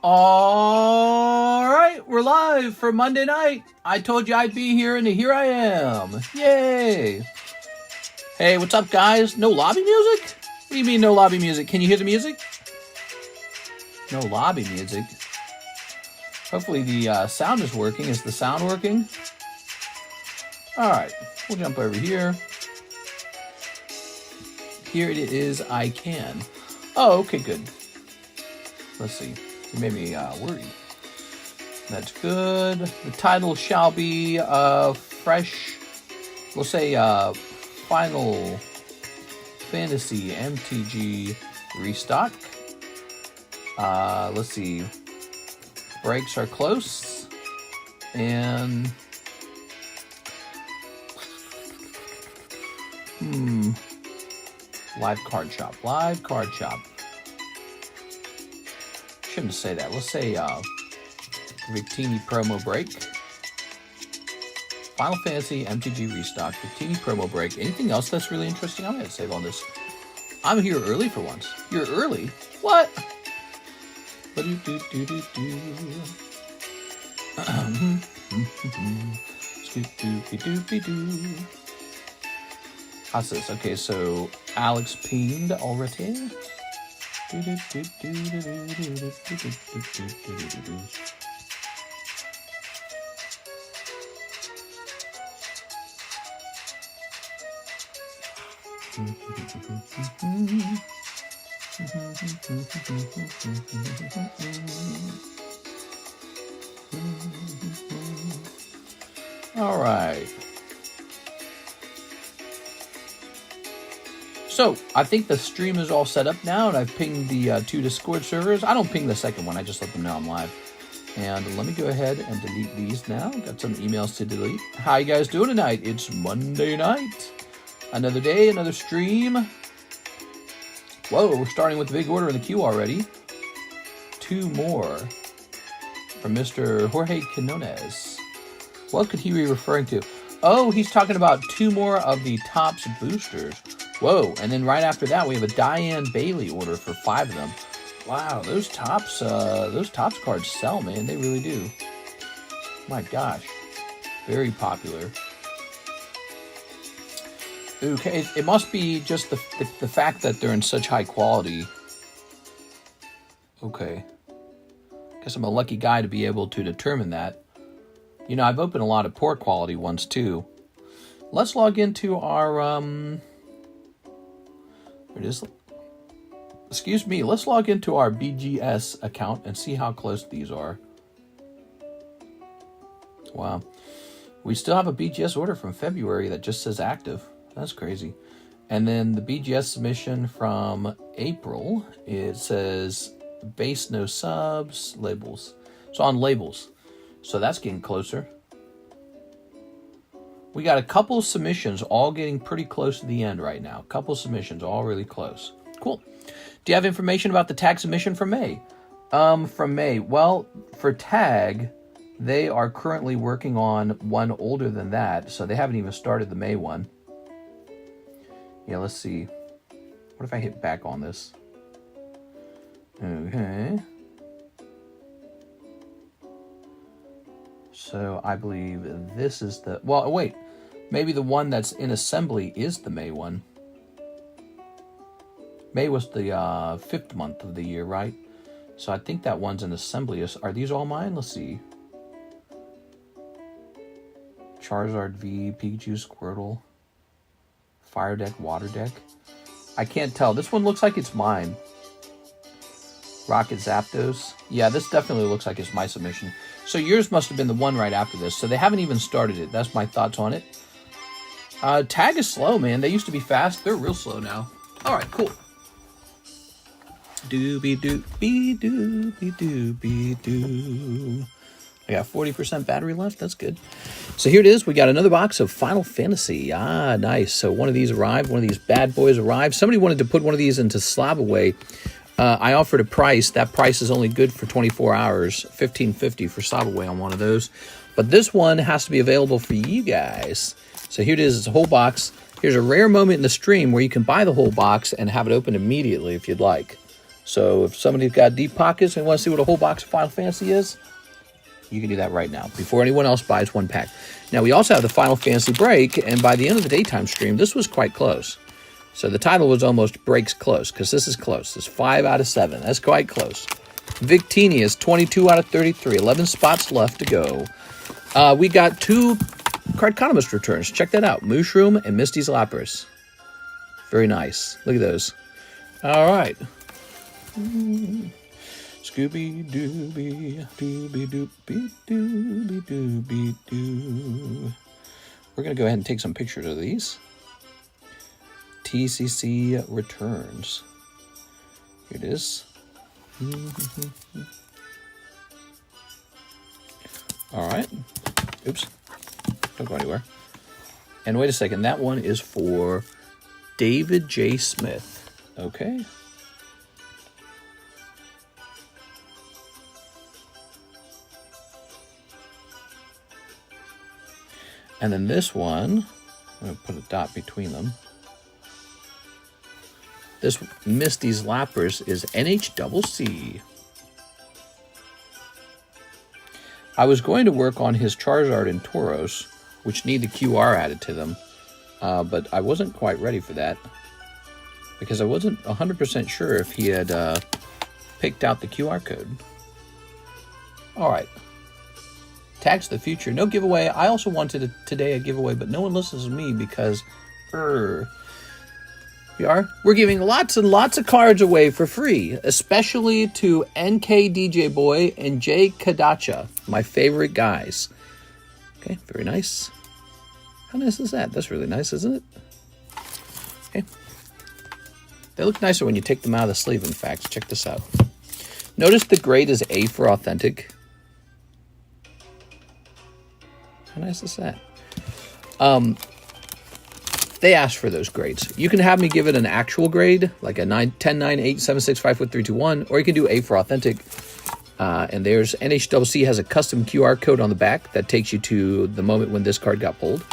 All right, we're live for Monday night. I told you I'd be here, and here I am. Yay! Hey, what's up, guys? No lobby music? What do you mean no lobby music? Can you hear the music? No lobby music. Hopefully the sound is working. Is the sound working? All right, we'll jump over here. Here it is, I can. Oh, okay, good. Let's see. You made me worried. That's good. The title shall be fresh. We'll say Final Fantasy MTG Restock. Let's see. Breaks are close. And live card shop. Live card shop. Shouldn't say that. Let's say Victini promo break. Final Fantasy MTG Restock. Victini promo break. Anything else that's really interesting? I'm going to save on this. I'm here early for once. You're early? What? How's this? Okay, so Alex pinged already. All right. So, I think the stream is all set up now, and I've pinged the 2 Discord servers. I don't ping the second one, I just let them know I'm live. And let me go ahead and delete these now. Got some emails to delete. How you guys doing tonight? It's Monday night. Another day, another stream. Whoa, we're starting with the big order in the queue already. 2 more from Mr. Jorge Quinones. What could he be referring to? Oh, he's talking about 2 more of the Topps boosters. Whoa, and then right after that, we have a Diane Bailey order for 5 of them. Wow, those Topps cards sell, man. They really do. My gosh. Very popular. Okay, it must be just the fact that they're in such high quality. Okay. Guess I'm a lucky guy to be able to determine that. You know, I've opened a lot of poor quality ones, too. Let's log into our, There it is. Excuse me. Let's log into our BGS account and see how close these are. Wow. We still have a BGS order from February that just says active. That's crazy. And then the BGS submission from April, it says base no subs, labels. So on labels. So that's getting closer. We got a couple of submissions all getting pretty close to the end right now. A couple of submissions all really close. Cool. Do you have information about the tag submission from May? From May. Well, for tag, they are currently working on one older than that. So they haven't even started the May one. Yeah, let's see. What if I hit back on this? Okay. So I believe this is the... Well, wait. Maybe the one that's in assembly is the May one. May was the 5th month of the year, right? So I think that one's in assembly. Are these all mine? Let's see. Charizard V, Pikachu, Squirtle, Fire Deck, Water Deck. I can't tell. This one looks like it's mine. Rocket Zapdos. Yeah, this definitely looks like it's my submission. So yours must have been the one right after this. So they haven't even started it. That's my thoughts on it. Tag is slow, man. They used to be fast. They're real slow now. All right, cool. Doobie-doobie-doobie-doobie-doo. I got 40% battery left. That's good. So here it is. We got another box of Final Fantasy. Ah, nice. So one of these arrived. One of these bad boys arrived. Somebody wanted to put one of these into slab away. I offered a price. That price is only good for 24 hours. $15.50 for slab away on one of those. But this one has to be available for you guys. So here it is. It's a whole box. Here's a rare moment in the stream where you can buy the whole box and have it open immediately if you'd like. So if somebody's got deep pockets and wants to see what a whole box of Final Fantasy is, you can do that right now before anyone else buys one pack. Now, we also have the Final Fantasy break, and by the end of the daytime stream, this was quite close. So the title was almost breaks close, because this is close. It's 5 out of 7. That's quite close. Victini is 22 out of 33. 11 spots left to go. We got 2 Cardconomist returns. Check that out. Mushroom and Misty's Lapras. Very nice. Look at those. All right. Scooby-Dooby, Dooby-Dooby, Dooby-Dooby-Doo. We're going to go ahead and take some pictures of these. TCC returns. Here it is. All right. Oops. Don't go anywhere. And wait a second. That one is for David J. Smith. Okay. And then this one, I'm going to put a dot between them. This Misty's Lapras is NHCC. I was going to work on his Charizard and Tauros, which need the QR added to them, but I wasn't quite ready for that because I wasn't 100% sure if he had picked out the QR code. All right. Tags to the future. No giveaway. I also wanted today a giveaway, but no one listens to me because we're giving lots and lots of cards away for free, especially to NK DJ Boy and Jay Kadacha, my favorite guys. Okay, very nice. How nice is that? That's really nice, isn't it? Okay. They look nicer when you take them out of the sleeve, in fact. Check this out. Notice the grade is A for authentic. How nice is that? They asked for those grades. You can have me give it an actual grade, like a 9, 10, 9, 8, 7, 6, 5, 4, 3, 2, 1, or you can do A for authentic. And there's NHCC has a custom QR code on the back that takes you to the moment when this card got pulled.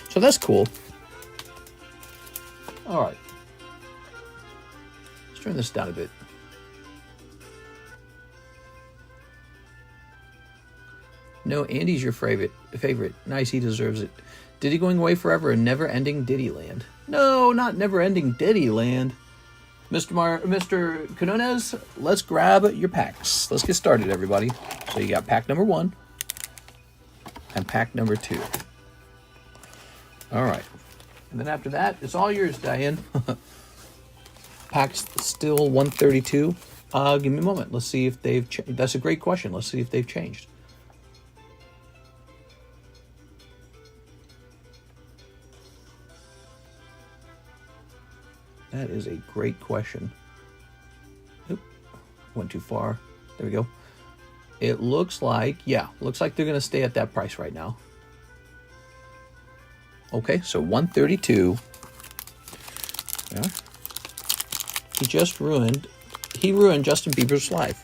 So that's cool. All right. Let's turn this down a bit. No, Andy's your favorite. Nice, he deserves it. Diddy going away forever and never-ending Diddy land. No, not never-ending Diddy land. Mr. Canones, let's grab your packs. Let's get started, everybody. So you got pack number 1 and pack number 2. All right. And then after that, it's all yours, Diane. Pack's still 132. Give me a moment. Let's see if they've changed. That's a great question. Let's see if they've changed. That is a great question. Oop, went too far. There we go. It looks like, yeah, looks like they're going to stay at that price right now. Okay, so 132. Yeah. He ruined Justin Bieber's life.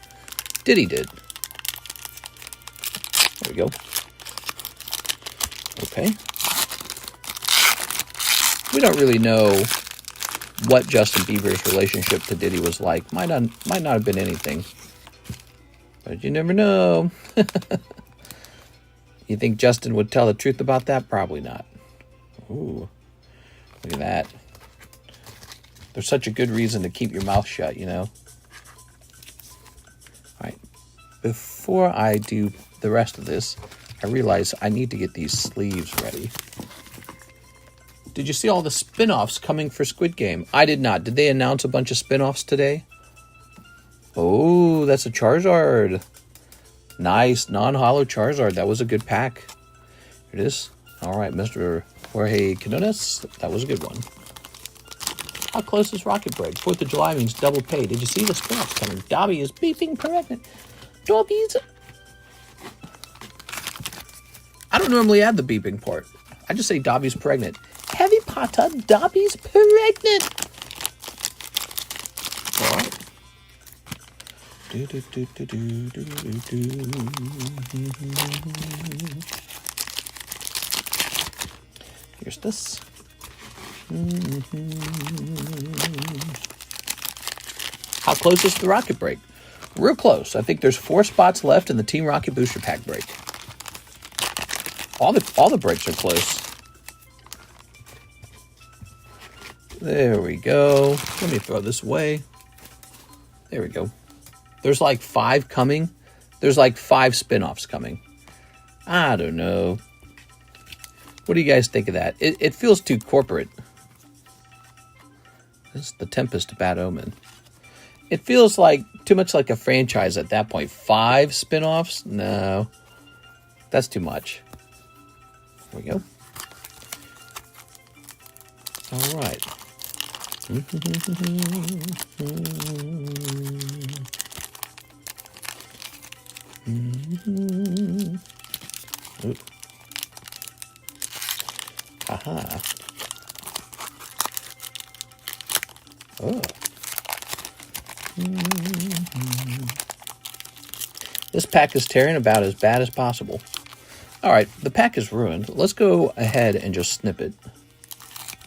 Diddy did. There we go. Okay. We don't really know what Justin Bieber's relationship to Diddy was like. Might not have been anything. But you never know. You think Justin would tell the truth about that? Probably not. Ooh. Look at that. There's such a good reason to keep your mouth shut, you know? All right. Before I do the rest of this, I realize I need to get these sleeves ready. Did you see all the spin-offs coming for Squid Game? I did not. Did they announce a bunch of spin-offs today? Oh, that's a Charizard. Nice, non-hollow Charizard. That was a good pack. Here it is. All right, Mr. Jorge Quinones. That was a good one. How close is Rocket Break? 4th of July means double pay. Did you see the spin-offs coming? Dobby is beeping pregnant. Dobby's... I don't normally add the beeping part. I just say Dobby's pregnant. Heavy Potter, Dobby's pregnant. All right. Here's this. How close is the Rocket break? Real close. I think there's 4 spots left in the Team Rocket Booster Pack break. All the breaks are close. There we go. Let me throw this away. There we go. There's like 5 coming. There's like 5 spin-offs coming. I don't know. What do you guys think of that? It feels too corporate. This is the Tempest Bad Omen. It feels like too much like a franchise at that point. 5 spin-offs? No. That's too much. There we go. All right. Ooh. Aha. Oh. This pack is tearing about as bad as possible. All right, the pack is ruined. Let's go ahead and just snip it.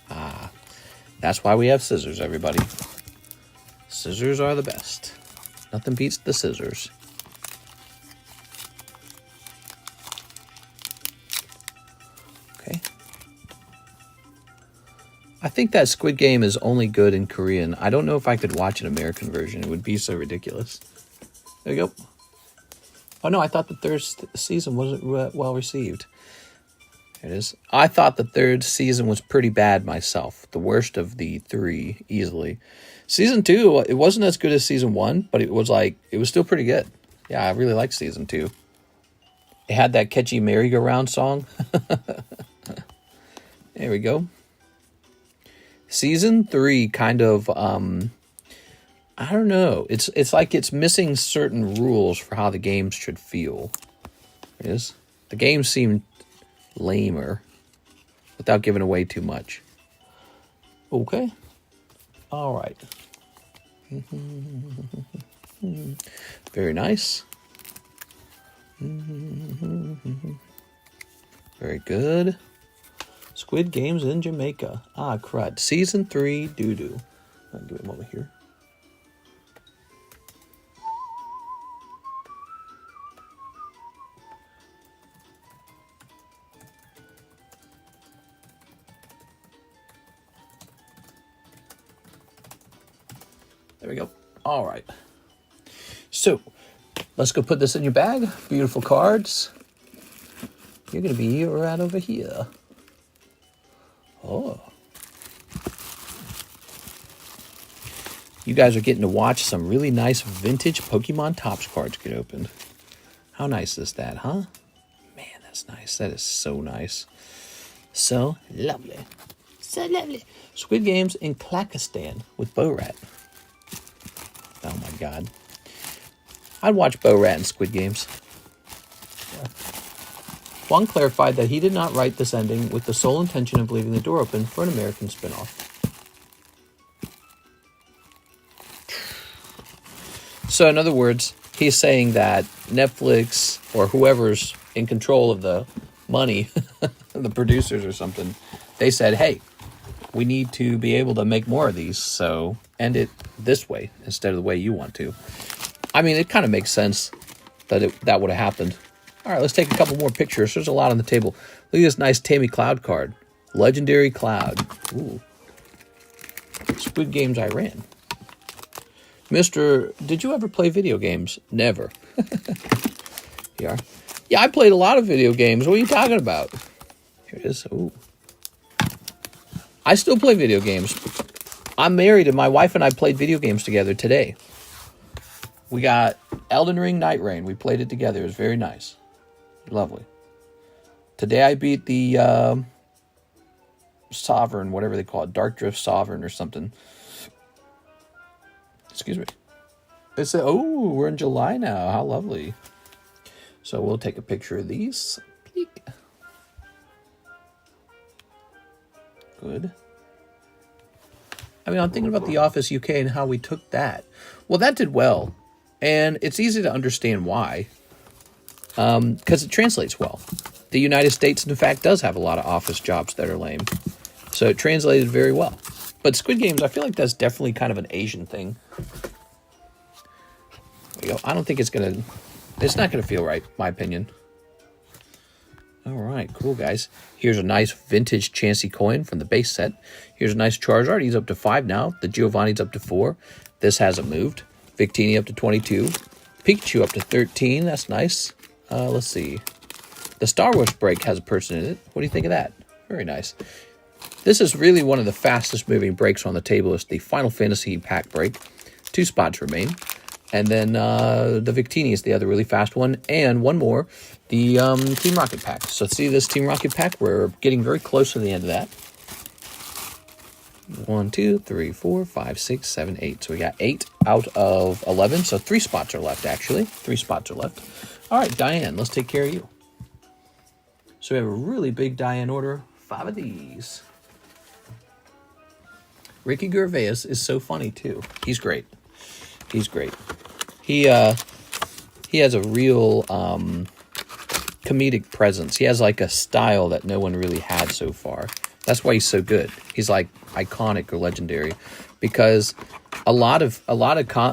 Ah, that's why we have scissors, everybody. Scissors are the best. Nothing beats the scissors. Okay. I think that Squid Game is only good in Korean. I don't know if I could watch an American version. It would be so ridiculous. There you go. Oh, no, I thought the 3rd season wasn't well received. There it is. I thought the 3rd season was pretty bad myself. The worst of the 3, easily. Season 2, it wasn't as good as Season 1, but it was still pretty good. Yeah, I really liked Season 2. It had that catchy merry-go-round song. There we go. Season 3 kind of, I don't know. It's like it's missing certain rules for how the games should feel. It is. The games seem lamer without giving away too much. Okay. All right. Very nice. Very good. Squid Games in Jamaica. Ah, crud. Season 3, doo-doo. I'll give it a moment here. There we go. All right. So, let's go put this in your bag. Beautiful cards. You're going to be right over here. Oh. You guys are getting to watch some really nice vintage Pokemon Topps cards get opened. How nice is that, huh? Man, that's nice. That is so nice. So lovely. So lovely. Squid Games in Klakistan with Bo-Rat. Oh my God. I'd watch Bo-Rat in Squid Games. Yeah. Juan clarified that he did not write this ending with the sole intention of leaving the door open for an American spinoff. So in other words, he's saying that Netflix or whoever's in control of the money, the producers or something, they said, hey, we need to be able to make more of these, so end it this way instead of the way you want to. I mean, it kind of makes sense that that would have happened. All right, let's take a couple more pictures. There's a lot on the table. Look at this nice Tammy Cloud card. Legendary Cloud. Ooh. Squid Games Iran. Mister, did you ever play video games? Never. Here. Yeah, I played a lot of video games. What are you talking about? Here it is. Ooh. I still play video games. I'm married, and my wife and I played video games together today. We got Elden Ring Night Rain. We played it together. It was very nice. Lovely. Today I beat the Sovereign, whatever they call it. Dark Drift Sovereign or something. Excuse me. It's oh, we're in July now. How lovely. So we'll take a picture of these. Peek. Good. I mean, I'm thinking about The Office UK and how we took that. Well, that did well. And it's easy to understand why. Because it translates well. The United States, in fact, does have a lot of office jobs that are lame. So it translated very well. But Squid Games, I feel like that's definitely kind of an Asian thing. you go. I don't think it's not gonna feel right, my opinion. All right, cool, guys. Here's a nice vintage Chansey coin from the base set. Here's a nice Charizard. He's up to 5 now. The Giovanni's up to 4. This hasn't moved. Victini up to 22. Pikachu up to 13. That's nice. Let's see. The Star Wars break has a person in it. What do you think of that? Very nice. This is really one of the fastest moving breaks on the table. It's the Final Fantasy pack break. 2 spots remain. And then the Victini is the other really fast one. And one more, the Team Rocket pack. So see this Team Rocket pack? We're getting very close to the end of that. 1, 2, 3, 4, 5, 6, 7, 8. So we got 8 out of 11. So 3 spots are left, actually. 3 spots are left. All right, Diane, let's take care of you. So we have a really big Diane order. 5 of these. Ricky Gervais is so funny, too. He's great. He's great. He has a real comedic presence. He has like a style that no one really had so far. That's why he's so good. He's like iconic or legendary, because a lot of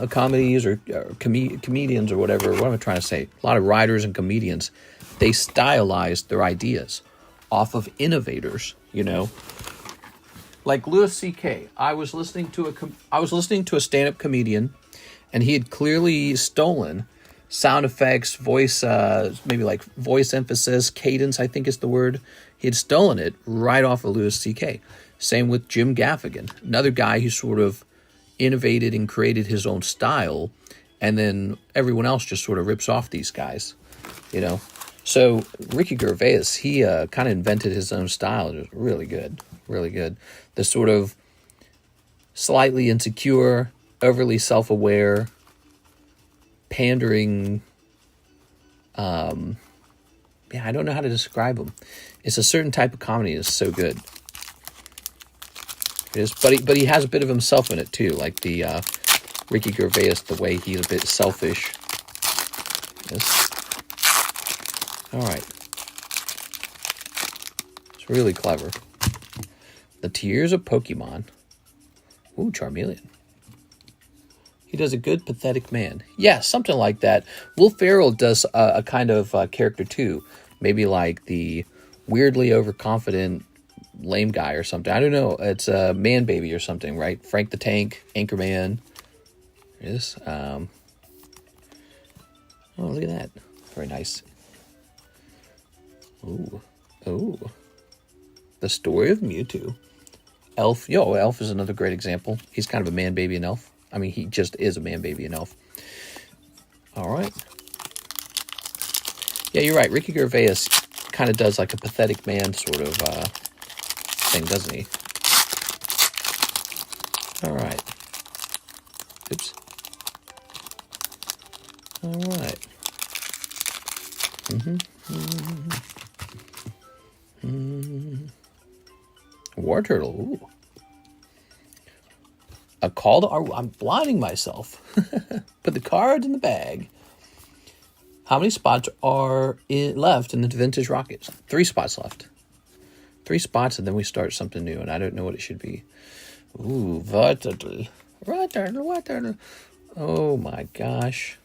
comedies or comedians or whatever. What am I trying to say? A lot of writers and comedians, they stylized their ideas off of innovators. You know, like Louis C.K. I was listening to a stand-up comedian, and he had clearly stolen sound effects, voice, maybe like voice emphasis, cadence, I think is the word. He had stolen it right off of Louis C.K. Same with Jim Gaffigan, another guy who sort of innovated and created his own style, and then everyone else just sort of rips off these guys, you know. So Ricky Gervais, he kind of invented his own style. It was really good, really good. The sort of slightly insecure, overly self-aware, pandering, I don't know how to describe him. It's a certain type of comedy that's so good. It is, but he has a bit of himself in it too, like the Ricky Gervais, the way he's a bit selfish. Yes. All right. It's really clever. The Tears of Pokemon. Ooh, Charmeleon. He does a good, pathetic man. Yeah, something like that. Will Ferrell does a kind of character too. Maybe like the weirdly overconfident lame guy or something. I don't know. It's a Man Baby or something, right? Frank the Tank, Anchorman. Yes. Oh, look at that. Very nice. Ooh. Ooh. The Story of Mewtwo. Elf. Yo, Elf is another great example. He's kind of a man baby and elf. I mean, he just is a man baby and elf. All right. Yeah, you're right. Ricky Gervais kind of does like a pathetic man sort of thing, doesn't he? All right. Oops. All right. War Turtle. Ooh. A call to... I'm blinding myself. Put the cards in the bag. How many spots are left in the Vintage Rockets? 3 spots left. 3 spots, and then we start something new, and I don't know what it should be. Ooh, War Turtle. War Turtle, War Turtle. Oh my gosh.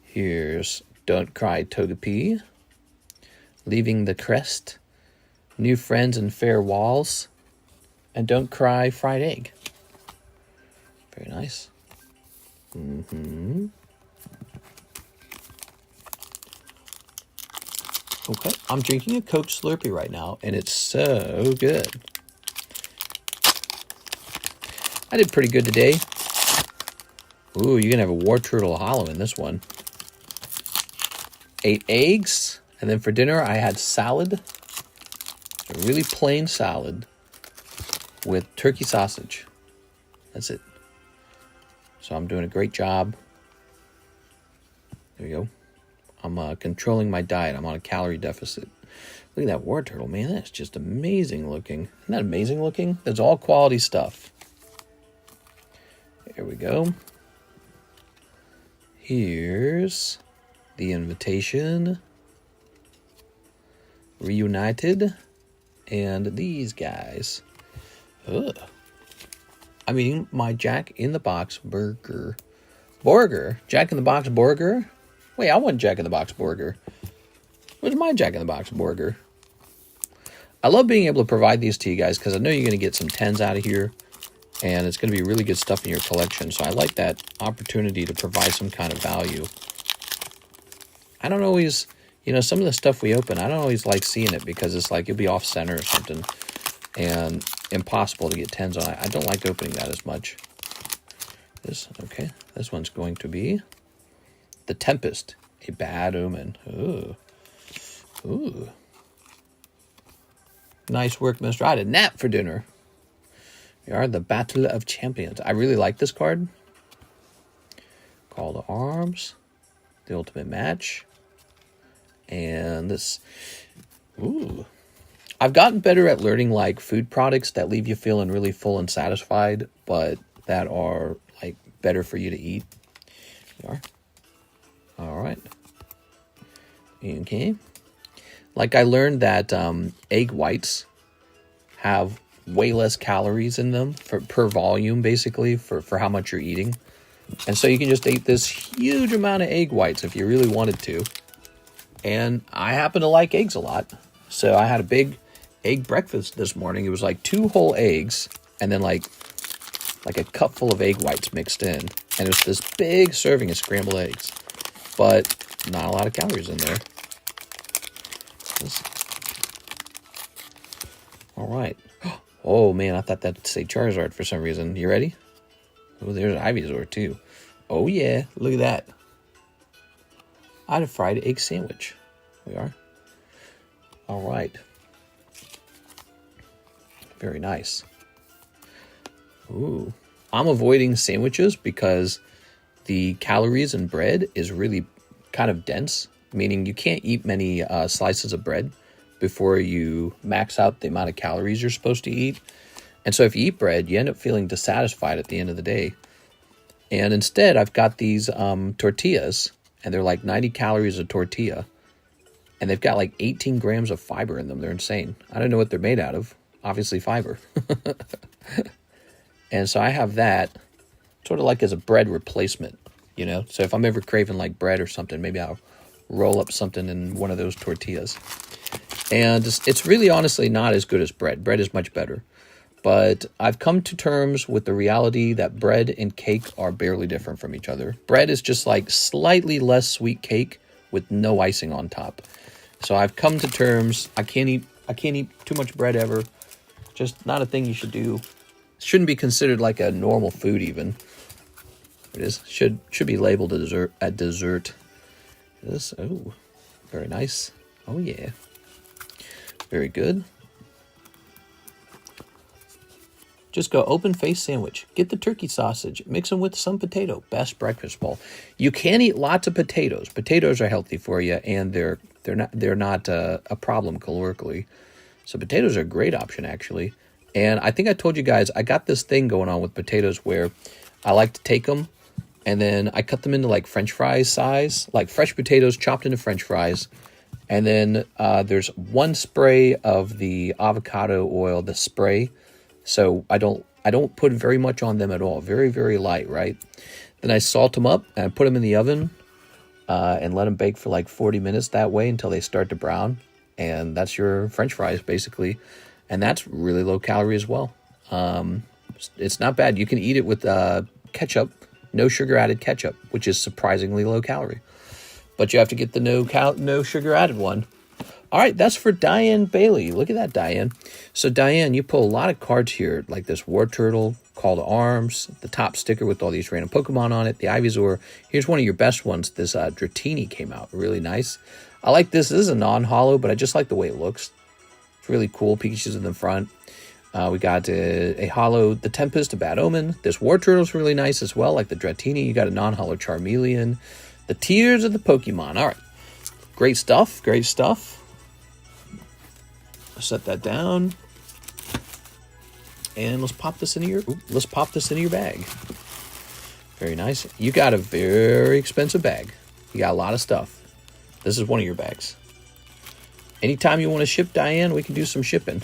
Here's Don't Cry Togepi. Leaving the Crest. New Friends and Fair Walls. And Don't Cry Fried Egg. Very nice. Okay, I'm drinking a Coke Slurpee right now, and it's so good. I did pretty good today. Ooh, you're going to have a War Turtle Hollow in this one. 8 eggs, and then for dinner I had salad. A really plain salad with turkey sausage. That's it. So I'm doing a great job. There we go. I'm controlling my diet. I'm on a calorie deficit. Look at that War Turtle, man. That's just amazing looking. Isn't that amazing looking? That's all quality stuff. There we go. Here's the invitation. Reunited. And these guys. Ugh. I'm eating my Jack in the Box burger. Burger. Jack in the Box burger. Wait, I want Jack in the Box burger. Where's my Jack in the Box burger? I love being able to provide these to you guys because I know you're going to get some 10s out of here. And it's going to be really good stuff in your collection. So I like that opportunity to provide some kind of value. I don't always, you know, some of the stuff we open, I don't always like seeing it because it's like it'll be off center or something. And impossible to get 10s on. I don't like opening that as much. Okay, this one's going to be The Tempest, a bad omen. Ooh. Ooh. Nice work, Mr. I had a nap for dinner. We are the Battle of Champions. I really like this card. Call to Arms. The Ultimate Match. And this. Ooh. I've gotten better at learning like food products that leave you feeling really full and satisfied, but that are like better for you to eat. There you are. All right. Okay. Like I learned that egg whites have way less calories in them per volume, basically, for how much you're eating. And so you can just eat this huge amount of egg whites if you really wanted to. And I happen to like eggs a lot. So I had a big egg breakfast this morning. It was like 2 whole eggs and then like a cup full of egg whites mixed in. And it was this big serving of scrambled eggs. But not a lot of calories in there. All right. Oh, man, I thought that'd say Charizard for some reason. You ready? Oh, there's Ivysaur, too. Oh, yeah. Look at that. I had a fried egg sandwich. We are. All right. Very nice. Ooh. I'm avoiding sandwiches because the calories in bread is really kind of dense, meaning you can't eat many slices of bread before you max out the amount of calories you're supposed to eat. And so if you eat bread, you end up feeling dissatisfied at the end of the day. And instead, I've got these tortillas, and they're like 90 calories a tortilla. And they've got like 18 grams of fiber in them. They're insane. I don't know what they're made out of. Obviously fiber. And so I have that sort of like as a bread replacement, you know? So if I'm ever craving like bread or something, maybe I'll roll up something in one of those tortillas. And it's really honestly not as good as bread. Bread is much better. But I've come to terms with the reality that bread and cake are barely different from each other. Bread is just like slightly less sweet cake with no icing on top. So I've come to terms, I can't eat too much bread ever. Just not a thing you should do. Shouldn't be considered like a normal food even. It is should be labeled a dessert. This, oh, very nice. Oh yeah. Very good. Just go open face sandwich. Get the turkey sausage. Mix them with some potato. Best breakfast bowl. You can eat lots of potatoes. Potatoes are healthy for you, and they're not a problem calorically. So potatoes are a great option actually. And I think I told you guys I got this thing going on with potatoes where I like to take them and then I cut them into like French fries size, like fresh potatoes chopped into French fries. And then there's one spray of the avocado oil, the spray. So I don't put very much on them at all. Very, very light, right? Then I salt them up and I put them in the oven and let them bake for like 40 minutes that way until they start to brown. And that's your French fries basically. And that's really low calorie as well. It's not bad. You can eat it with ketchup, no sugar added ketchup, which is surprisingly low calorie. But you have to get the no sugar added one. All right, that's for Diane Bailey. Look at that, Diane. So Diane, you pull a lot of cards here, like this War Turtle, Call to Arms, the top sticker with all these random Pokemon on it, the Ivysaur. Here's one of your best ones. This Dratini came out, really nice. I like this. This is a non-holo, but I just like the way it looks. It's really cool. Pikachu's in the front. We got a holo, the Tempest, a Bad Omen. This War Turtle's really nice as well, like the Dratini. You got a non-holo Charmeleon. The Tears of the Pokemon. All right. Great stuff. Great stuff. Set that down. And let's pop this into your bag. Very nice. You got a very expensive bag. You got a lot of stuff. This is one of your bags. Anytime you want to ship, Diane, we can do some shipping.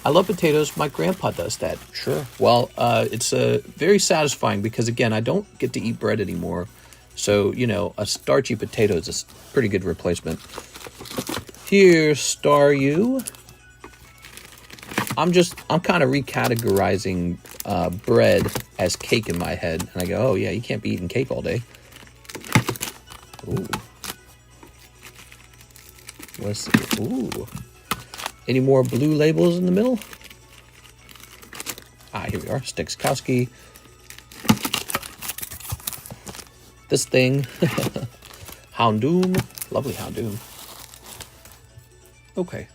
I love potatoes. My grandpa does that. Sure. Well, it's very satisfying because, again, I don't get to eat bread anymore. So, you know, a starchy potato is a pretty good replacement. Here, Star You. I'm kind of recategorizing bread as cake in my head. And I go, oh, yeah, you can't be eating cake all day. Ooh. Let's see. Ooh. Any more blue labels in the middle? Ah, here we are. Stikskowski. This thing. Houndoom. Lovely Houndoom. Okay.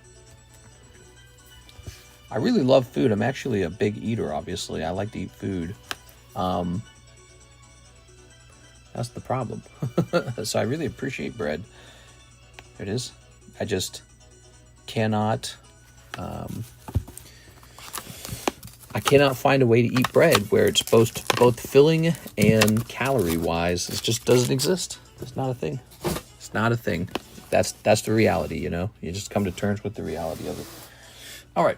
I really love food. I'm actually a big eater, obviously. I like to eat food. That's the problem. So I really appreciate bread. There it is. I just cannot... I cannot find a way to eat bread where it's both filling and calorie-wise. It just doesn't exist. It's not a thing. It's not a thing. That's the reality, you know? You just come to terms with the reality of it. All right.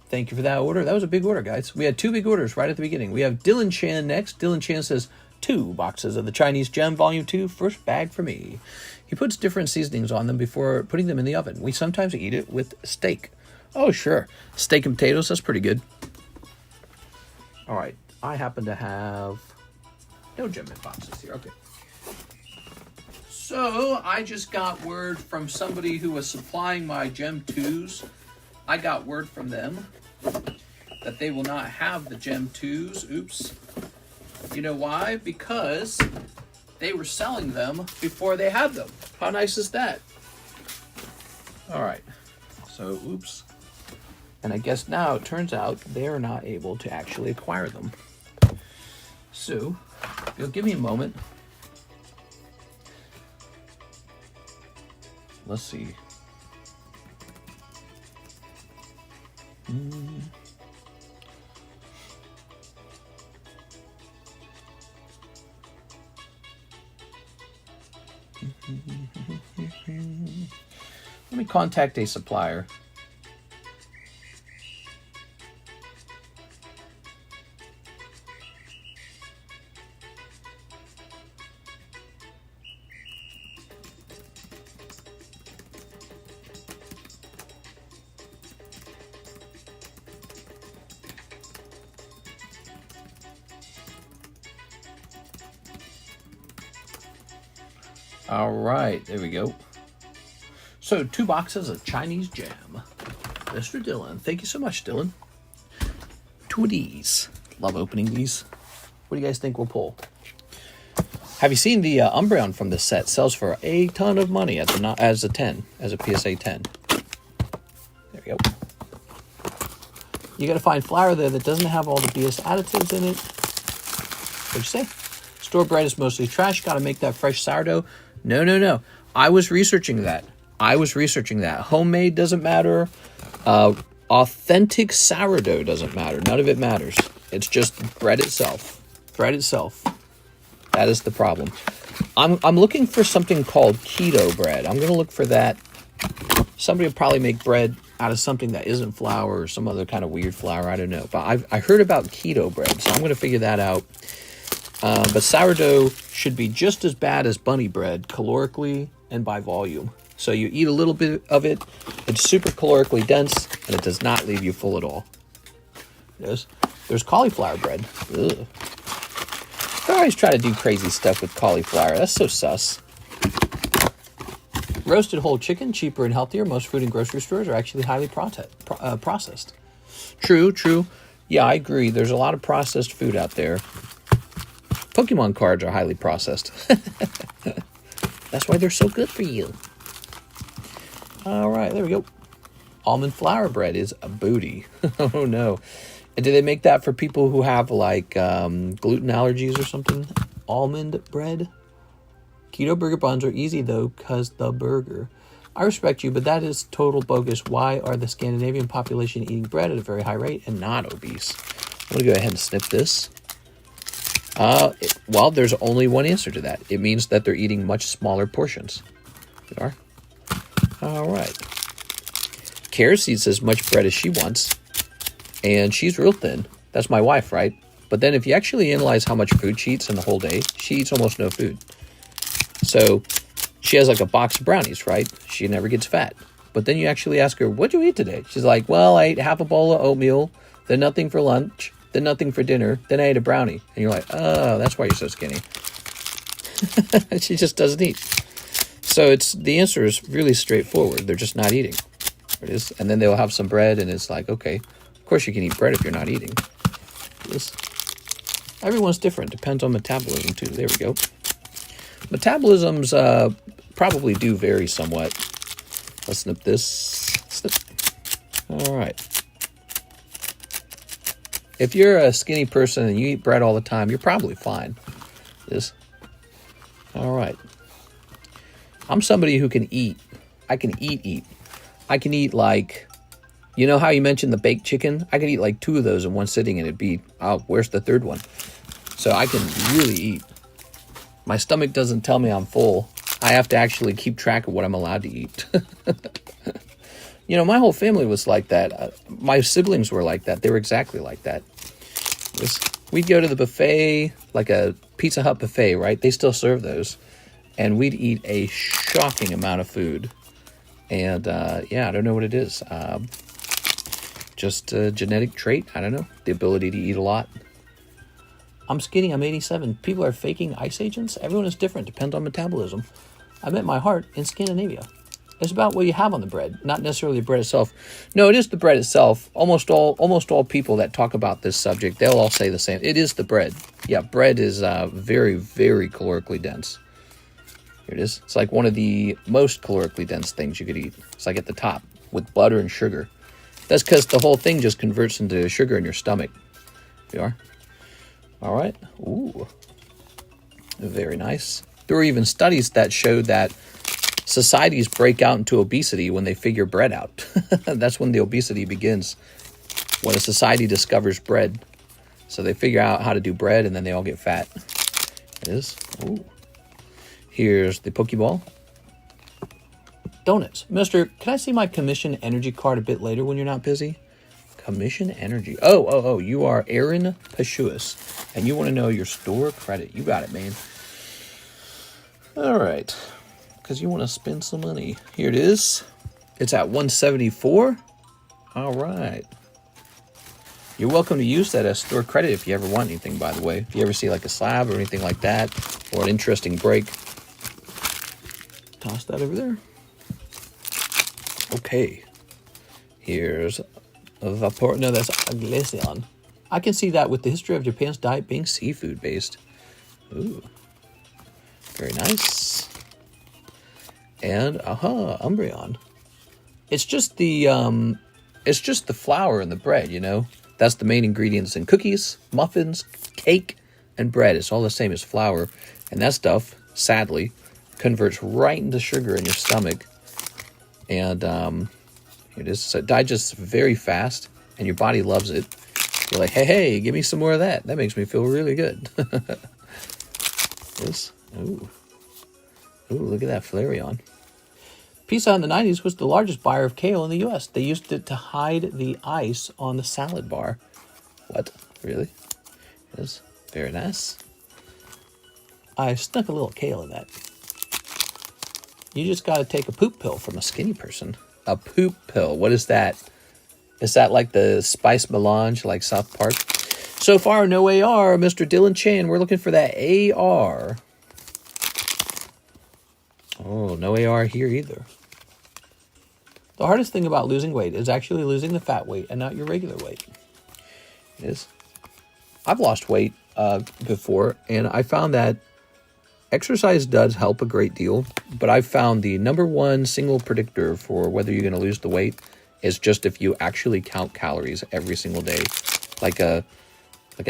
Thank you for that order. That was a big order, guys. We had 2 big orders right at the beginning. We have Dylan Chan next. Dylan Chan says, 2 boxes of the Chinese Gem Volume 2, first bag for me. He puts different seasonings on them before putting them in the oven. We sometimes eat it with steak. Oh, sure. Steak and potatoes, that's pretty good. All right. I happen to have no gem mint boxes here. Okay. So I just got word from somebody who was supplying my Gem 2s. I got word from them that they will not have the Gem 2s. Oops. You know why? Because they were selling them before they had them. How nice is that? All right. So, oops. And I guess now it turns out they are not able to actually acquire them. So, if you'll give me a moment. Let's see. Let me contact a supplier. All right, there we go. So 2 boxes of Chinese Gem. Mr. Dylan, thank you so much, Dylan. 2 of these. Love opening these. What do you guys think we'll pull? Have you seen the Umbreon from this set? Sells for a ton of money as a 10, as a PSA 10. There we go. You got to find flour there that doesn't have all the BS additives in it. What'd you say? Store bread is mostly trash. Got to make that fresh sourdough. No. I was researching that. Homemade doesn't matter. Authentic sourdough doesn't matter. None of it matters. It's just bread itself. Bread itself. That is the problem. I'm looking for something called keto bread. I'm going to look for that. Somebody will probably make bread out of something that isn't flour or some other kind of weird flour. I don't know. But I heard about keto bread, so I'm going to figure that out. But sourdough should be just as bad as bunny bread, calorically and by volume. So you eat a little bit of it, it's super calorically dense, and it does not leave you full at all. There's cauliflower bread. Ugh. They always try to do crazy stuff with cauliflower. That's so sus. Roasted whole chicken, cheaper and healthier. Most food in grocery stores are actually highly processed. True. Yeah, I agree. There's a lot of processed food out there. Pokemon cards are highly processed. That's why they're so good for you. All right, there we go. Almond flour bread is a booty. Oh, no. And do they make that for people who have, like, gluten allergies or something? Almond bread? Keto burger buns are easy, though, because the burger. I respect you, but that is total bogus. Why are the Scandinavian population eating bread at a very high rate and not obese? I'm going to go ahead and snip this. Well, there's only one answer to that. It means that they're eating much smaller portions. They are. All right. Kerosene says much bread as she wants. And she's real thin. That's my wife, right? But then if you actually analyze how much food she eats in the whole day, she eats almost no food. So she has like a box of brownies, right? She never gets fat. But then you actually ask her, what'd you eat today? She's like, well, I ate half a bowl of oatmeal, then nothing for lunch, then nothing for dinner, then I ate a brownie. And you're like, oh, that's why you're so skinny. She just doesn't eat. So the answer is really straightforward. They're just not eating. There it is. And then they'll have some bread, and it's like, okay, of course you can eat bread if you're not eating. Everyone's different. Depends on metabolism, too. There we go. Metabolisms probably do vary somewhat. Let's snip this. Snip. All right. If you're a skinny person and you eat bread all the time, you're probably fine. All right. I'm somebody who can eat. I can eat. I can eat like, you know how you mentioned the baked chicken? I could eat like 2 of those in one sitting and it'd be, oh, where's the third one? So I can really eat. My stomach doesn't tell me I'm full. I have to actually keep track of what I'm allowed to eat. You know, my whole family was like that. My siblings were like that. They were exactly like that. We'd go to the buffet, like a Pizza Hut buffet, right? They still serve those. And we'd eat a shocking amount of food. And, yeah, I don't know what it is. Just a genetic trait. I don't know. The ability to eat a lot. I'm skinny. I'm 87. People are faking ice agents. Everyone is different. Depends on metabolism. I met my heart in Scandinavia. It's about what you have on the bread, not necessarily the bread itself. No, it is the bread itself. Almost all people that talk about this subject, they'll all say the same. It is the bread. Yeah, bread is very, very calorically dense. Here it is. It's like one of the most calorically dense things you could eat. It's like at the top with butter and sugar. That's because the whole thing just converts into sugar in your stomach. Here you are. All right. Ooh. Very nice. There were even studies that showed that societies break out into obesity when they figure bread out. That's when the obesity begins. When a society discovers bread. So they figure out how to do bread and then they all get fat. It is. Ooh. Here's the Pokeball. Donuts. Mister, can I see my commission energy card a bit later when you're not busy? Commission energy. Oh, you are Aaron Pashuis. And you want to know your store credit. You got it, man. All right. Because you want to spend some money. Here it is. It's at 174. All right. You're welcome to use that as store credit if you ever want anything, by the way. If you ever see like a slab or anything like that, or an interesting break. Toss that over there. Okay. Here's a vapor. No, that's a glaceon. I can see that with the history of Japan's diet being seafood based. Ooh. Very nice. And Umbreon. It's just the flour and the bread, you know. That's the main ingredients in cookies, muffins, cake, and bread. It's all the same as flour. And that stuff, sadly, converts right into sugar in your stomach. And it is, so it digests very fast, and your body loves it. You're like, hey, give me some more of that. That makes me feel really good. This, ooh, look at that Flareon. Pizza in the 90s was the largest buyer of kale in the U.S. They used it to hide the ice on the salad bar. What? Really? Yes. Very nice. I snuck a little kale in that. You just got to take a poop pill from a skinny person. A poop pill. What is that? Is that like the spice melange like South Park? So far, no AR, Mr. Dylan Chan. We're looking for that AR. Oh, no AR here either. The hardest thing about losing weight is actually losing the fat weight and not your regular weight. It is. I've lost weight before, and I found that exercise does help a great deal, but I've found the #1 single predictor for whether you're going to lose the weight is just if you actually count calories every single day, like a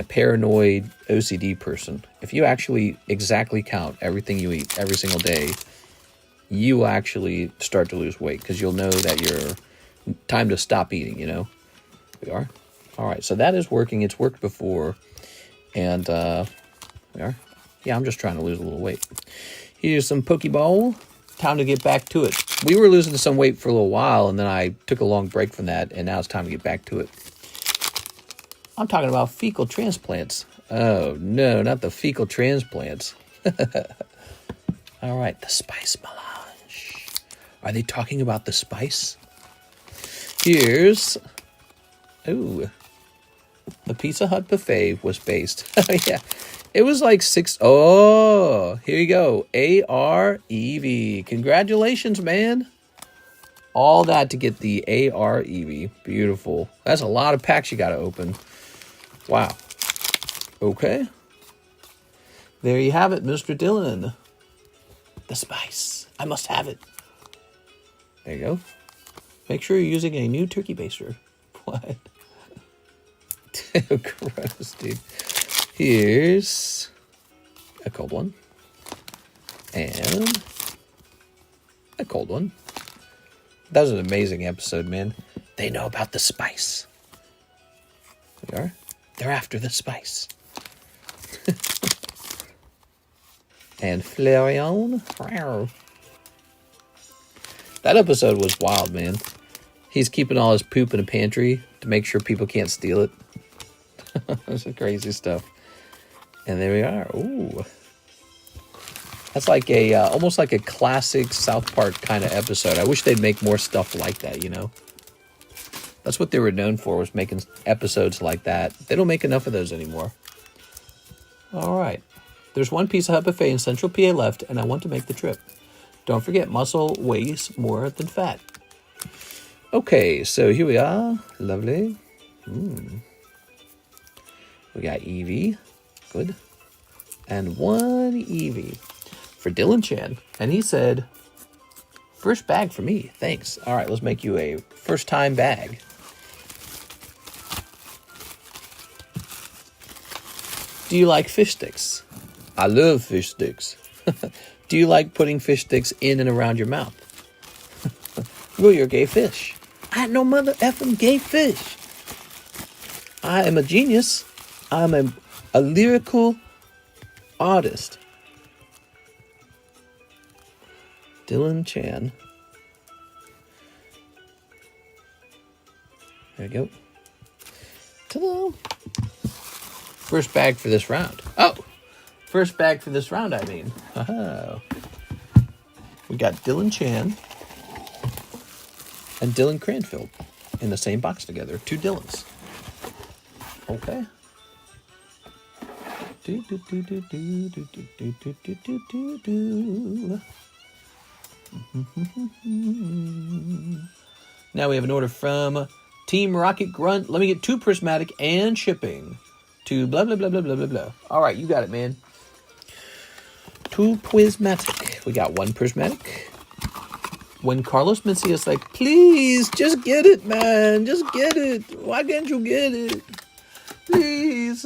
paranoid OCD person. If you actually exactly count everything you eat every single day, you will actually start to lose weight because you'll know that you're time to stop eating, you know. We are. All right, so that is working. It's worked before. And we are. Yeah, I'm just trying to lose a little weight. Here's some Pokeball. Time to get back to it. We were losing some weight for a little while, and then I took a long break from that, and now it's time to get back to it. I'm talking about fecal transplants. Oh, no, not the fecal transplants. All right, the spice melange. Are they talking about the spice? Here's... Ooh. The Pizza Hut buffet was based. Yeah. It was like 6... Oh, here you go. AREV. Congratulations, man. All that to get the AREV. Beautiful. That's a lot of packs you got to open. Wow. Okay. There you have it, Mr. Dylan. The spice. I must have it. There you go. Make sure you're using a new turkey baster. What? Gross, dude. Here's a cold one. And a cold one. That was an amazing episode, man. They know about the spice. We are. They're after the spice. And Flareon. That episode was wild, man. He's keeping all his poop in a pantry to make sure people can't steal it. That's some crazy stuff. And there we are. Ooh. That's like a, almost like a classic South Park kind of episode. I wish they'd make more stuff like that, you know? That's what they were known for, was making episodes like that. They don't make enough of those anymore. All right. There's one Pizza Hut buffet in Central PA left, and I want to make the trip. Don't forget, muscle weighs more than fat. Okay, so here we are. Lovely. We got Evie. Good. And one Evie for Dylan Chan. And he said, first bag for me. Thanks. All right, let's make you a first-time bag. Do you like fish sticks? I love fish sticks. Do you like putting fish sticks in and around your mouth? Well, you're gay fish. I ain't no mother effing gay fish. I am a genius. I'm a lyrical artist. Dylan Chan. There we go. Ta-da! First bag for this round. Oh! First bag for this round, I mean. Oh. We got Dylan Chan and Dylan Cranfield in the same box together. Two Dylans. Okay. Now we have an order from Team Rocket Grunt. Let me get 2 prismatic and shipping to blah, blah, blah, blah, blah, blah, blah. All right, you got it, man. 2 prismatic. We got 1 prismatic. When Carlos Mencia is like, please, just get it, man. Just get it. Why can't you get it? Please.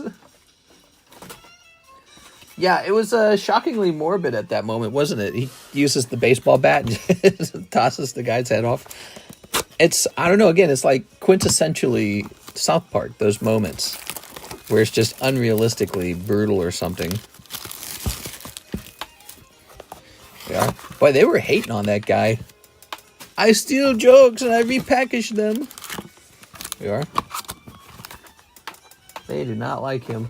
Yeah, it was shockingly morbid at that moment, wasn't it? He uses the baseball bat and tosses the guy's head off. It's, I don't know, again, it's like quintessentially South Park, those moments where it's just unrealistically brutal or something. Yeah. Boy, they were hating on that guy. I steal jokes and I repackage them. We are. They do not like him.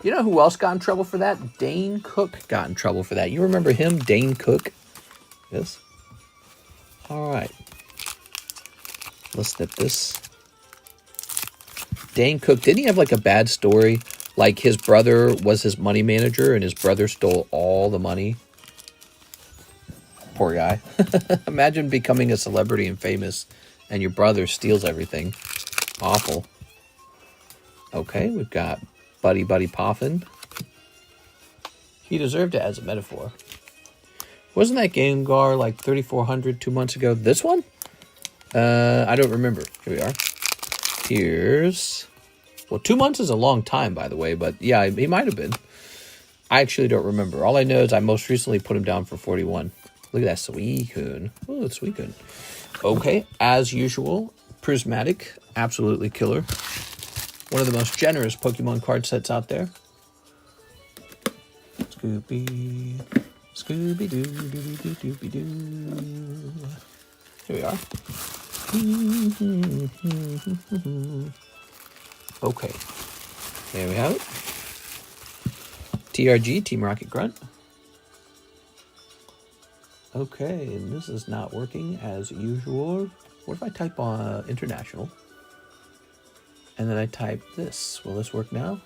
You know who else got in trouble for that? Dane Cook got in trouble for that. You remember him, Dane Cook? Yes. All right. Let's snip this. Dane Cook, didn't he have like a bad story? Like his brother was his money manager and his brother stole all the money. Poor guy. Imagine becoming a celebrity and famous and your brother steals everything. Awful. Okay, we've got Buddy Buddy Poffin. He deserved it as a metaphor. Wasn't that Gengar like 3,400 2 months ago? This one? I don't remember. Here we are. Here's... Well, 2 months is a long time, by the way, but yeah, he might have been. I actually don't remember. All I know is I most recently put him down for 41. Look at that Suicune. Oh, it's Suicune. Okay, as usual, Prismatic, absolutely killer. One of the most generous Pokemon card sets out there. Scooby, Scooby-Doo, Dooby-Doo. Here we are. Okay, There we have it. TRG, Team Rocket Grunt. Okay, and this is not working as usual. What if I type on international? And then I type this. Will this work now?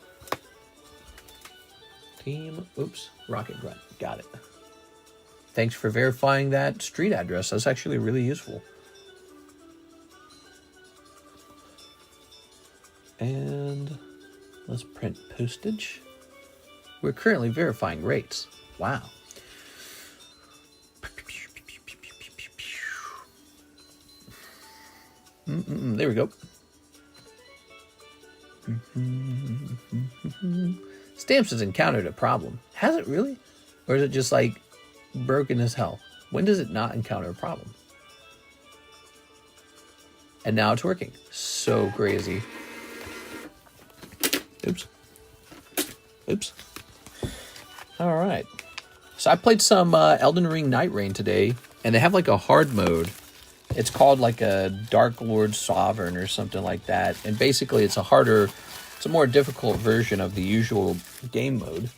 Team, oops, Rocket Grunt. Got it. Thanks for verifying that street address. That's actually really useful. And let's print postage. We're currently verifying rates. Wow. There we go. Stamps has encountered a problem. Has it really? Or is it just like broken as hell? When does it not encounter a problem? And now it's working. So crazy. Oops. Oops. All right. So I played some Elden Ring Night Rain today, and they have like a hard mode. It's called like a Dark Lord Sovereign or something like that. And basically it's a more difficult version of the usual game mode.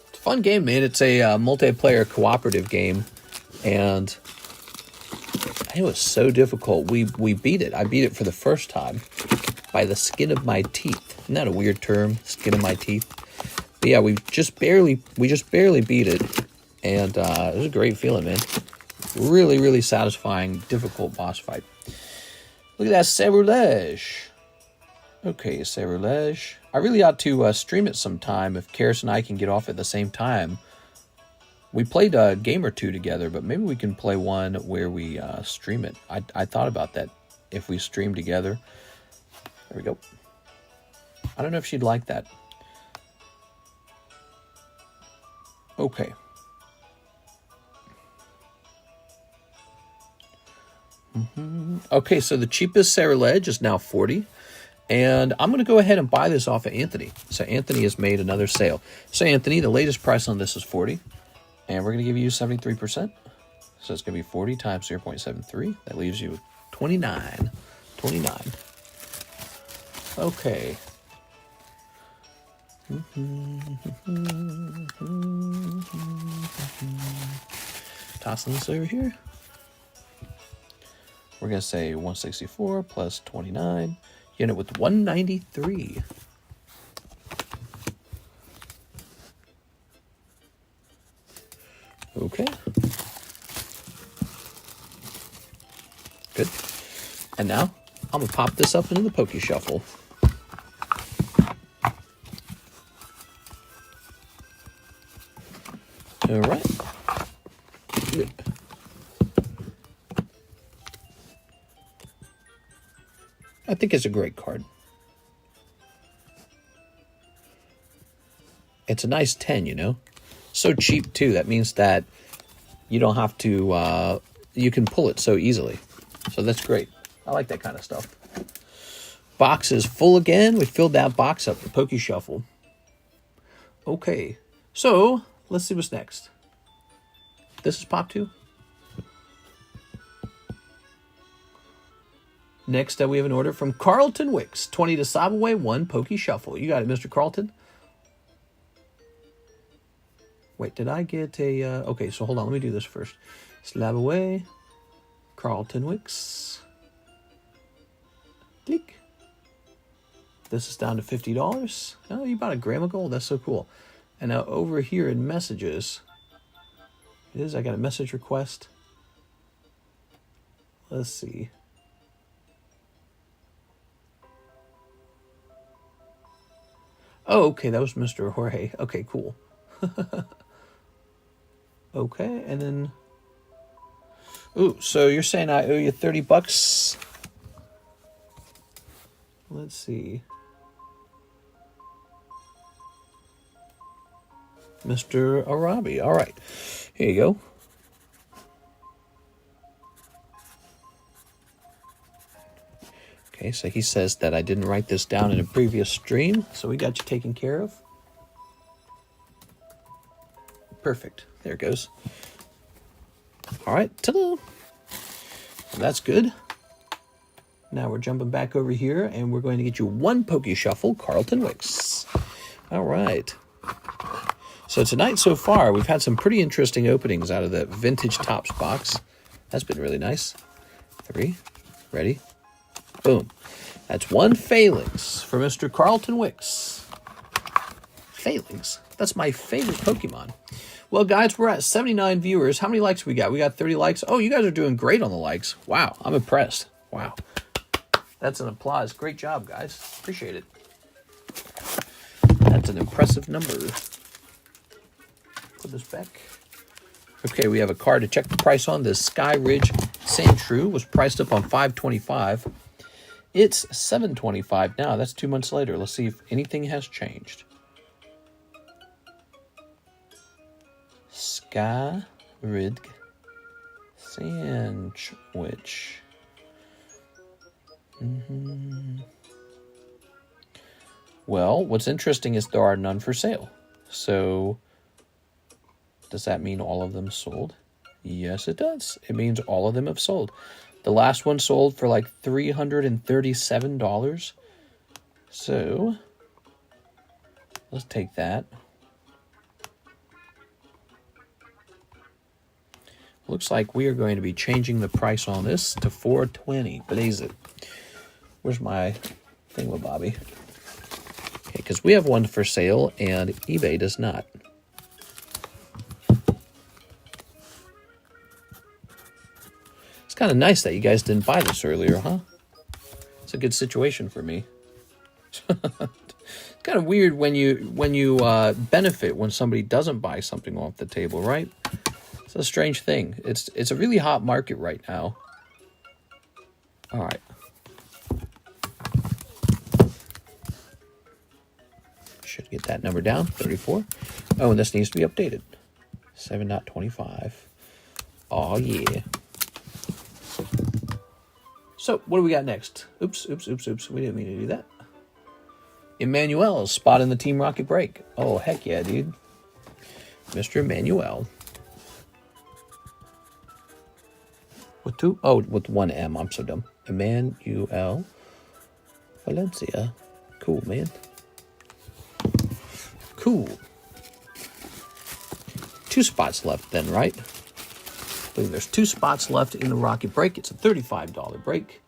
It's a fun game, man. It's a multiplayer cooperative game. And it was so difficult. We beat it. I beat it for the first time by the skin of my teeth. Isn't that a weird term? Skin of my teeth. But yeah, we just barely beat it. And it was a great feeling, man. Really, really satisfying, difficult boss fight. Look at that Serulege. Okay, Serulege. I really ought to stream it sometime if Karis and I can get off at the same time. We played a game or two together, but maybe we can play one where we stream it. I thought about that if we stream together. There we go. I don't know if she'd like that. Okay. Okay, so the cheapest Serulege is now 40. And I'm going to go ahead and buy this off of Anthony. So Anthony has made another sale. So Anthony, the latest price on this is 40. And we're going to give you 73%. So it's going to be 40 times 0.73. That leaves you with 29. 29. Okay. Tossing this over here. We're going to say 164 plus 29. You end up with 193. Okay. Good. And now, I'm going to pop this up into the Poke Shuffle. All right. Good. I think it's a great card. It's a nice 10, you know? So cheap, too. That means that you don't have to, you can pull it so easily. So that's great. I like that kind of stuff. Box is full again. We filled that box up, the Poke Shuffle. Okay. So, let's see what's next. This is Pop 2. Next, we have an order from Carlton Wicks. 20 to sob away, 1 Poke Shuffle. You got it, Mr. Carlton. Wait, did I get a... okay, so hold on. Let me do this first. Slab away. Carlton Wicks. Click. This is down to $50. Oh, you bought a gram of gold. That's so cool. And now over here in messages, it is, I got a message request. Let's see. Oh, okay, that was Mr. Jorge. Okay, cool. Okay, and then... Ooh, so you're saying I owe you $30? Let's see. Mr. Arabi. All right. Here you go. Okay, so he says that I didn't write this down in a previous stream, so we got you taken care of. Perfect. There it goes. All right, ta-da! That's good. Now we're jumping back over here, and we're going to get you one Poke Shuffle, Carlton Wicks. All right. So tonight so far, we've had some pretty interesting openings out of the Vintage Topps box. That's been really nice. 3, ready, boom. That's one Phalanx for Mr. Carlton Wicks. Phalanx? That's my favorite Pokemon. Well, guys, we're at 79 viewers. How many likes we got? We got 30 likes. Oh, you guys are doing great on the likes. Wow, I'm impressed. Wow. That's an applause. Great job, guys. Appreciate it. That's an impressive number. Put this back. Okay, we have a card to check the price on. This Sky Ridge Sandshrew was priced up on $5.25. It's $7.25 now. That's 2 months later. Let's see if anything has changed. Sky Ridge Sandwich. Well, what's interesting is there are none for sale. So, does that mean all of them sold? Yes, it does. It means all of them have sold. The last one sold for like $337. So, let's take that. Looks like we are going to be changing the price on this to $420. Blaze it. Where's my thingamabobby? Okay, because we have one for sale and eBay does not. It's kind of nice that you guys didn't buy this earlier, huh? It's a good situation for me. It's kind of weird when you benefit when somebody doesn't buy something off the table, right? It's a strange thing. It's a really hot market right now. All right. Should get that number down, 34. Oh, and this needs to be updated. 7.25. Oh, yeah. So, what do we got next? Oops. We didn't mean to do that. Emmanuel, spot in the Team Rocket break. Oh, heck yeah, dude. Mr. Emmanuel. With 2? Oh, with 1 M. I'm so dumb. Emmanuel Valencia. Cool, man. Cool. 2 spots left then, right? I believe there's 2 spots left in the Rocket break. It's a $35 break.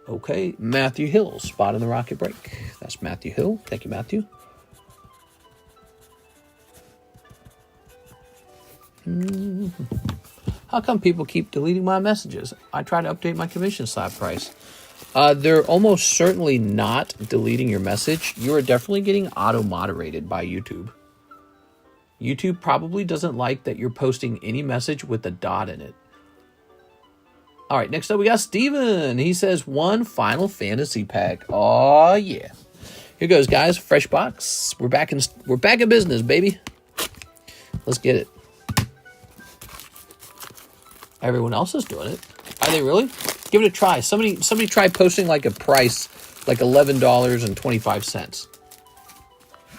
Okay, Matthew Hill, spot in the Rocket break. That's Matthew Hill. Thank you, Matthew. How come people keep deleting my messages? I try to update my commission slab price. They're almost certainly not deleting your message. You are definitely getting auto-moderated by YouTube. YouTube probably doesn't like that you're posting any message with a dot in it. All right, next up we got Steven. He says, 1 Final Fantasy pack. Oh, yeah. Here goes, guys. Fresh box. We're back in business, baby. Let's get it. Everyone else is doing it. Are they really? Give it a try. Somebody try posting like a price, like $11.25.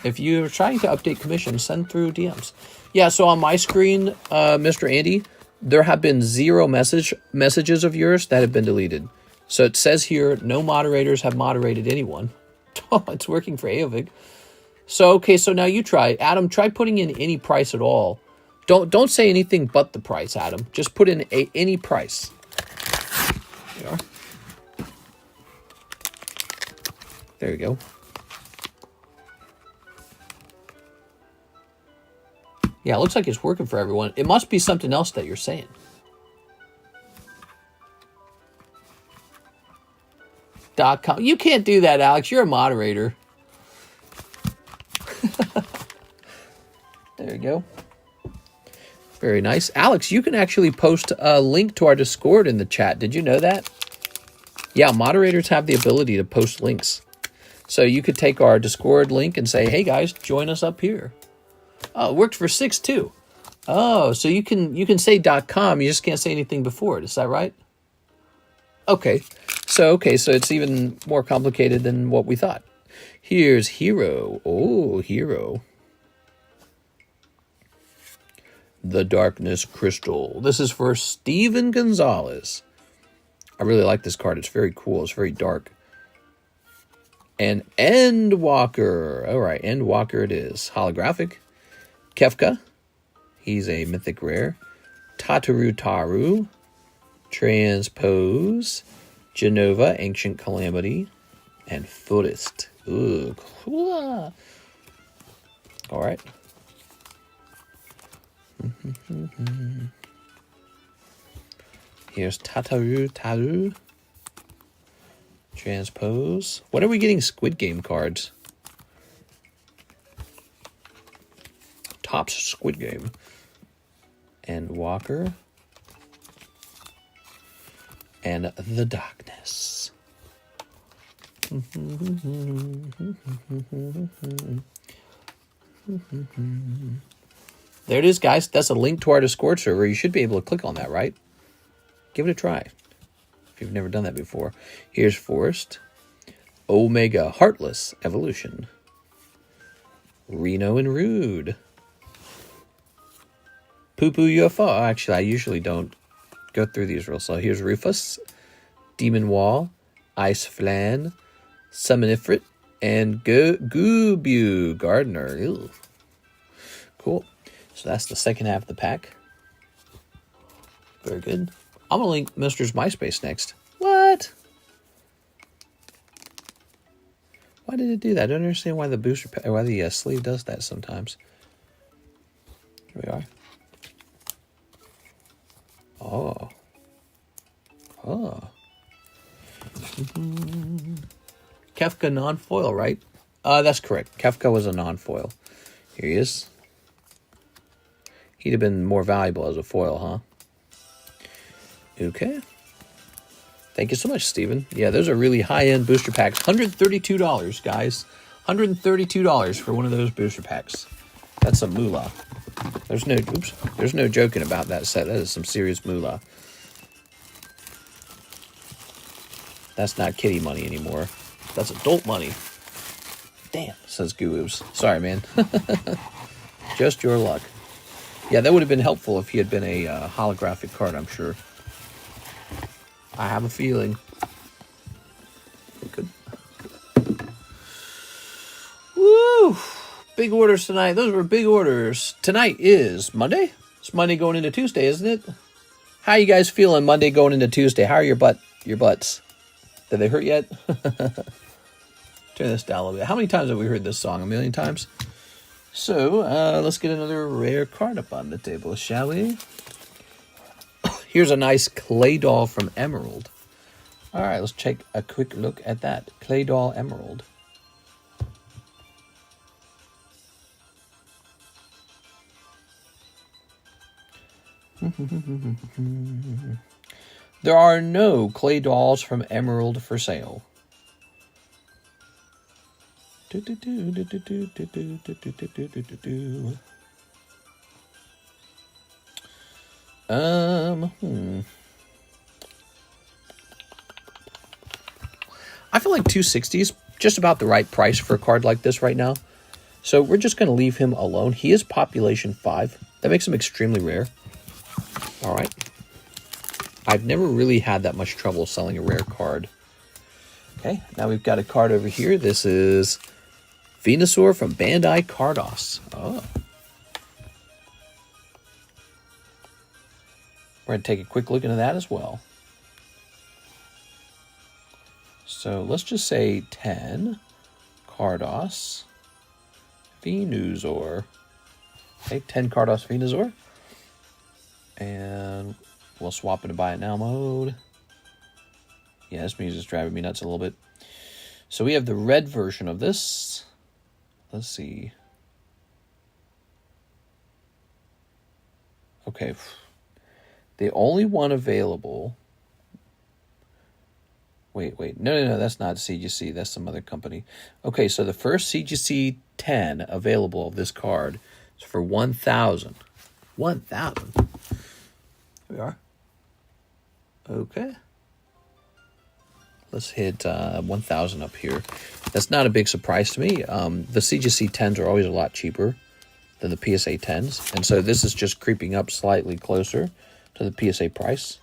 If you're trying to update commission, send through DMs. Yeah, so on my screen, Mr. Andy, there have been 0 messages of yours that have been deleted. So it says here, no moderators have moderated anyone. Oh, it's working for Aovig. So, okay, so now you try. Adam, try putting in any price at all. Don't say anything but the price, Adam. Just put in any price. There you are. There you go. Yeah, it looks like it's working for everyone. It must be something else that you're saying. .com. You can't do that, Alex. You're a moderator. There you go. Very nice. Alex, you can actually post a link to our Discord in the chat. Did you know that? Yeah, moderators have the ability to post links. So you could take our Discord link and say, hey guys, join us up here. Oh, it worked for 6 too. Oh, so you can say .com, you just can't say anything before it. Is that right? Okay. So it's even more complicated than what we thought. Here's Hero. Oh, Hero. The Darkness Crystal. This is for Steven Gonzalez. I really like this card. It's very cool. It's very dark. And Endwalker. All right, Endwalker it is. Holographic. Kefka. He's a mythic rare. Taru. Transpose. Genova, Ancient Calamity. And Footist. Ooh, cool. All right. Here's Taru. Transpose. When are we getting Squid Game cards? Topps Squid Game. And Walker. And The Darkness. There it is, guys. That's a link to our Discord server. You should be able to click on that, right? Give it a try if you've never done that before. Here's Forest. Omega Heartless Evolution. Reno and Rude. Poo Poo UFO. Actually, I usually don't go through these real slow. Here's Rufus. Demon Wall. Ice Flan. Summonifrit. And Goobu Gardener. Ew. Cool. So that's the second half of the pack. Very good. I'm going to link Mister's MySpace next. What? Why did it do that? I don't understand why the booster pack, or why the sleeve does that sometimes. Here we are. Oh. Oh. Kefka non-foil, right? That's correct. Kefka was a non-foil. Here he is. He'd have been more valuable as a foil, huh? Okay. Thank you so much, Steven. Yeah, those are really high-end booster packs. $132, guys. $132 for one of those booster packs. That's some moolah. There's no joking about that set. That is some serious moolah. That's not kitty money anymore. That's adult money. Damn, says Goo-Oos. Sorry, man. Just your luck. Yeah, that would have been helpful if he had been a holographic card, I'm sure. I have a feeling. Good. Woo! Big orders tonight. Those were big orders. Tonight is Monday? It's Monday going into Tuesday, isn't it? How you guys feeling Monday going into Tuesday? How are your butts? Did they hurt yet? Turn this down a little bit. How many times have we heard this song? A million times? So, let's get another rare card up on the table, shall we? Here's a nice clay doll from Emerald. All right, let's take a quick look at that. Clay doll Emerald. There are no clay dolls from Emerald for sale. I feel like 260 is just about the right price for a card like this right now. So we're just going to leave him alone. He is population 5. That makes him extremely rare. All right. I've never really had that much trouble selling a rare card. Okay, now we've got a card over here. This is Venusaur from Bandai Carddass. Oh. We're going to take a quick look into that as well. So let's just say 10 Carddass Venusaur. Okay, 10 Carddass Venusaur. And we'll swap into buy it now mode. Yeah, this music's driving me nuts a little bit. So we have the red version of this. Let's see. Okay. The only one available. Wait. No, that's not CGC. That's some other company. Okay, so the first CGC 10 available of this card is for 1,000. 1,000. Here we are. Okay. Let's hit 1,000 up here. That's not a big surprise to me. The CGC 10s are always a lot cheaper than the PSA 10s. And so this is just creeping up slightly closer to the PSA price.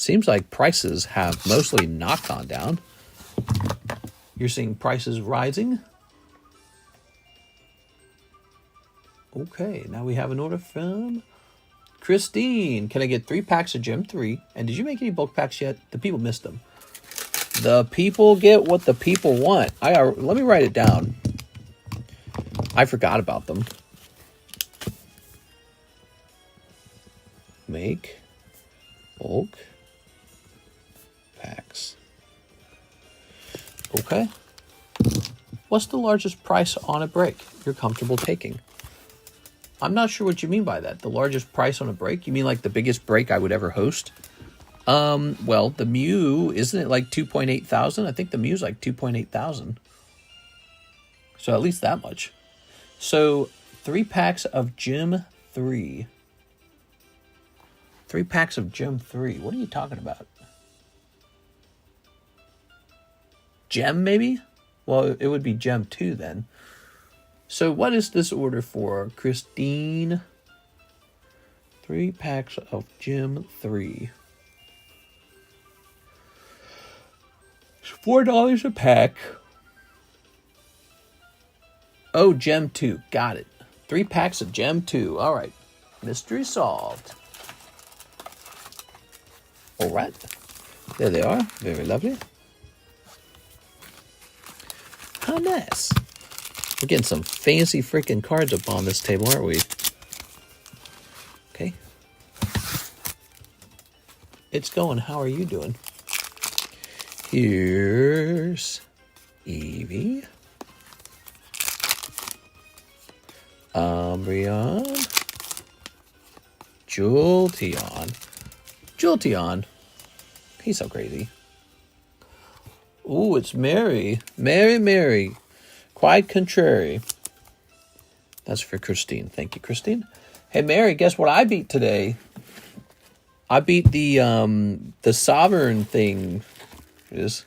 Seems like prices have mostly not gone down. You're seeing prices rising. Okay, now we have an order from Christine. Can I get 3 packs of Gem 3? And did you make any bulk packs yet? The people missed them. The people get what the people want. Let me write it down. I forgot about them. Make bulk packs. Okay. What's the largest price on a break you're comfortable taking? I'm not sure what you mean by that. The largest price on a break? You mean like the biggest break I would ever host? Well, the Mew, isn't it like 2.8 thousand? I think the Mew's like 2.8 thousand. So at least that much. So 3 packs of Gem 3. 3 packs of Gem 3. What are you talking about? Gem, maybe? Well, it would be Gem 2 then. So what is this order for, Christine? 3 packs of Gem 3. It's $4 a pack. Oh, Gem 2. Got it. 3 packs of Gem 2. All right. Mystery solved. All right. There they are. Very lovely. How nice. We're getting some fancy freaking cards up on this table, aren't we? Okay. It's going. How are you doing? Here's Eevee. Umbreon. Jolteon. Jolteon. He's so crazy. Ooh, it's Mary. Mary. Quite contrary. That's for Christine. Thank you, Christine. Hey, Mary, guess what I beat today? I beat the Sovereign thing. Is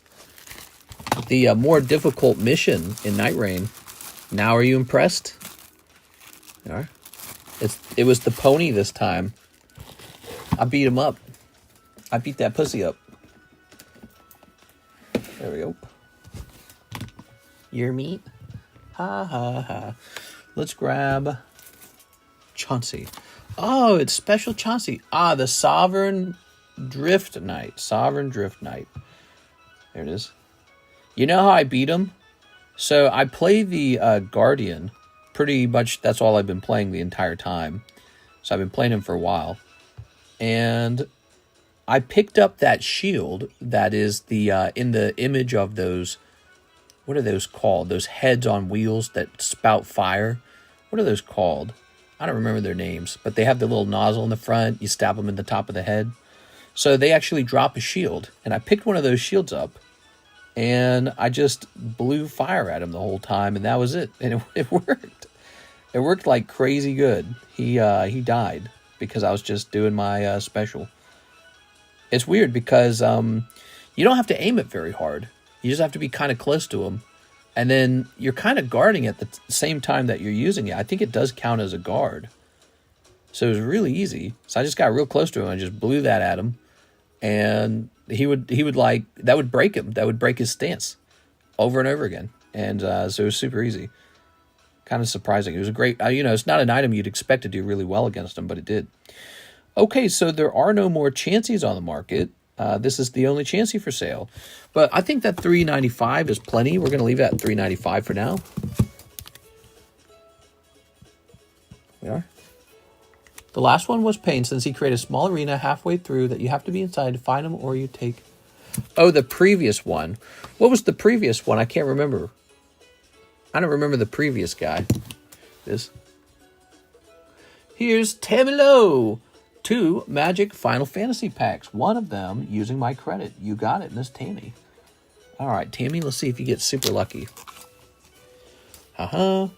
the more difficult mission in Night Rain. Now, are you impressed? You are. It was the pony this time. I beat him up. I beat that pussy up. There we go. Your meat. Ha ha ha. Let's grab Chauncey. Oh, it's special Chauncey. Ah, the Sovereign Drift Knight. Sovereign Drift Knight. There it is. You know how I beat him? So I play the Guardian. Pretty much that's all I've been playing the entire time. So I've been playing him for a while. And I picked up that shield that is the in the image of those. What are those called? Those heads on wheels that spout fire. What are those called? I don't remember their names, but they have the little nozzle in the front. You stab them in the top of the head. So they actually drop a shield. And I picked one of those shields up. And I just blew fire at him the whole time. And that was it. And it worked. It worked like crazy good. He died because I was just doing my special. It's weird because you don't have to aim it very hard. You just have to be kind of close to him. And then you're kind of guarding at the same time that you're using it. I think it does count as a guard. So it was really easy. So I just got real close to him. I just blew that at him. And he would like, that would break him. That would break his stance over and over again. And so it was super easy. Kind of surprising. It was a great, it's not an item you'd expect to do really well against him, but it did. Okay, so there are no more Chanseys on the market. This is the only Chansey for sale. But I think that $3.95 is plenty. We're going to leave that at $3.95 for now. We are. The last one was Pain, since he created a small arena halfway through that you have to be inside to find him or you take... Oh, the previous one. What was the previous one? I can't remember. I don't remember the previous guy. Here's Tamilo. 2 Magic Final Fantasy packs. One of them using my credit. You got it, Miss Tammy. All right, Tammy, let's see if you get super lucky. How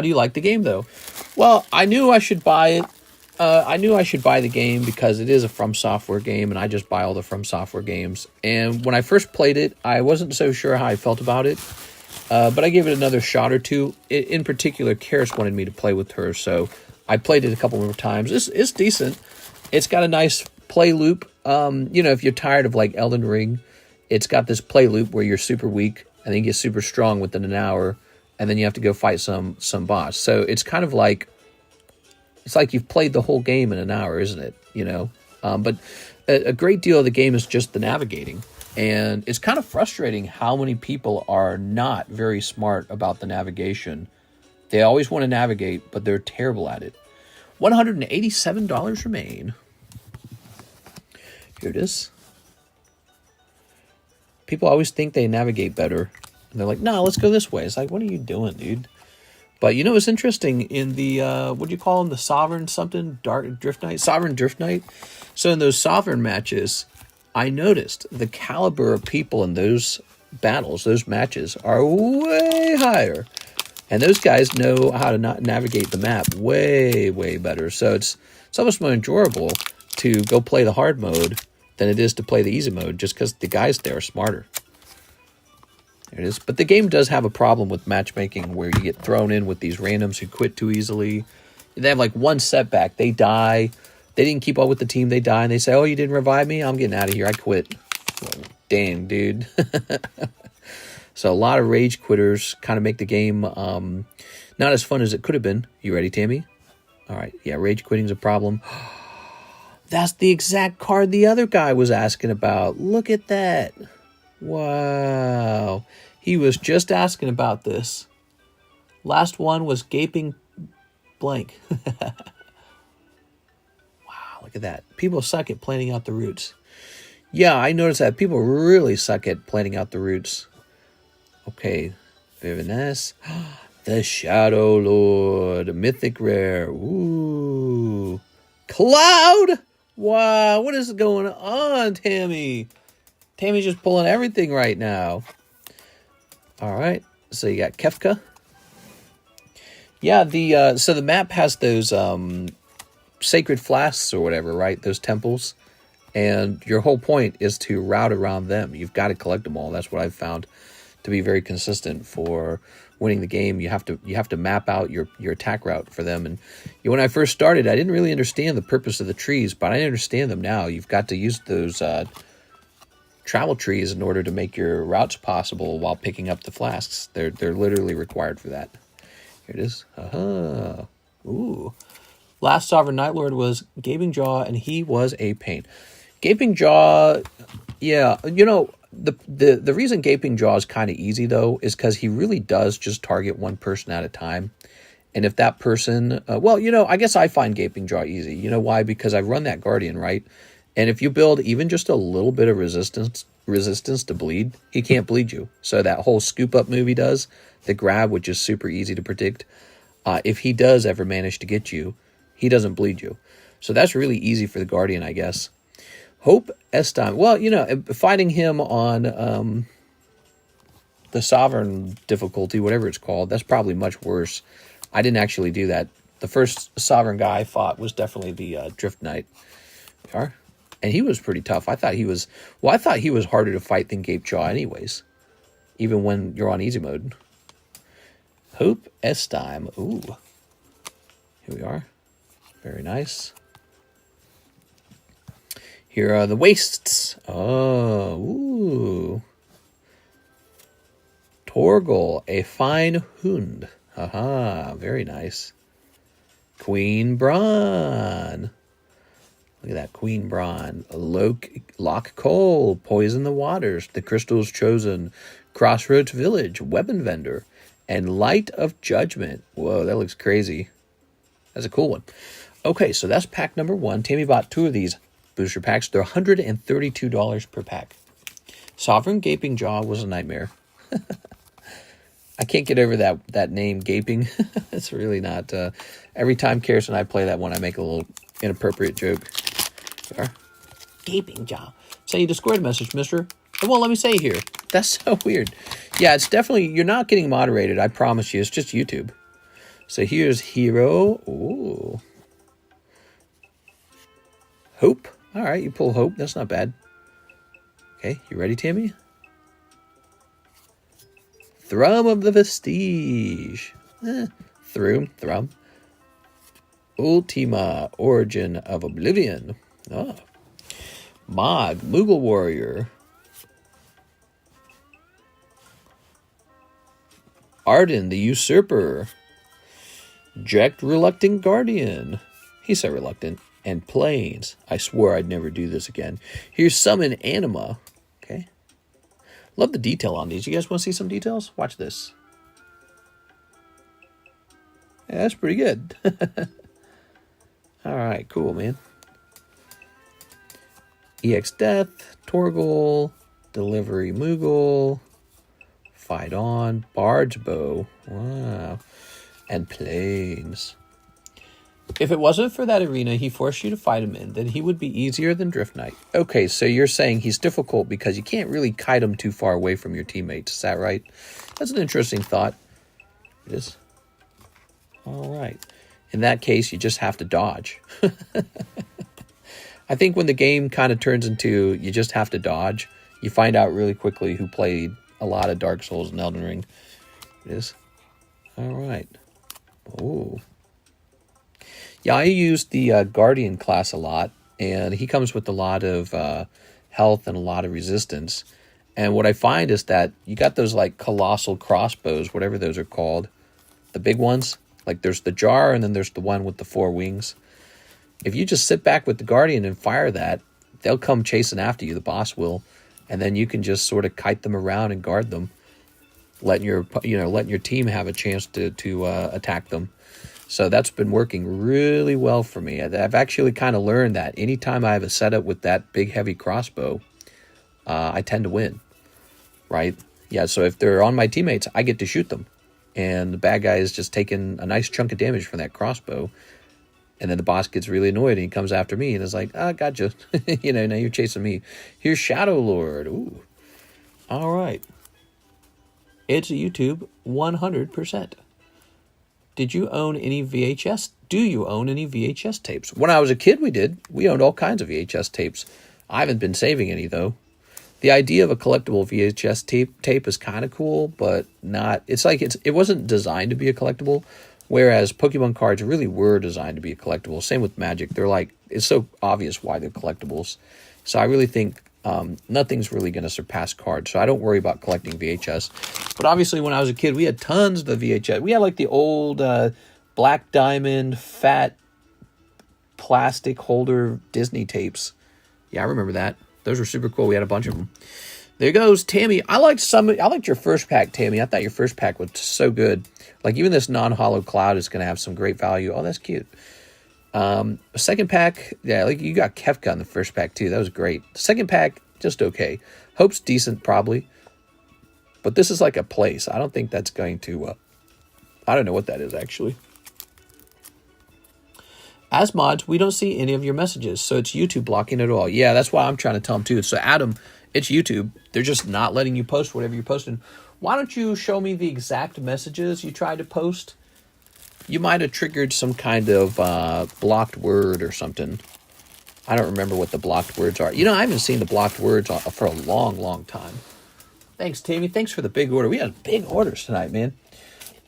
do you like the game, though? Well, I knew I should buy it. I knew I should buy the game because it is a From Software game, and I just buy all the From Software games. And when I first played it, I wasn't so sure how I felt about it. But I gave it another shot or two. In particular, Karis wanted me to play with her, so I played it a couple more times. It's decent. It's got a nice play loop. You know, if you're tired of like Elden Ring, it's got this play loop where you're super weak and then you get super strong within an hour, and then you have to go fight some boss. So it's kind of like, it's like you've played the whole game in an hour, isn't it? You know, but a great deal of the game is just the navigating. And it's kind of frustrating how many people are not very smart about the navigation. They always want to navigate, but they're terrible at it. $187 remain. Here it is. People always think they navigate better. And they're like, no, let's go this way. It's like, what are you doing, dude? But you know what's interesting? In the, what do you call them? The Sovereign something? Dark Drift Night? Sovereign Drift Night? So in those Sovereign matches, I noticed the caliber of people in those battles, those matches, are way higher. And those guys know how to navigate the map way, way better. So it's almost more enjoyable to go play the hard mode than it is to play the easy mode, just because the guys there are smarter. There it is. But the game does have a problem with matchmaking where you get thrown in with these randoms who quit too easily. They have like one setback. They die. They didn't keep up with the team. They die, and they say, oh, you didn't revive me? I'm getting out of here. I quit. Well, dang, dude. So a lot of rage quitters kind of make the game not as fun as it could have been. You ready, Tammy? All right. Yeah, rage quitting's a problem. That's the exact card the other guy was asking about. Look at that. Wow. He was just asking about this. Last one was Gaping Blank. Look at that. People suck at planning out the routes. Yeah, I noticed that. People really suck at planning out the routes. Okay. Viviness. The Shadow Lord. Mythic Rare. Ooh. Cloud! Wow, what is going on, Tammy? Tammy's just pulling everything right now. All right. So you got Kefka. Yeah, so the map has those sacred flasks or whatever, right? Those temples. And your whole point is to route around them. You've got to collect them all. That's what I've found to be very consistent for winning the game. You have to map out your attack route for them. And when I first started, I didn't really understand the purpose of the trees, but I understand them now. You've got to use those travel trees in order to make your routes possible while picking up the flasks. They're literally required for that. Here it is. Aha. Ooh. Last Sovereign Night Lord was Gaping Jaw, and he was a pain. Gaping Jaw, yeah, you know, the reason Gaping Jaw is kind of easy, though, is because he really does just target one person at a time. And if that person, well, you know, I guess I find Gaping Jaw easy. You know why? Because I've run that Guardian, right? And if you build even just a little bit of resistance to bleed, he can't bleed you. So that whole scoop up move he does, the grab, which is super easy to predict, if he does ever manage to get you, he doesn't bleed you. So that's really easy for the Guardian, I guess. Hope Estim. Well, you know, fighting him on the Sovereign difficulty, whatever it's called, that's probably much worse. I didn't actually do that. The first Sovereign guy I fought was definitely the Drift Knight. And he was pretty tough. I thought he was harder to fight than Gape Jaw anyways, even when you're on easy mode. Hope Estim. Ooh. Here we are. Very nice. Here are the wastes. Oh, ooh. Torgal, a fine hund. Aha, very nice. Queen Braun. Look at that, Queen Braun. Lock Cole, Poison the Waters, The Crystal's Chosen, Crossroads Village, Weapon Vendor, and Light of Judgment. Whoa, that looks crazy. That's a cool one. Okay, so that's pack number 1. Tammy bought 2 of these booster packs. They're $132 per pack. Sovereign Gaping Jaw was a nightmare. I can't get over that name, Gaping. It's really not. Every time Karis and I play that one, I make a little inappropriate joke. Gaping Jaw. Send you Discord message, mister. It won't let me say here. That's so weird. Yeah, it's definitely, you're not getting moderated. I promise you. It's just YouTube. So here's Hero. Ooh. Hope. All right, you pull Hope. That's not bad. Okay, you ready, Tammy? Thrum of the Vestige. Thrum. Ultima, Origin of Oblivion. Oh, Mog, Moogle Warrior. Arden, the Usurper. Jack, Reluctant Guardian. He's so reluctant. And Plains. I swore I'd never do this again. Here's Summon Anima. Okay. Love the detail on these. You guys want to see some details? Watch this. Yeah, that's pretty good. All right, cool, man. EX Death, Torgal, Delivery Moogle, Fight On, Bard's Bow, wow, and Plains. If it wasn't for that arena he forced you to fight him in, then he would be easier than Drift Knight. Okay, so you're saying he's difficult because you can't really kite him too far away from your teammates. Is that right? That's an interesting thought. It is. All right. In that case, you just have to dodge. I think when the game kind of turns into you just have to dodge, you find out really quickly who played a lot of Dark Souls and Elden Ring. It is. All right. Oh. Yeah, I use the Guardian class a lot, and he comes with a lot of health and a lot of resistance. And what I find is that you got those like colossal crossbows, whatever those are called, the big ones. Like there's the jar, and then there's the one with the 4 wings. If you just sit back with the Guardian and fire that, they'll come chasing after you, the boss will, and then you can just sort of kite them around and guard them, letting your team have a chance to attack them. So that's been working really well for me. I've actually kind of learned that anytime I have a setup with that big heavy crossbow, I tend to win, right? Yeah, so if they're on my teammates, I get to shoot them. And the bad guy is just taking a nice chunk of damage from that crossbow. And then the boss gets really annoyed and he comes after me and is like, gotcha. Now you're chasing me. Here's Shadow Lord. Ooh. All right. It's a YouTube 100%. Did you own any VHS? Do you own any VHS tapes? When I was a kid, we did. We owned all kinds of VHS tapes. I haven't been saving any, though. The idea of a collectible VHS tape is kind of cool, but not. It's like it wasn't designed to be a collectible, whereas Pokemon cards really were designed to be a collectible. Same with Magic. They're like, it's so obvious why they're collectibles. So I really think nothing's really going to surpass cards. So I don't worry about collecting VHS. But obviously, when I was a kid, we had tons of the VHS. We had like the old Black Diamond, fat plastic holder Disney tapes. Yeah, I remember that. Those were super cool. We had a bunch of them. There goes Tammy. I liked your first pack, Tammy. I thought your first pack was so good. Like even this non-hollow cloud is going to have some great value. Oh, that's cute. Second pack, yeah, like you got Kefka in the first pack too. That was great. Second pack, just okay. Hope's decent probably, but this is like a place. I don't think that's going to. I don't know what that is actually. As mods, we don't see any of your messages, so it's YouTube blocking it all. Yeah, that's why I'm trying to tell them too. So Adam, it's YouTube. They're just not letting you post whatever you're posting. Why don't you show me the exact messages you tried to post? You might have triggered some kind of blocked word or something. I don't remember what the blocked words are. I haven't seen the blocked words for a long, long time. Thanks, Tammy. Thanks for the big order. We had big orders tonight, man.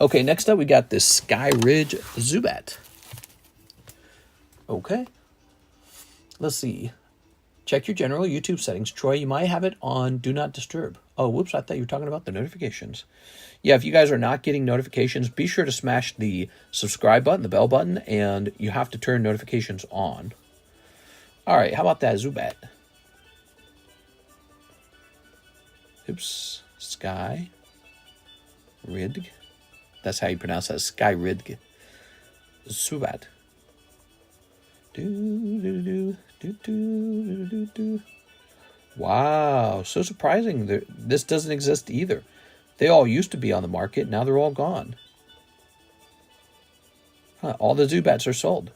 Okay, next up we got this Sky Ridge Zubat. Okay. Let's see. Check your general YouTube settings. Troy, you might have it on Do Not Disturb. Oh, whoops, I thought you were talking about the notifications. Yeah, if you guys are not getting notifications, be sure to smash the subscribe button, the bell button, and you have to turn notifications on. All right, how about that Zubat? Oops, Sky Ridge. That's how you pronounce that, Sky Ridge. Zubat. Wow, so surprising. This doesn't exist either. They all used to be on the market. Now they're all gone. Huh, all the Zubats are sold.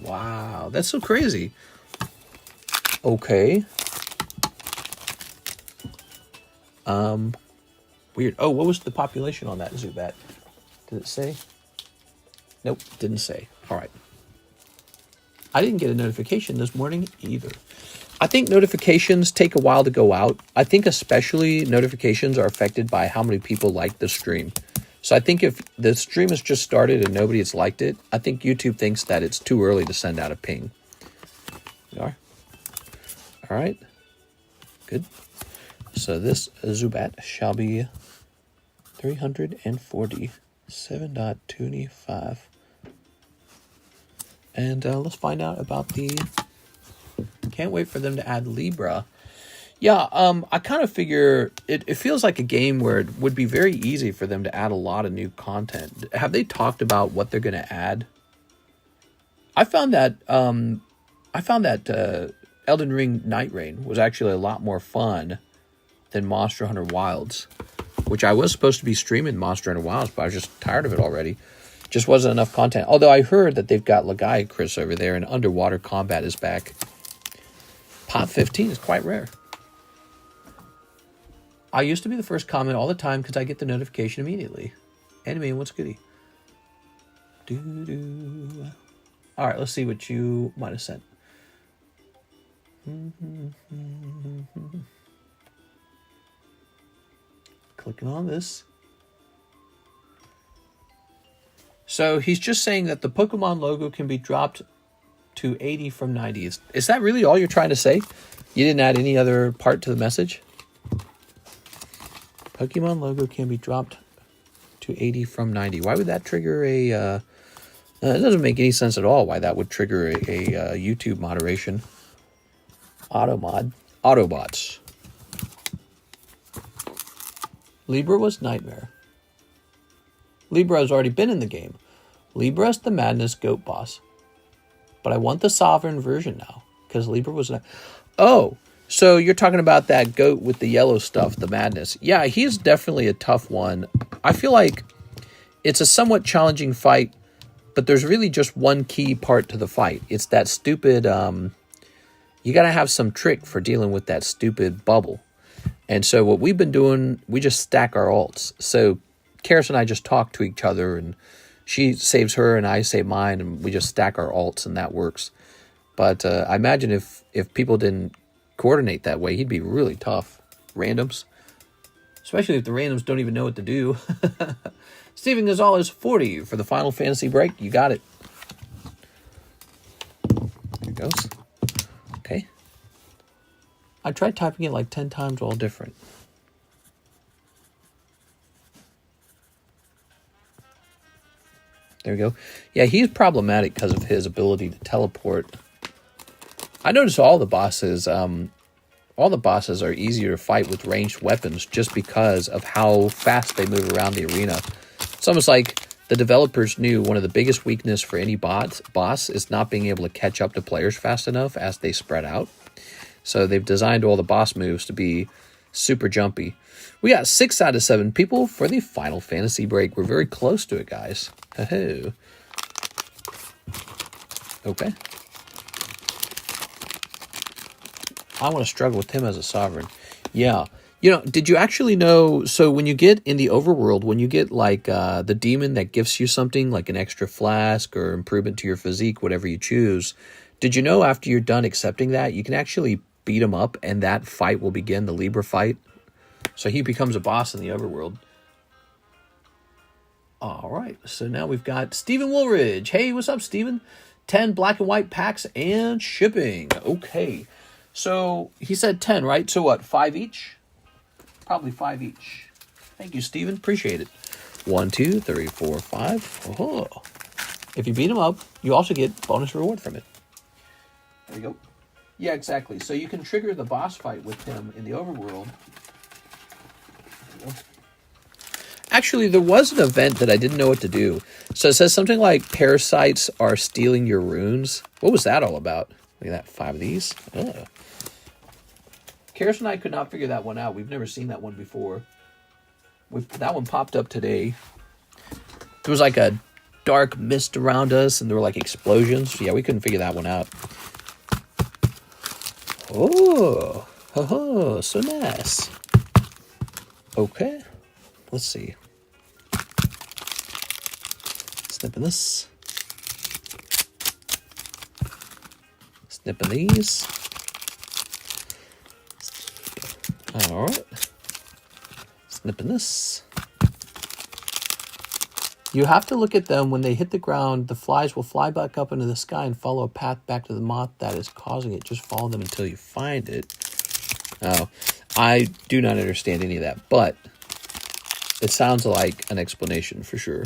Wow, that's so crazy. Okay. Weird. Oh, what was the population on that Zubat? Did it say? Nope, didn't say. All right. I didn't get a notification this morning either. I think notifications take a while to go out. I think especially notifications are affected by how many people like the stream. So I think if the stream has just started and nobody has liked it, I think YouTube thinks that it's too early to send out a ping. We are. All right. Good. So this Zubat shall be 347.25. And let's find out about the... Can't wait for them to add Libra. Yeah, I kind of figure it feels like a game where it would be very easy for them to add a lot of new content. Have they talked about what they're going to add? I found that Elden Ring Night Rain was actually a lot more fun than Monster Hunter Wilds, which I was supposed to be streaming Monster Hunter Wilds, but I was just tired of it already. Just wasn't enough content. Although I heard that they've got Chris over there, and underwater combat is back. Pop 15 is quite rare. I used to be the first comment all the time because I get the notification immediately. Anime, what's goodie? Doo-doo. All right, let's see what you might have sent. Clicking on this. So he's just saying that the Pokemon logo can be dropped to 80 from 90. Is that really all you're trying to say? You didn't add any other part to the message? Pokemon logo can be dropped to 80 from 90. Why would that trigger a... it doesn't make any sense at all why that would trigger a YouTube moderation. Autobots. Libra was Nightmare. Libra has already been in the game. Libra is the Madness Goat boss. But I want the Sovereign version now. Because Libra was... Oh! So you're talking about that goat with the yellow stuff, the Madness. Yeah, he's definitely a tough one. I feel like it's a somewhat challenging fight, but there's really just one key part to the fight. It's that stupid... you got to have some trick for dealing with that stupid bubble. And so what we've been doing, we just stack our alts. So Karis and I just talk to each other, and she saves her and I save mine, and we just stack our alts, and that works. But I imagine if people didn't coordinate that way, he'd be really tough. Randoms. Especially if the randoms don't even know what to do. Steven Gonzalez, 40 for the Final Fantasy break. You got it. There it goes. Okay. I tried typing it like 10 times, all different. There we go. Yeah, he's problematic because of his ability to teleport. I noticed all the bosses are easier to fight with ranged weapons just because of how fast they move around the arena. It's almost like the developers knew one of the biggest weaknesses for any boss is not being able to catch up to players fast enough as they spread out. So they've designed all the boss moves to be super jumpy. We got 6 out of 7 people for the Final Fantasy break. We're very close to it, guys. Ho-ho. Okay. I want to struggle with him as a sovereign. Yeah. You know, did you actually know... So when you get in the overworld, when you get like the demon that gives you something like an extra flask or improvement to your physique, whatever you choose, did you know after you're done accepting that, you can actually beat him up and that fight will begin, the Libra fight? So he becomes a boss in the overworld. All right. So now we've got Stephen Woolridge. Hey, what's up, Stephen? 10 black and white packs and shipping. Okay. So he said 10, right? So what, 5 each? Probably 5 each. Thank you, Steven. Appreciate it. 1, 2, 3, 4, 5. Oh. If you beat him up, you also get bonus reward from it. There you go. Yeah, exactly. So you can trigger the boss fight with him in the overworld. Actually, there was an event that I didn't know what to do. So it says something like parasites are stealing your runes. What was that all about? Look at that, 5 of these. Oh. Karis and I could not figure that one out. We've never seen that one before. That one popped up today. There was like a dark mist around us, and there were like explosions. Yeah, we couldn't figure that one out. Oh, so nice. Okay, let's see. Snipping this. Snipping these. All right. Snipping this. You have to look at them. When they hit the ground, the flies will fly back up into the sky and follow a path back to the moth that is causing it. Just follow them until you find it. Oh, I do not understand any of that, but it sounds like an explanation for sure.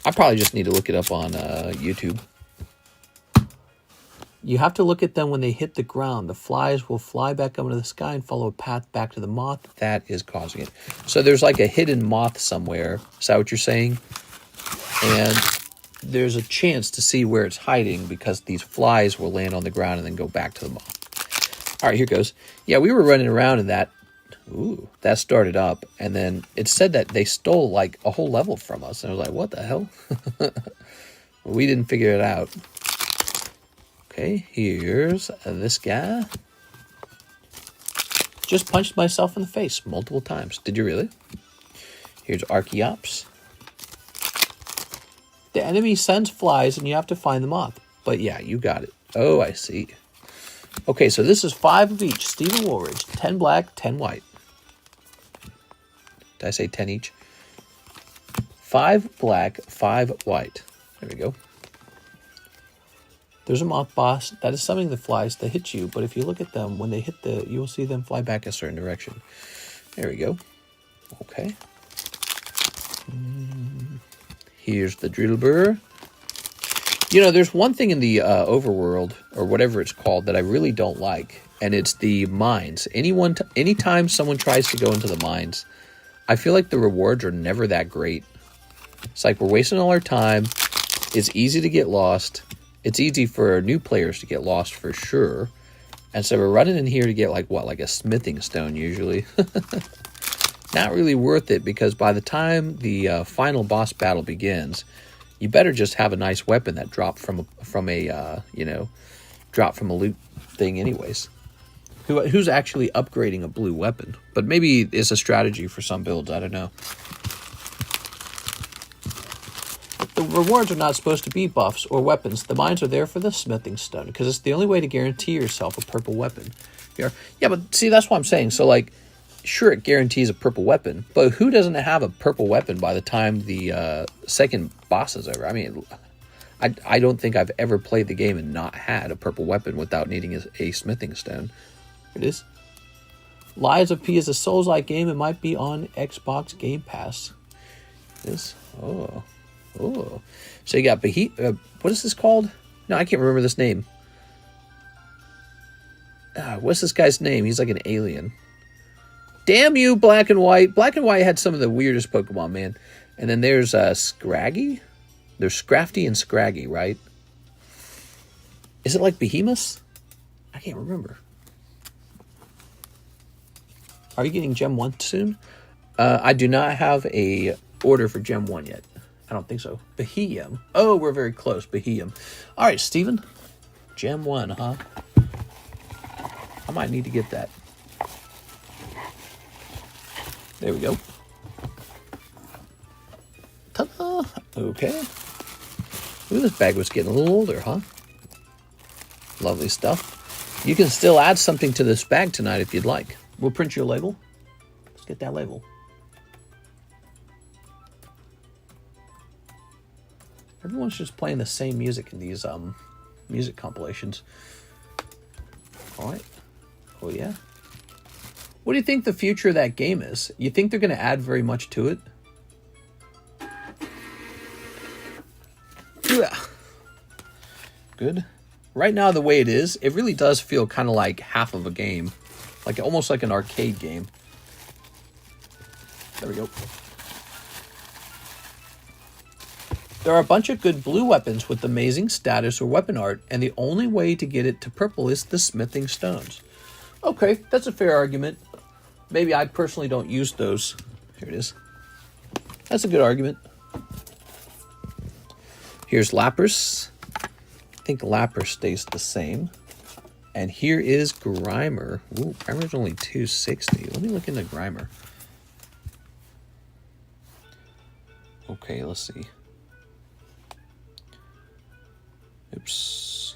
I probably just need to look it up on YouTube. You have to look at them when they hit the ground. The flies will fly back up into the sky and follow a path back to the moth that is causing it. So there's like a hidden moth somewhere. Is that what you're saying? And there's a chance to see where it's hiding because these flies will land on the ground and then go back to the moth. All right, here goes. Yeah, we were running around in that. Ooh, that started up. And then it said that they stole like a whole level from us. And I was like, what the hell? We didn't figure it out. Okay, here's this guy. Just punched myself in the face multiple times. Did you really? Here's Archaeops. The enemy sends flies and you have to find the moth. But yeah, you got it. Oh, I see. Okay, so this is 5 of each. Stephen Woolridge. 10 black, 10 white. Did I say 10 each? 5 black, 5 white. There we go. There's a moth boss that is summoning the flies that hit you, but if you look at them, when they hit you will see them fly back a certain direction. There we go. Okay. Here's the Drillbur. You know, there's one thing in the overworld, or whatever it's called, that I really don't like, and it's the mines. Anytime someone tries to go into the mines, I feel like the rewards are never that great. It's like we're wasting all our time. It's easy to get lost. It's easy for new players to get lost for sure. And so we're running in here to get like what? Like a smithing stone usually. Not really worth it because by the time the final boss battle begins, you better just have a nice weapon that dropped from a loot thing anyways. Who's actually upgrading a blue weapon? But maybe it's a strategy for some builds, I don't know. The rewards are not supposed to be buffs or weapons. The mines are there for the smithing stone because it's the only way to guarantee yourself a purple weapon. Yeah, but see, that's what I'm saying. So, like, sure, it guarantees a purple weapon, but who doesn't have a purple weapon by the time the second boss is over? I mean, I don't think I've ever played the game and not had a purple weapon without needing a smithing stone. Here it is. Lies of P is a Souls-like game. It might be on Xbox Game Pass. This, oh. So you got what is this called? No, I can't remember this name. What's this guy's name? He's like an alien. Damn you, Black and White. Black and White had some of the weirdest Pokemon, man. And then there's Scraggy. There's Scrafty and Scraggy, right? Is it like Behemoth? I can't remember. Are you getting Gem 1 soon? I do not have a order for Gem 1 yet. I don't think so. Behem. Oh, we're very close. Behem. All right, Steven. Gem 1, huh? I might need to get that. There we go. Ta-da! Okay. Ooh, this bag was getting a little older, huh? Lovely stuff. You can still add something to this bag tonight if you'd like. We'll print you a label. Let's get that label. Everyone's just playing the same music in these music compilations. All right. Oh, yeah. What do you think the future of that game is? You think they're going to add very much to it? Yeah. Good. Right now, the way it is, it really does feel kind of like half of a game. Like almost like an arcade game. There we go. There are a bunch of good blue weapons with amazing status or weapon art, and the only way to get it to purple is the smithing stones. Okay, that's a fair argument. Maybe I personally don't use those. Here it is. That's a good argument. Here's Lapras. I think Lapras stays the same. And here is Grimer. Ooh, Grimer's only 260. Let me look into Grimer. Okay, let's see. Oops.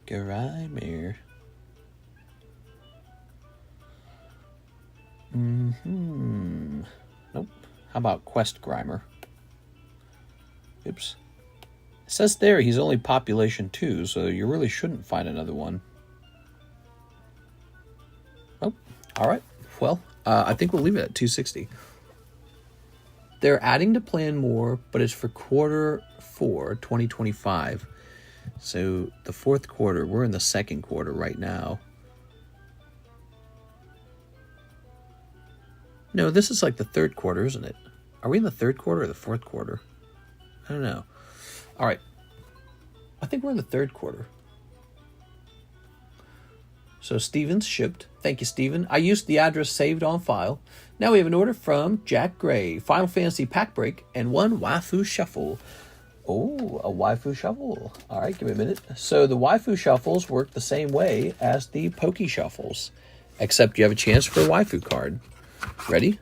Grimer. Nope. How about Quest Grimer? Oops. It says there he's only population 2, so you really shouldn't find another one. Oh, all right. Well, I think we'll leave it at 260. They're adding to plan more, but it's for Q4 2025. So the fourth quarter, we're in the second quarter right now. No, this is like the third quarter, isn't it? Are we in the third quarter or the fourth quarter? I don't know. All right. I think we're in the third quarter. So Steven's shipped. Thank you, Steven. I used the address saved on file. Now we have an order from Jack Gray. Final Fantasy Pack Break and 1 Waifu Shuffle. Oh, a Waifu Shuffle. All right, give me a minute. So the Waifu Shuffles work the same way as the Poke Shuffles, except you have a chance for a Waifu card. Ready?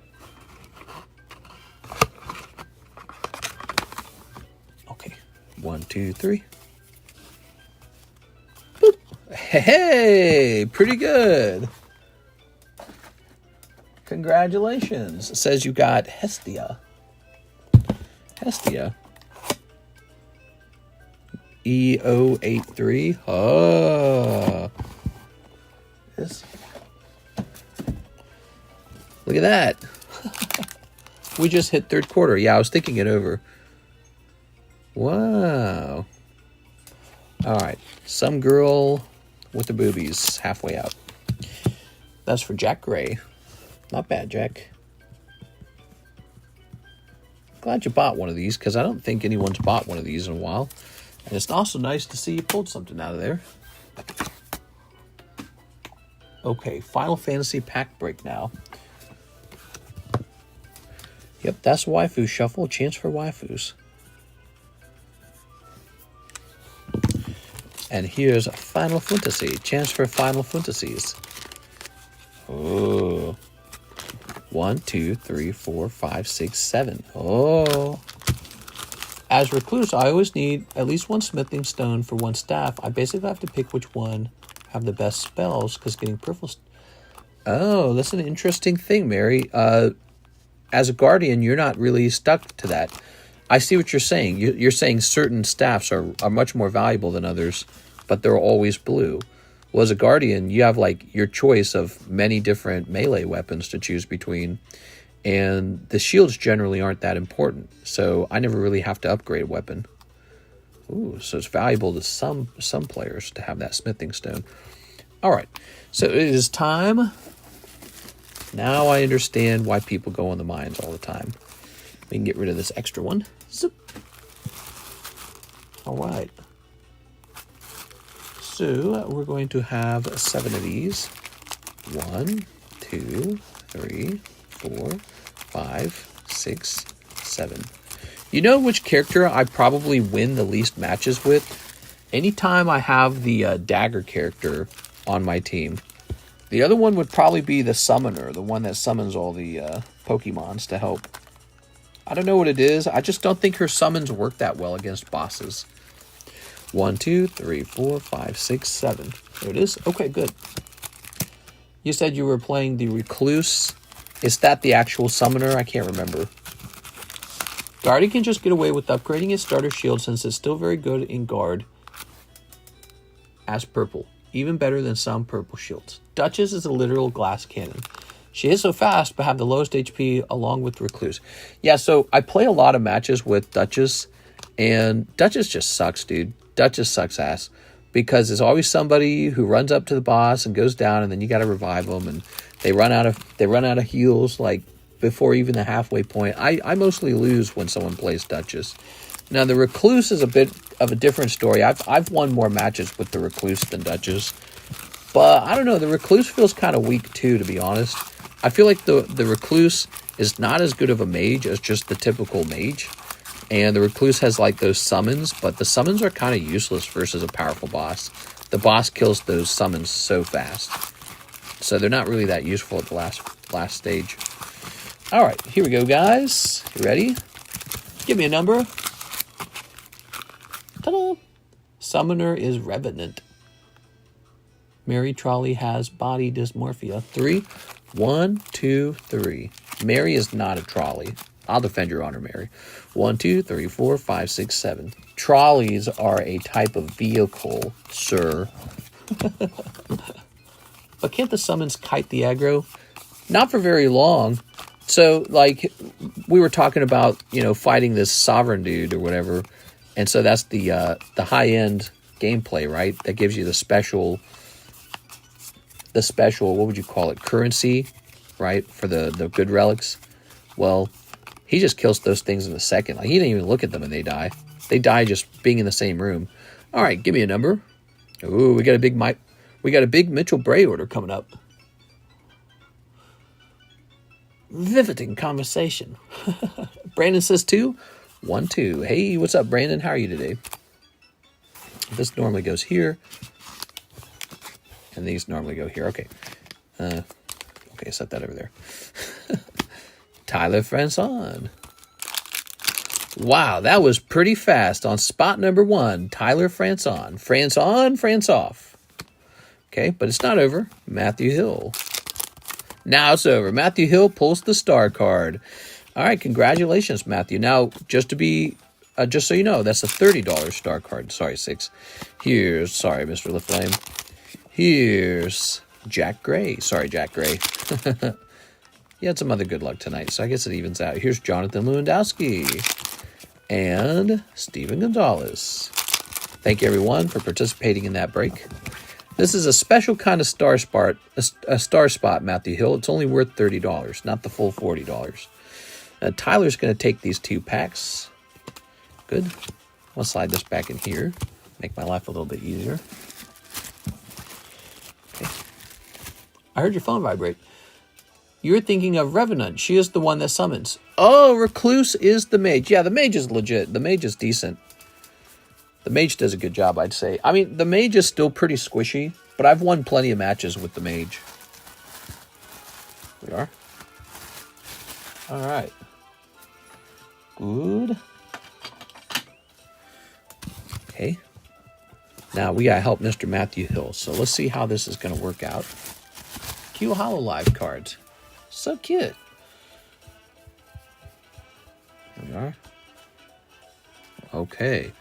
Okay. 1, 2, 3. Boop. Hey, pretty good. Congratulations. It says you got Hestia. Hestia. EO83. Oh. Yes. Look at that. We just hit third quarter. Yeah, I was thinking it over. Wow. All right. Some girl with the boobies halfway out. That's for Jack Gray. Not bad, Jack. Glad you bought one of these, because I don't think anyone's bought one of these in a while. And it's also nice to see you pulled something out of there. Okay, Final Fantasy Pack Break now. Yep, that's Waifu Shuffle. Chance for waifus. And here's Final Fantasy. Chance for Final Fantasies. Oh. 1, 2, 3, 4, 5, 6, 7. Oh. As recluse, I always need at least 1 smithing stone for 1 staff. I basically have to pick which one have the best spells, because getting peripheral... Oh, that's an interesting thing, Mary. As a guardian, you're not really stuck to that. I see what you're saying. You're saying certain staffs are much more valuable than others, but they're always blue. Well, as a guardian, you have like your choice of many different melee weapons to choose between, and the shields generally aren't that important, so I never really have to upgrade a weapon. Ooh, so it's valuable to some players to have that smithing stone. All right, so it is time. Now I understand why people go on the mines all the time. We can get rid of this extra one. Zip. All right. So we're going to have 7 of these. 1, 2, 3, 4, 5, 6, 7. You know which character I probably win the least matches with? Anytime I have the dagger character on my team. The other one would probably be the summoner, the one that summons all the Pokemons to help. I don't know what it is. I just don't think her summons work that well against bosses. 1, 2, 3, 4, 5, 6, 7. There it is. Okay, good. You said you were playing the Recluse. Is that the actual summoner? I can't remember. Guardian can just get away with upgrading his starter shield since it's still very good in guard as purple. Even better than some purple shields. Duchess is a literal glass cannon. She is so fast, but have the lowest HP along with Recluse. Yeah, so I play a lot of matches with Duchess, and Duchess just sucks, dude. Duchess sucks ass. Because there's always somebody who runs up to the boss and goes down, and then you got to revive them, and they run out of heals like before even the halfway point. I mostly lose when someone plays Duchess. Now the Recluse is a bit of a different story. I've won more matches with the Recluse than Duchess, but I don't know. The Recluse feels kind of weak too, to be honest. I feel like the Recluse is not as good of a mage as just the typical mage. And the Recluse has like those summons, but the summons are kind of useless versus a powerful boss. The boss kills those summons so fast. So they're not really that useful at the last stage. All right, here we go, guys. You ready? Give me a number. Ta-da! Summoner is Revenant. Mary Trolley has body dysmorphia. 3, 1, 2, 3. Mary is not a trolley. I'll defend your honor, Mary. 1, 2, 3, 4, 5, 6, 7. Trolleys are a type of vehicle, sir. But can't the summons kite the aggro? Not for very long. So, like, we were talking about, you know, fighting this sovereign dude or whatever. And so that's the high-end gameplay, right? That gives you the special, what would you call it, currency, right, for the good relics. Well, he just kills those things in a second. Like, he didn't even look at them and they die. They die just being in the same room. All right, give me a number. Ooh, we got a big Mitchell Bray order coming up. Riveting conversation. Brandon says 2. 1, 2. Hey, what's up, Brandon? How are you today? This normally goes here. And these normally go here. Okay. Okay, set that over there. Tyler Franson. Wow, that was pretty fast on spot number 1. Tyler Franson. France on, France off. Okay, but it's not over. Matthew Hill. Now it's over. Matthew Hill pulls the star card. All right, congratulations, Matthew. Now, just so you know, that's a $30 star card. Sorry, 6. Sorry, Mr. LaFlame. Here's Jack Gray. Sorry, Jack Gray. You had some other good luck tonight, so I guess it evens out. Here's Jonathan Lewandowski and Steven Gonzalez. Thank you, everyone, for participating in that break. This is a special kind of star spot, Matthew Hill. It's only worth $30, not the full $40. Tyler's going to take these 2 packs. Good. I'll slide this back in here. Make my life a little bit easier. Okay. I heard your phone vibrate. You're thinking of Revenant. She is the one that summons. Oh, Recluse is the mage. Yeah, the mage is legit. The mage is decent. The mage does a good job, I'd say. I mean, the mage is still pretty squishy, but I've won plenty of matches with the mage. We are. All right. Good. Okay. Now we got to help Mr. Matthew Hill. So let's see how this is going to work out. Q Hololive cards. So cute. There we are. Okay.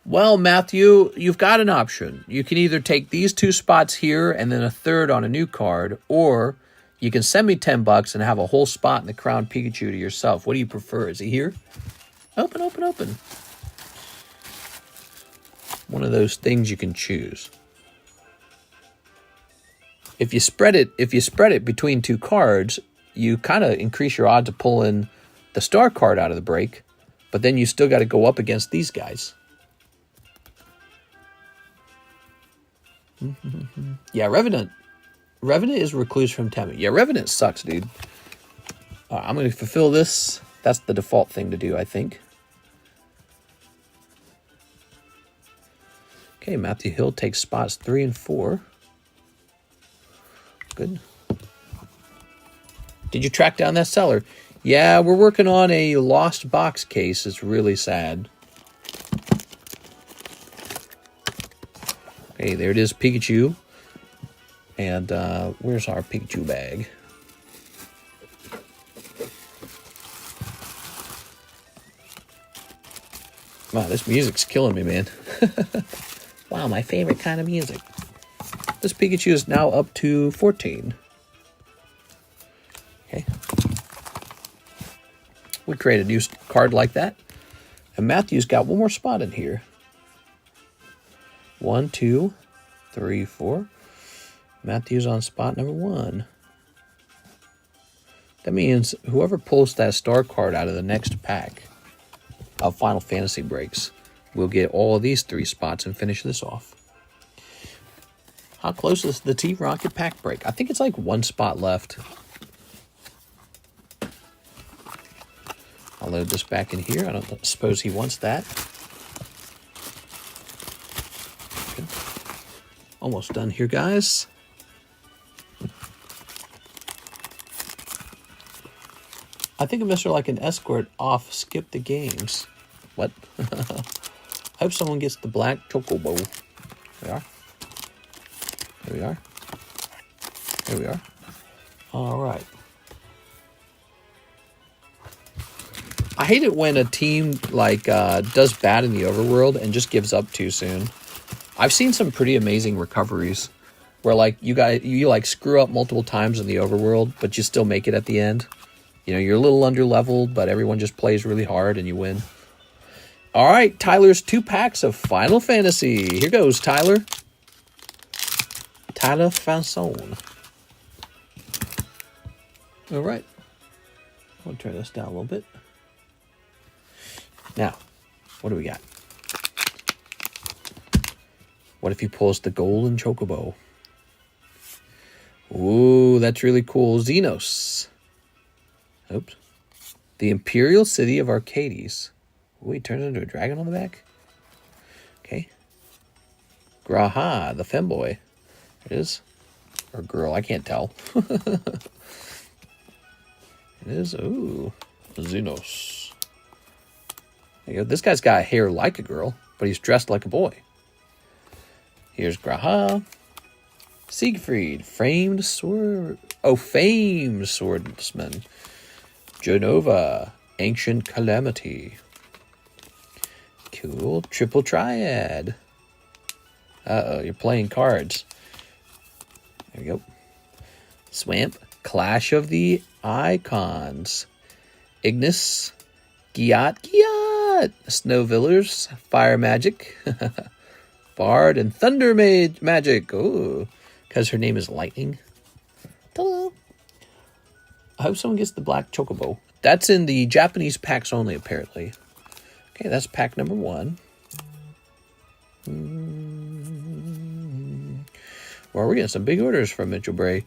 Well, Matthew, you've got an option. You can either take these 2 spots here and then a third on a new card, or you can send me $10 and have a whole spot in the Crown Pikachu to yourself. What do you prefer? Is he here? Open, open, open. One of those things you can choose. If you spread it between 2 cards, you kind of increase your odds of pulling the star card out of the break, but then you still got to go up against these guys. Yeah, Revenant. Revenant is Recluse from Temu. Yeah, Revenant sucks, dude. I'm going to fulfill this. That's the default thing to do, I think. Okay, Matthew Hill takes spots 3 and 4. Good. Did you track down that seller? Yeah, we're working on a lost box case. It's really sad. Okay, there it is, Pikachu. And where's our Pikachu bag? Wow, this music's killing me, man. Wow, my favorite kind of music. This Pikachu is now up to 14. Okay. We create a new card like that. And Matthew's got one more spot in here. 1, 2, 3, 4. Matthew's on spot number 1. That means whoever pulls that star card out of the next pack of Final Fantasy breaks will get all of these 3 spots and finish this off. How close is the T-Rocket pack break? I think it's like 1 spot left. I'll load this back in here. I don't suppose he wants that. Good. Almost done here, guys. I think of Mr. like an escort off skip the games. What? I hope someone gets the black chocobo. There we are. There we are. There we are. All right. I hate it when a team like does bad in the overworld and just gives up too soon. I've seen some pretty amazing recoveries where like you like screw up multiple times in the overworld, but you still make it at the end. You know, you're a little under leveled, but everyone just plays really hard and you win. All right, Tyler's 2 packs of Final Fantasy. Here goes, Tyler. Tyler Fanson. All right. I'll turn this down a little bit. Now, what do we got? What if he pulls the golden chocobo? Ooh, that's really cool. Xenos. Oops. The Imperial City of Arcades. Ooh, he turns into a dragon on the back. Okay. Graha, the femboy. It is. Or girl, I can't tell. It is. Ooh. Xenos. There you go. This guy's got hair like a girl, but he's dressed like a boy. Here's Graha. Siegfried, famed swordsman. Genova, ancient calamity. Cool. Triple triad. Uh-oh, you're playing cards. There we go. Swamp, Clash of the Icons. Ignis, Giat, Snowvillers, Fire Magic, Bard, and Thunder Magic. Oh, because her name is Lightning. Ta-da. I hope someone gets the black chocobo. That's in the Japanese packs only, apparently. Okay, that's pack number 1. Well, we're getting some big orders from Mitchell Bray.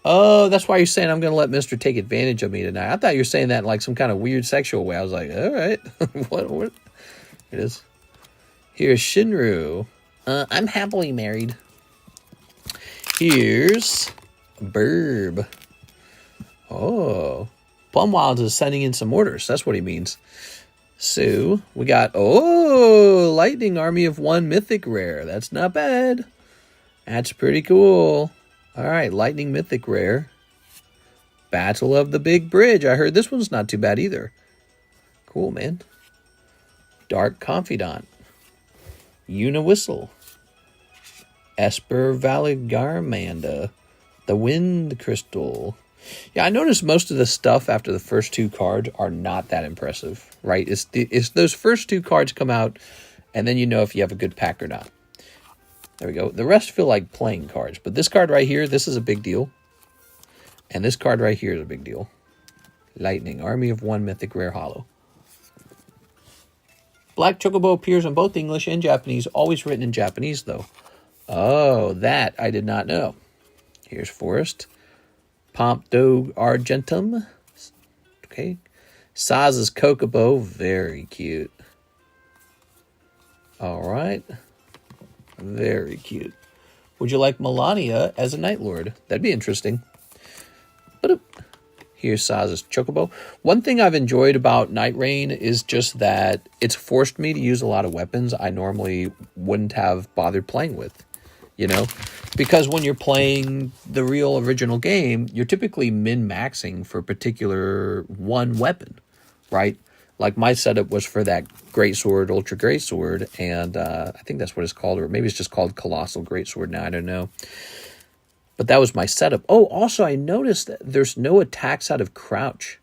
Oh, that's why you're saying I'm going to let Mr. take advantage of me tonight. I thought you were saying that in like some kind of weird sexual way. I was like, all right. What? It is. Here's Shinru. I'm happily married. Here's Burb. Oh. Plumwilds is sending in some orders. That's what he means. So, we got, Lightning Army of 1 Mythic Rare. That's not bad. That's pretty cool. All right, Lightning Mythic Rare. Battle of the Big Bridge. I heard this one's not too bad either. Cool, man. Dark Confidant. Uniwhistle. Esper Valigarmanda. The Wind Crystal. Yeah, I noticed most of the stuff after the first 2 cards are not that impressive, right? It's those first 2 cards come out, and then you know if you have a good pack or not. There we go. The rest feel like playing cards. But this card right here, this is a big deal. And this card right here is a big deal. Lightning, Army of 1 Mythic Rare Hollow. Black Chocobo appears in both English and Japanese. Always written in Japanese, though. Oh, that I did not know. Here's Forest. Pompdo Argentum. Okay. Saz's Kokobo. Very cute. All right. Very cute. Would you like Melania as a Night Lord? That'd be interesting. But here's Saz's Chocobo. One thing I've enjoyed about Night Rain is just that it's forced me to use a lot of weapons I normally wouldn't have bothered playing with. You know? Because when you're playing the real original game, you're typically min-maxing for a particular one weapon, right? Like my setup was for that Greatsword, Ultra Greatsword, and I think that's what it's called, or maybe it's just called Colossal Greatsword now, I don't know. But that was my setup. Oh, also I noticed that there's no attacks out of crouch,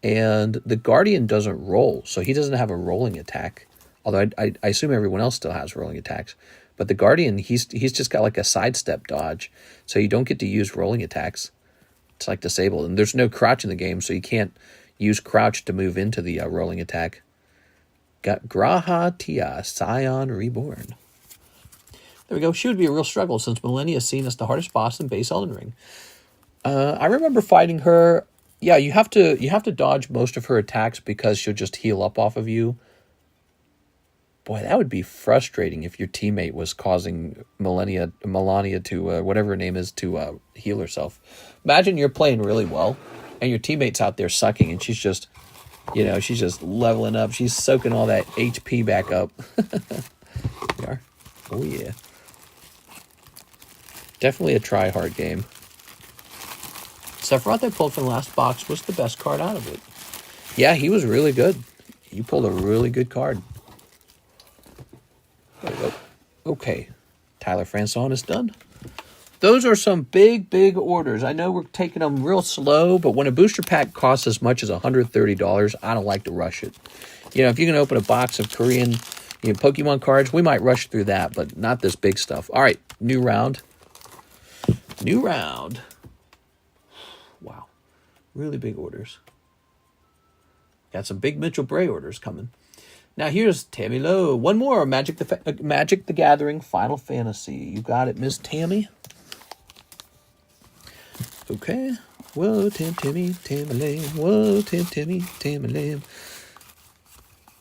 and the Guardian doesn't roll, so he doesn't have a rolling attack. Although I assume everyone else still has rolling attacks. But the Guardian, he's just got like a sidestep dodge, so you don't get to use rolling attacks. It's like disabled, and there's no crouch in the game, so you can't use crouch to move into the rolling attack. Got Graha Tia, Scion Reborn. There we go. She would be a real struggle since Millennia is seen as the hardest boss in base Elden Ring. I remember fighting her. Yeah, you have to dodge most of her attacks because she'll just heal up off of you. Boy, that would be frustrating if your teammate was causing Melania to, whatever her name is, to heal herself. Imagine you're playing really well, and your teammate's out there sucking, and she's just, she's just leveling up. She's soaking all that HP back up. We are. Oh, yeah. Definitely a try-hard game. Sephiroth I pulled from the last box was the best card out of it. Yeah, he was really good. You pulled a really good card. There we go. Okay. Tyler Franson is done. Those are some big, big orders. I know we're taking them real slow, but when a booster pack costs as much as $130, I don't like to rush it. You know, if you can open a box of Korean Pokemon cards, we might rush through that, but not this big stuff. All right, new round. New round. Wow. Really big orders. Got some big Mitchell Bray orders coming. Now here's Tammy Lowe. One more, Magic the Gathering Final Fantasy. You got it, Miss Tammy. Okay. Whoa, Tammy Lamb. Whoa, Tammy Lamb.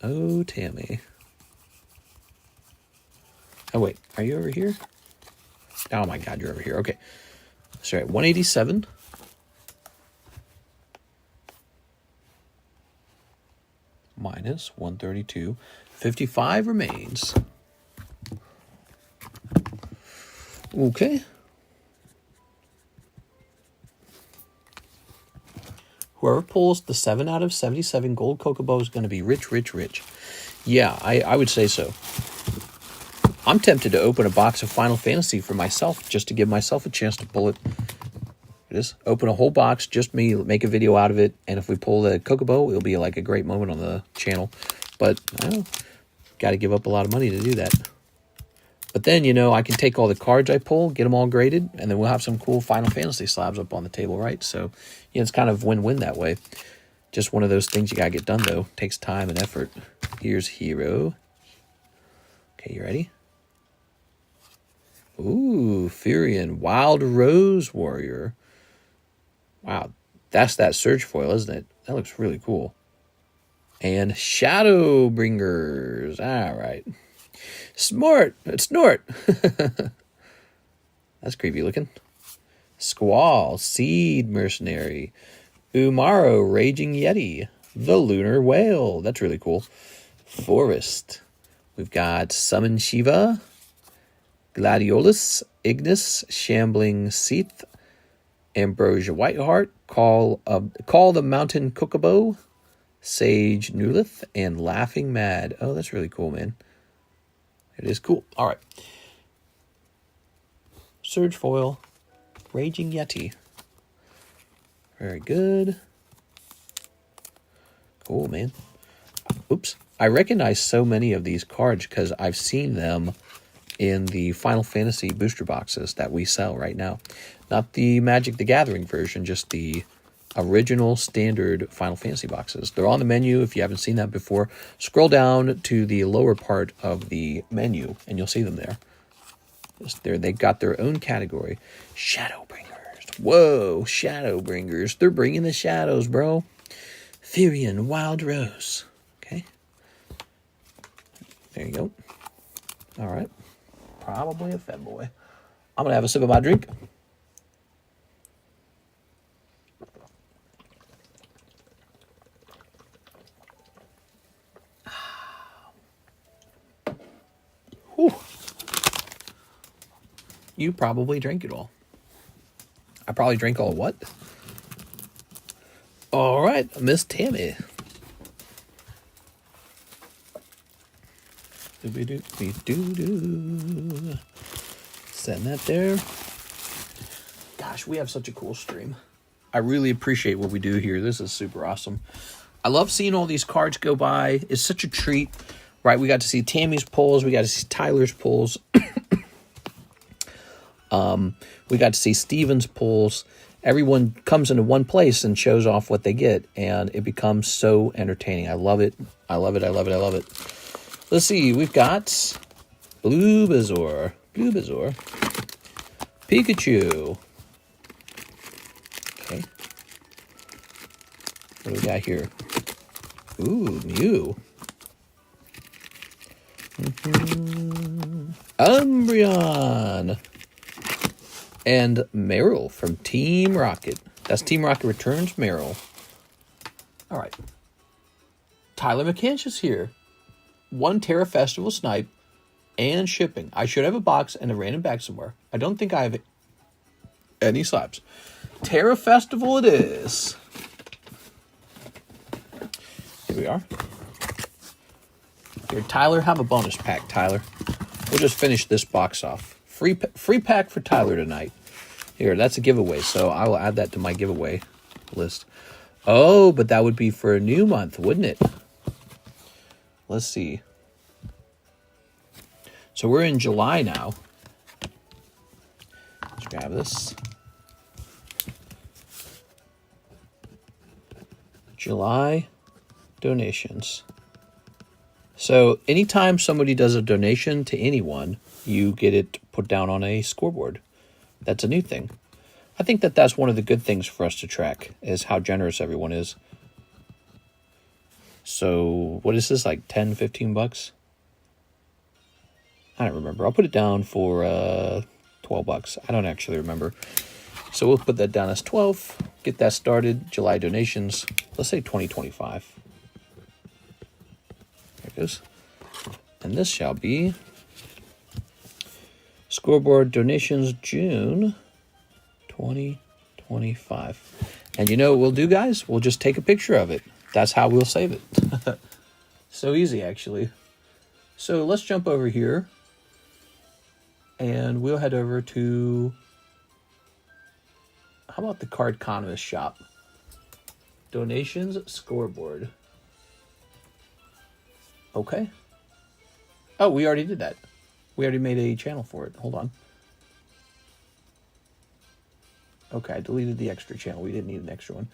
Oh, Tammy. Oh, wait. Are you over here? Oh, my God, you're over here. Okay. Sorry, 187. Minus 132. 55 remains. Okay. Whoever pulls the 7 out of 77 gold Kokobo is going to be rich, rich, rich. Yeah, I would say so. I'm tempted to open a box of Final Fantasy for myself just to give myself a chance to pull it. Just open a whole box, just me, make a video out of it, and if we pull the Kokobo, it'll be like a great moment on the channel. But, I don't know, got to give up a lot of money to do that. But then, you know, I can take all the cards I pull, get them all graded, and then we'll have some cool Final Fantasy slabs up on the table, right? So, yeah, it's kind of win-win that way. Just one of those things you got to get done, though. Takes time and effort. Here's Hero. Okay, you ready? Ooh, Frieren, Wild Rose Warrior. Wow, that's that Surge foil, isn't it? That looks really cool. And Shadowbringers. All right. Snort. That's creepy looking. Squall, Seed Mercenary. Umaro, Raging Yeti. The Lunar Whale. That's really cool. Forest. We've got Summon Shiva. Gladiolus, Ignis, Shambling Seath. Ambrosia Whiteheart. Call the Mountain Kokobo. Sage Nulith. And Laughing Mad. Oh, that's really cool, man. It is cool. All right. Surge foil. Raging Yeti. Very good. Cool, man. Oops. I recognize so many of these cards because I've seen them in the Final Fantasy booster boxes that we sell right now. Not the Magic the Gathering version, just the original standard Final Fantasy boxes. They're on the menu. If you haven't seen that before, scroll down to the lower part of the menu and you'll see them there. They've got their own category. Shadowbringers. Whoa, Shadowbringers. They're bringing the shadows, bro. Frieren, Wild Rose. Okay. There you go. All right. Probably a femboy. I'm going to have a sip of my drink. Whew. You probably drank it all. I probably drank all what? All right, Miss Tammy. Doo-be-doo-be-doo-doo. Setting that there. Gosh, we have such a cool stream. I really appreciate what we do here. This is super awesome. I love seeing all these cards go by. It's such a treat, right? We got to see Tammy's pulls. We got to see Tyler's pulls. We got to see Steven's pulls. Everyone comes into one place and shows off what they get, and it becomes so entertaining. I love it. I love it. I love it. I love it. Let's see. We've got Bulbasaur. Pikachu. Okay. What do we got here? Ooh, Mew. Umbreon. And Meryl from Team Rocket. That's Team Rocket Returns Meryl. All right. Tyler McCansh is here. 1 Terra Festival Snipe and shipping. I should have a box and a random bag somewhere. I don't think I have any slabs. Terra Festival it is. Here we are. Here, Tyler, have a bonus pack, Tyler. We'll just finish this box off. Free pack for Tyler tonight. Here, that's a giveaway, so I will add that to my giveaway list. Oh, but that would be for a new month, wouldn't it? Let's see. So we're in July now. Let's grab this. July donations. So anytime somebody does a donation to anyone, you get it put down on a scoreboard. That's a new thing. I think that that's one of the good things for us to track, is how generous everyone is. So what is this, like 10, 15 bucks? I don't remember. I'll put it down for 12 bucks. I don't actually remember. So we'll put that down as 12. Get that started. July donations. Let's say 2025. There it goes. And this shall be scoreboard donations June 2025. And you know what we'll do, guys? We'll just take a picture of it. That's how we'll save it. So easy, actually. So let's jump over here. And we'll head over to, how about the Carddass shop? Donations scoreboard. Okay. Oh, we already did that. We already made a channel for it. Hold on. Okay, I deleted the extra channel. We didn't need an extra one.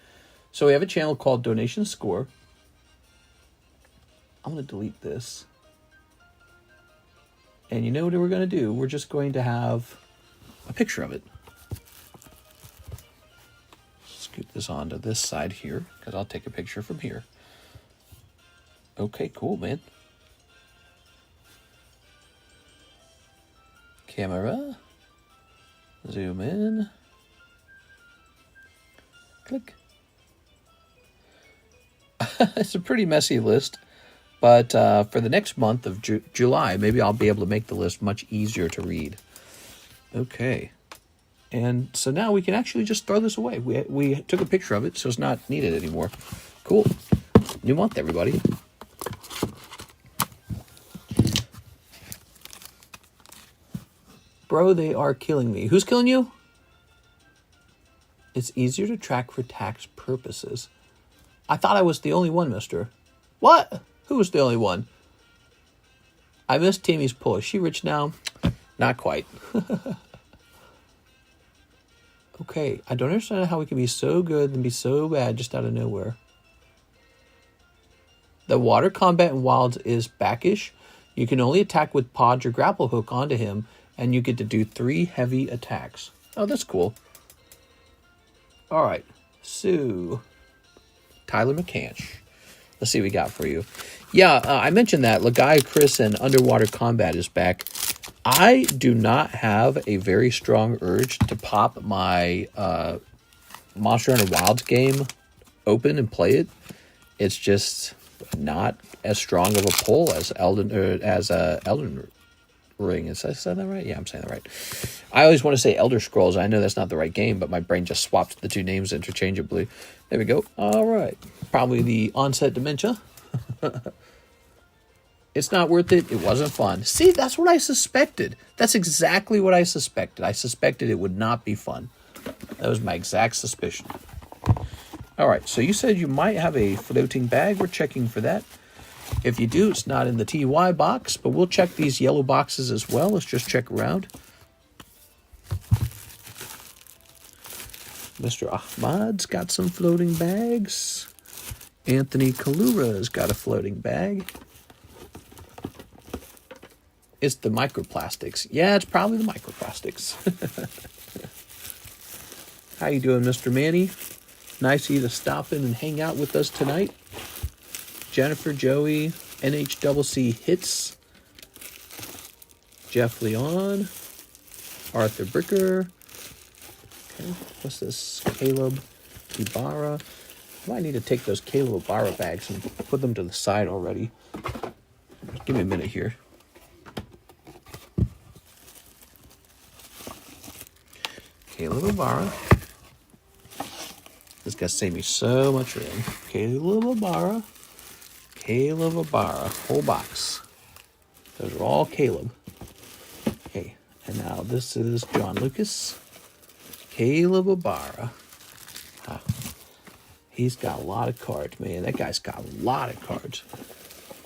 So we have a channel called Donation Score. I'm going to delete this. And you know what we're going to do? We're just going to have a picture of it. Scoot this onto this side here, because I'll take a picture from here. Okay, cool, man. Camera. Zoom in. Click. It's a pretty messy list. But for the next month of July, maybe I'll be able to make the list much easier to read. Okay. And so now we can actually just throw this away. We took a picture of it, so it's not needed anymore. Cool. New month, everybody. Bro, they are killing me. Who's killing you? It's easier to track for tax purposes. I thought I was the only one, mister. What? Who was the only one? I missed Tammy's pull. Is she rich now? Not quite. Okay, I don't understand how we can be so good and be so bad just out of nowhere. The water combat in Wilds is backish. You can only attack with Podge or grapple hook onto him, and you get to do 3 heavy attacks. Oh, that's cool. All right, so Tyler McCanch. Let's see what we got for you. Yeah, I mentioned that Lagai Chris and Underwater Combat is back. I do not have a very strong urge to pop my Monster Hunter Wilds game open and play it. It's just not as strong of a pull as Elden Ring. Is I said that right? Yeah, I'm saying that right. I always want to say Elder Scrolls. I know that's not the right game, but my brain just swapped the two names interchangeably. There we go. All right. Probably the onset dementia. It's not worth it. It wasn't fun. See, that's what I suspected. That's exactly what I suspected. I suspected it would not be fun. That was my exact suspicion. All right. So you said you might have a floating bag. We're checking for that. If you do, it's not in the TY box, but we'll check these yellow boxes as well. Let's just check around. Mr. Ahmad's got some floating bags. Anthony Kalura's got a floating bag. It's the microplastics. Yeah, it's probably the microplastics. How you doing, Mr. Manny? Nice of you to stop in and hang out with us tonight. Jennifer, Joey, NHCC Hits, Jeff Leon, Arthur Bricker. Okay, what's this? Caleb Ibarra. I might need to take those Caleb Ibarra bags and put them to the side already. Give me a minute here. Caleb Ibarra. This guy's saved me so much room. Caleb Ibarra. Caleb Ibarra. Whole box. Those are all Caleb. Okay, and now this is John Lucas. Caleb Ibarra. He's got a lot of cards, man. That guy's got a lot of cards.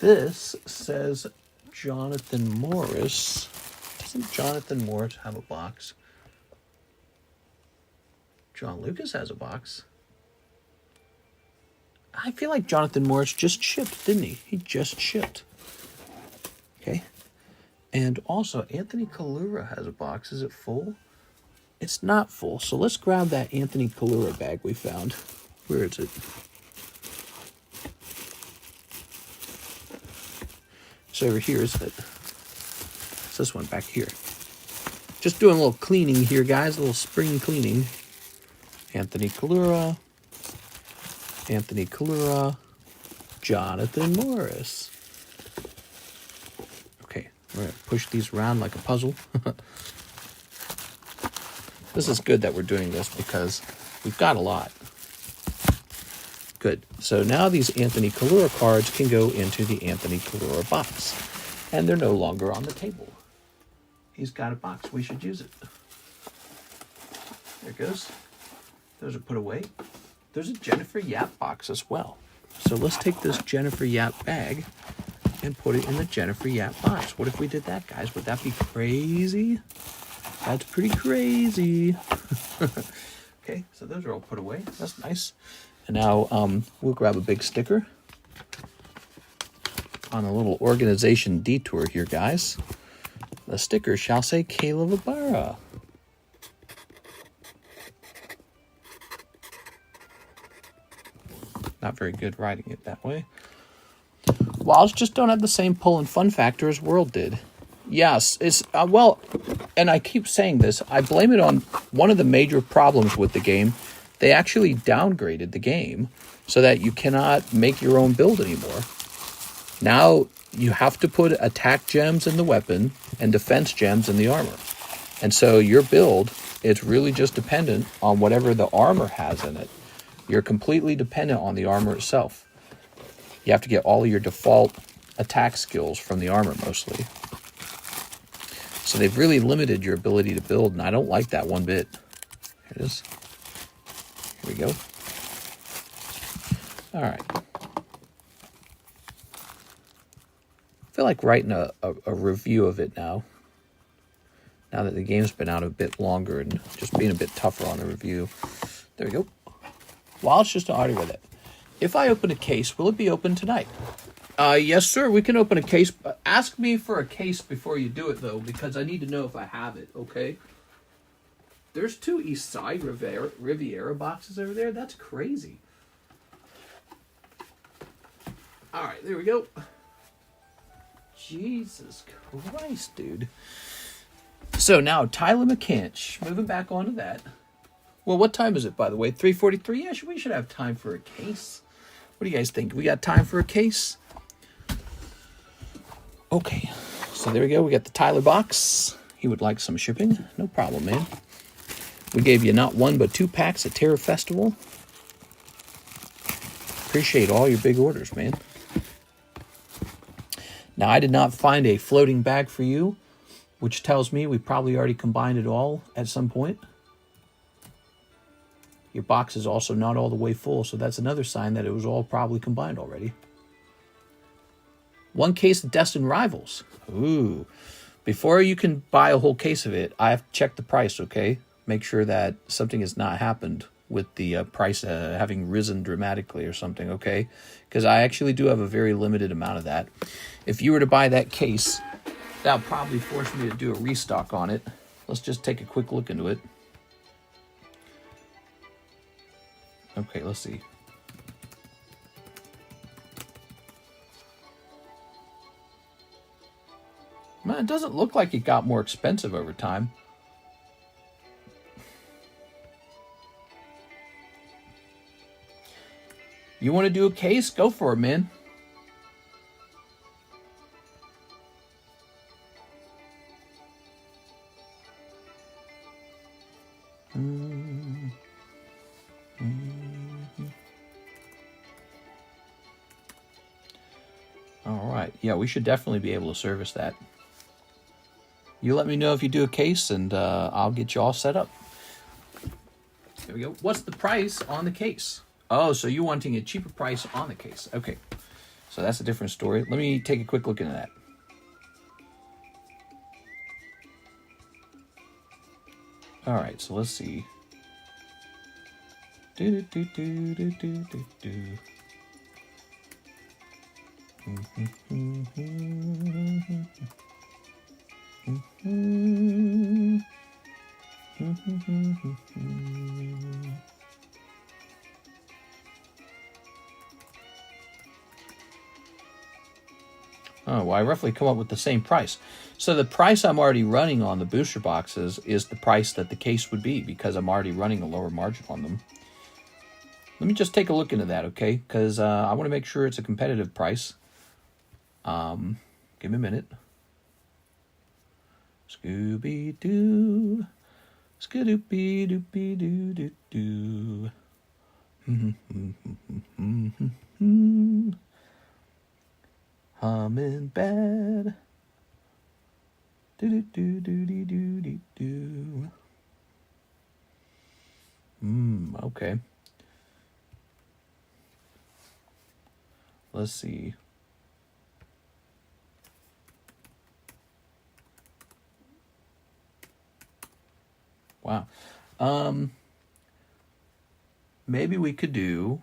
This says Jonathan Morris. Doesn't Jonathan Morris have a box? John Lucas has a box. I feel like Jonathan Morris just shipped, didn't he? He just shipped. Okay. And also, Anthony Kalura has a box. Is it full? It's not full. So let's grab that Anthony Kalura bag we found. Where is it? It's over here, isn't it? It's this one back here. Just doing a little cleaning here, guys. A little spring cleaning. Anthony Kalura. Anthony Kalura. Jonathan Morris. Okay, we're going to push these around like a puzzle. This is good that we're doing this because we've got a lot. Good. So now these Anthony Kalura cards can go into the Anthony Kalura box. And they're no longer on the table. He's got a box. We should use it. There it goes. Those are put away. There's a Jennifer Yap box as well. So let's take this Jennifer Yap bag and put it in the Jennifer Yap box. What if we did that, guys? Would that be crazy? That's pretty crazy. Okay, so those are all put away. That's nice. And now we'll grab a big sticker on a little organization detour here, guys. The sticker shall say Caleb Ibarra. Not very good writing it that way. Wilds just don't have the same pull and fun factor as World did. Yes, it's, well, and I keep saying this, I blame it on one of the major problems with the game. They actually downgraded the game so that you cannot make your own build anymore. Now you have to put attack gems in the weapon and defense gems in the armor. And so your build, it's really just dependent on whatever the armor has in it. You're completely dependent on the armor itself. You have to get all of your default attack skills from the armor mostly. So they've really limited your ability to build, and I don't like that one bit. Here it is. Here we go. All right. I feel like writing a review of it now. Now that the game's been out a bit longer and just being a bit tougher on the review. There we go. Well, it's just an article with it. If I open a case, will it be open tonight? Yes, sir. We can open a case. Ask me for a case before you do it, though, because I need to know if I have it, okay? There's 2 East Side Riviera boxes over there. That's crazy. All right, there we go. Jesus Christ, dude. So now, Tyler McCanch. Moving back onto that. Well, what time is it, by the way? 3:43? Yeah, we should have time for a case. What do you guys think? We got time for a case? Okay. So there we go. We got the Tyler box. He would like some shipping. No problem, man. We gave you not 1, but 2 packs at Terror Festival. Appreciate all your big orders, man. Now, I did not find a floating bag for you, which tells me we probably already combined it all at some point. Your box is also not all the way full, so that's another sign that it was all probably combined already. 1 case of Destined Rivals. Ooh. Before you can buy a whole case of it, I have to check the price, okay? Make sure that something has not happened with the price having risen dramatically or something, okay? Because I actually do have a very limited amount of that. If you were to buy that case, that would probably force me to do a restock on it. Let's just take a quick look into it. Okay, let's see. Man, it doesn't look like it got more expensive over time. You want to do a case? Go for it, man. All right. Yeah, we should definitely be able to service that. You let me know if you do a case, and I'll get you all set up. There we go. What's the price on the case? Oh, so you're wanting a cheaper price on the case. Okay. So that's a different story. Let me take a quick look into that. All right, so let's see. Oh, well, I roughly come up with the same price. So the price I'm already running on the booster boxes is the price that the case would be because I'm already running a lower margin on them. Let me just take a look into that, okay? Because I want to make sure it's a competitive price. Give me a minute. Scooby-Doo. Scooby-Doo-Doo-Doo-Doo. Humming bad. Do-do-do-do-do-do-do. Okay. Let's see. Wow. Maybe we could do...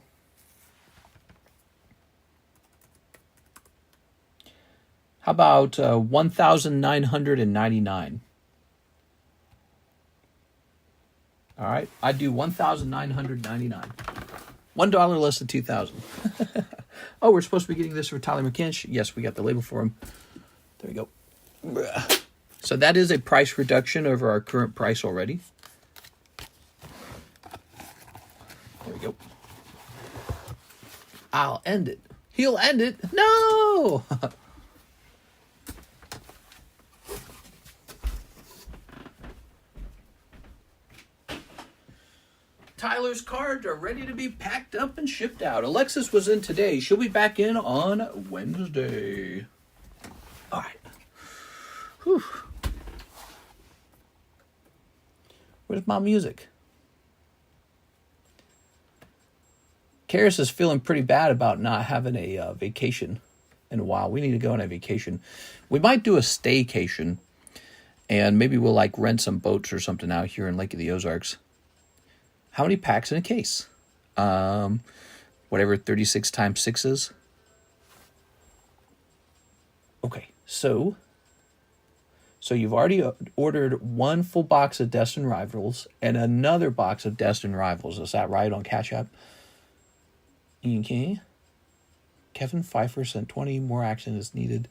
How about 1,999? All right, I'd do 1,999. $1 less than 2,000. Oh, we're supposed to be getting this for Tyler McKinch. Yes, we got the label for him. There we go. So that is a price reduction over our current price already. There we go. I'll end it. He'll end it. No! Tyler's cards are ready to be packed up and shipped out. Alexis was in today. She'll be back in on Wednesday. All right. Whew. Where's my music? Karis is feeling pretty bad about not having a vacation in a while. We need to go on a vacation. We might do a staycation, and maybe we'll like rent some boats or something out here in Lake of the Ozarks. How many packs in a case? Whatever 36 times 6 is. Okay, so you've already ordered one full box of Destined Rivals and another box of Destined Rivals. Is that right on Cash App? Okay. Kevin Pfeiffer sent 20. More action is needed.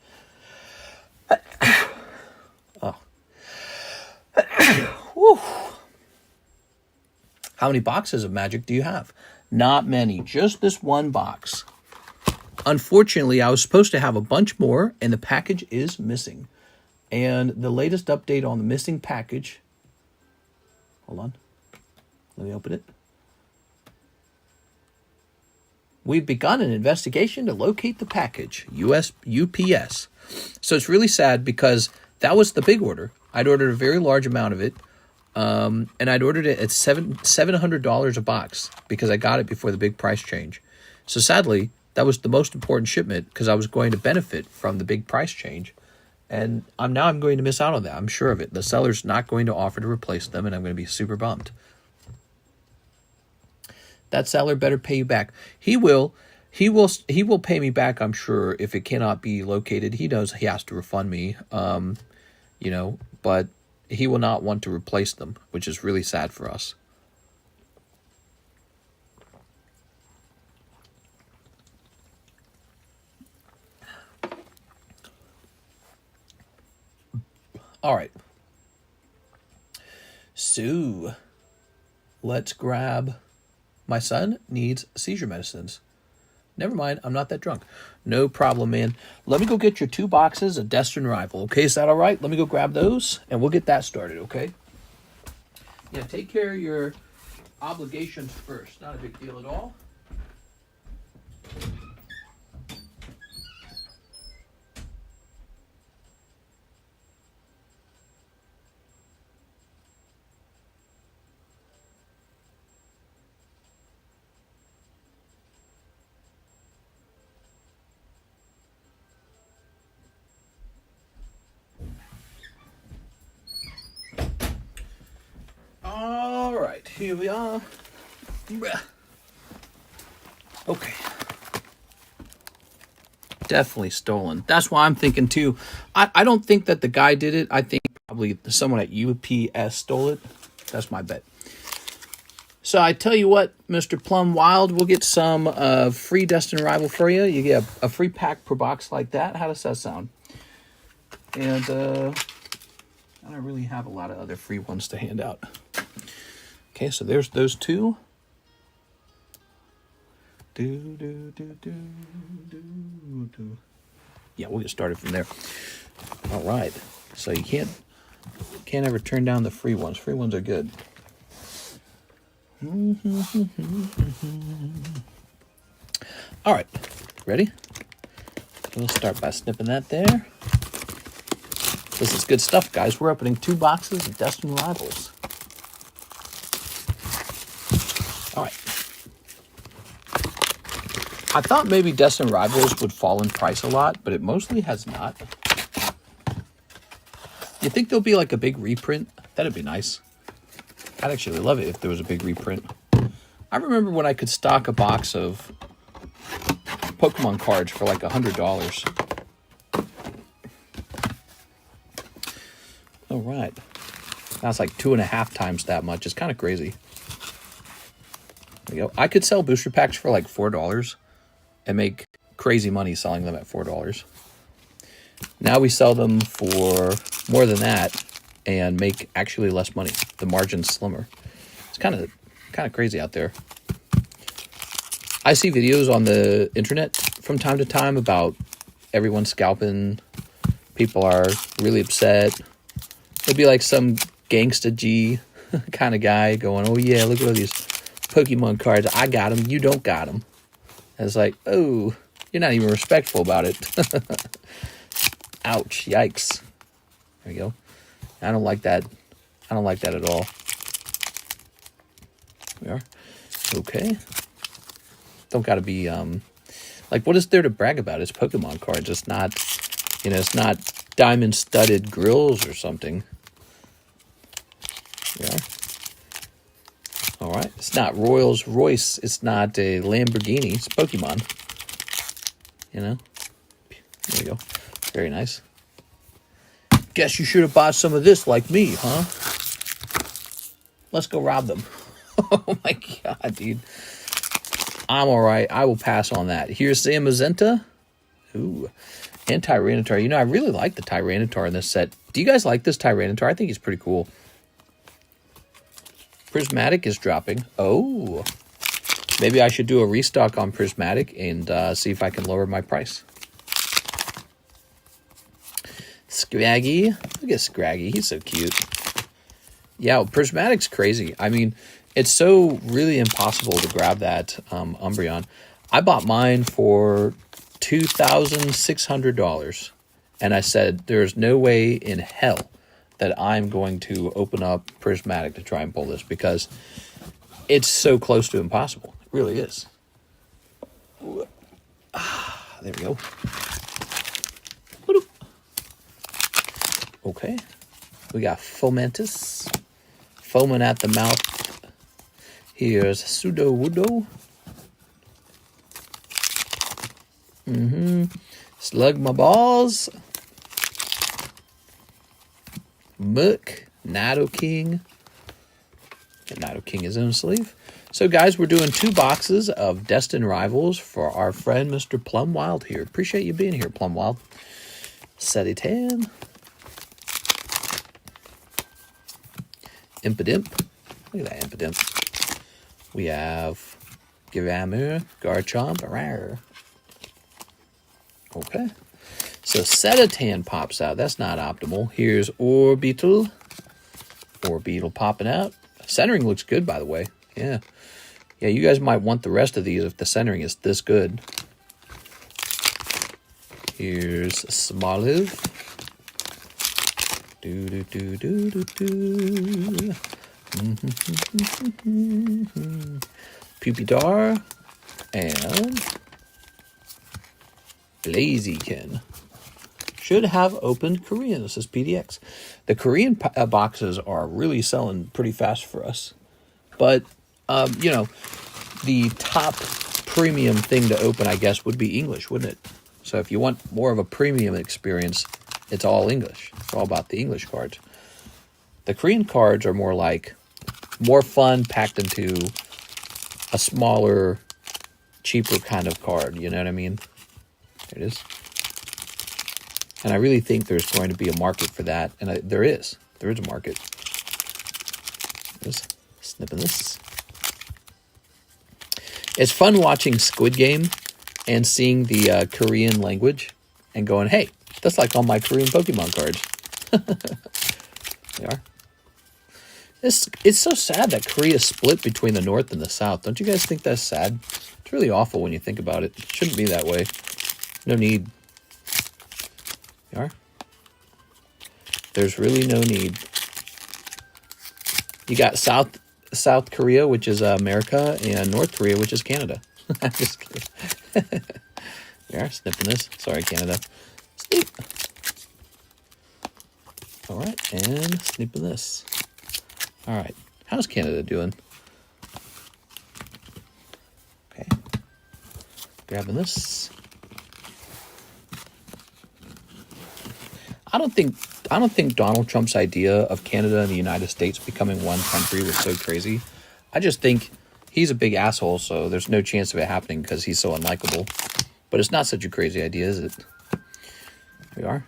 Oh. Whew. How many boxes of magic do you have? Not many, just this one box. Unfortunately, I was supposed to have a bunch more, and the package is missing. And the latest update on the missing package... Hold on. Let me open it. We've begun an investigation to locate the package. UPS. So it's really sad because that was the big order. I'd ordered a very large amount of it. And I'd ordered it at $700 a box because I got it before the big price change. So sadly, that was the most important shipment because I was going to benefit from the big price change. And I'm going to miss out on that. I'm sure of it. The seller's not going to offer to replace them, and I'm going to be super bummed. That seller better pay you back. He will pay me back, I'm sure, if it cannot be located. He knows he has to refund me, but he will not want to replace them, which is really sad for us. All right. So, let's grab... My son needs seizure medicines. Never mind, I'm not that drunk. No problem, man. Let me go get your 2 boxes of Destined Rival. Okay, is that all right? Let me go grab those, and we'll get that started, okay? Yeah, take care of your obligations first. Not a big deal at all. right, here we are. Okay. Definitely stolen. That's why I'm thinking too. I don't think that the guy did it. I think probably someone at UPS stole it. That's my bet. So I tell you what, Mr. Plum Wild, we'll get some free Destin Rival for you. You get a free pack per box like that. How does that sound? And I don't really have a lot of other free ones to hand out. Okay, so there's those two. Yeah, we'll get started from there. All right. So you can't ever turn down the free ones. Free ones are good. All right. Ready? We'll start by snipping that there. This is good stuff, guys. We're opening 2 boxes of Destin Rivals. All right. I thought maybe Destin Rivals would fall in price a lot, but it mostly has not. You think there'll be like a big reprint? That'd be nice. I'd actually love it if there was a big reprint. I remember when I could stock a box of Pokemon cards for like $100. All right. Now it's like 2.5 times that much. It's kind of crazy. There you go. I could sell booster packs for like $4 and make crazy money selling them at $4. Now we sell them for more than that and make actually less money. The margin's slimmer. It's kind of crazy out there. I see videos on the internet from time to time about everyone scalping. People are really upset. It'd be like some gangsta G kind of guy going, "Oh yeah, look at all these Pokemon cards. I got them. You don't got them." And it's like, oh, you're not even respectful about it. Ouch. Yikes. There we go. I don't like that. I don't like that at all. We are. Okay. Don't got to be, like, what is there to brag about? It's Pokemon cards. It's not, it's not diamond-studded grills or something. Yeah. All right. It's not Rolls Royce. It's not a Lamborghini. It's Pokemon. There you go. Very nice. Guess you should have bought some of this like me, huh? Let's go rob them. Oh my god, dude. I'm all right. I will pass on that. Here's the Amazenta. Ooh. And Tyranitar. I really like the Tyranitar in this set. Do you guys like this Tyranitar? I think he's pretty cool. Prismatic is dropping. Oh. Maybe I should do a restock on Prismatic and see if I can lower my price. Scraggy. Look at Scraggy. He's so cute. Yeah, Prismatic's crazy. I mean, it's so really impossible to grab that Umbreon. I bought mine for $2,600. And I said, there's no way in hell that I'm going to open up Prismatic to try and pull this because it's so close to impossible. It really is. There we go. Okay. We got Fomantis. Foaming at the mouth. Here's Sudowoodo. Slug my balls. Mook. Nidoking. And Nidoking his own sleeve. So, guys, we're doing 2 boxes of Destin Rivals for our friend Mr. Plum Wild here. Appreciate you being here, Plum Wild. Setitan. Impidimp. Look at that Impidimp. We have Giramur, Garchomp. Rawr. Okay. So Setitan pops out. That's not optimal. Here's Orbeetle. Orbeetle popping out. Centering looks good, by the way. Yeah. Yeah, you guys might want the rest of these if the centering is this good. Here's Smoliv. Pupitar and Blaziken. Should have opened Korean. This is PDX. The Korean boxes are really selling pretty fast for us. But, you know, the top premium thing to open, I guess, would be English, wouldn't it? So if you want more of a premium experience, it's all English. It's all about the English cards. The Korean cards are more like, more fun packed into a smaller, cheaper kind of card. You know what I mean? There it is. And I really think there's going to be a market for that. And there is. There is a market. Just snipping this. It's fun watching Squid Game and seeing the Korean language and going, hey, that's like all my Korean Pokemon cards. They are. It's so sad that Korea split between the North and the South. Don't you guys think that's sad? It's really awful when you think about it. It shouldn't be that way. No need. They are. There's really no need. You got South Korea, which is America, and North Korea, which is Canada. I'm just kidding. We are snipping this. Sorry, Canada. Snip. All right, and snipping this. All right, how's Canada doing? Okay, grabbing this. I don't think Donald Trump's idea of Canada and the United States becoming one country was so crazy. I just think he's a big asshole, so there's no chance of it happening because he's so unlikable. But it's not such a crazy idea, is it? Here we are.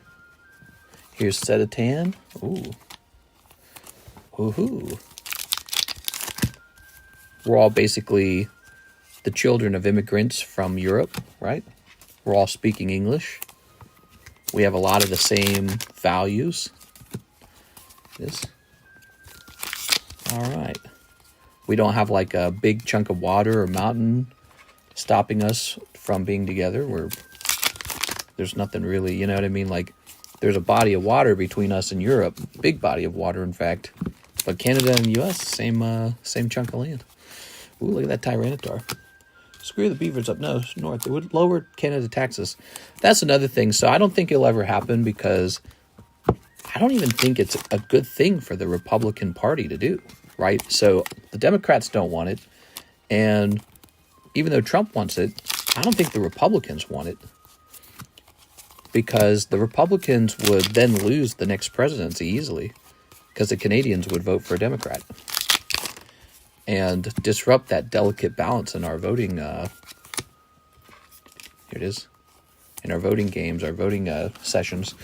Here's Sedatan. Ooh. Woohoo. We're all basically the children of immigrants from Europe, right? We're all speaking English. We have a lot of the same values. This. All right. We don't have like a big chunk of water or mountain stopping us from being together. There's nothing really, you know what I mean? Like, there's a body of water between us and Europe. Big body of water, in fact. But Canada and the U.S., same chunk of land. Ooh, look at that Tyranitar. Screw the beavers up north. It would lower Canada taxes. That's another thing. So I don't think it'll ever happen because I don't even think it's a good thing for the Republican Party to do, right? So the Democrats don't want it. And even though Trump wants it, I don't think the Republicans want it. Because the Republicans would then lose the next presidency easily. Because the Canadians would vote for a Democrat. And disrupt that delicate balance in our voting, here it is, in our voting games, our voting sessions.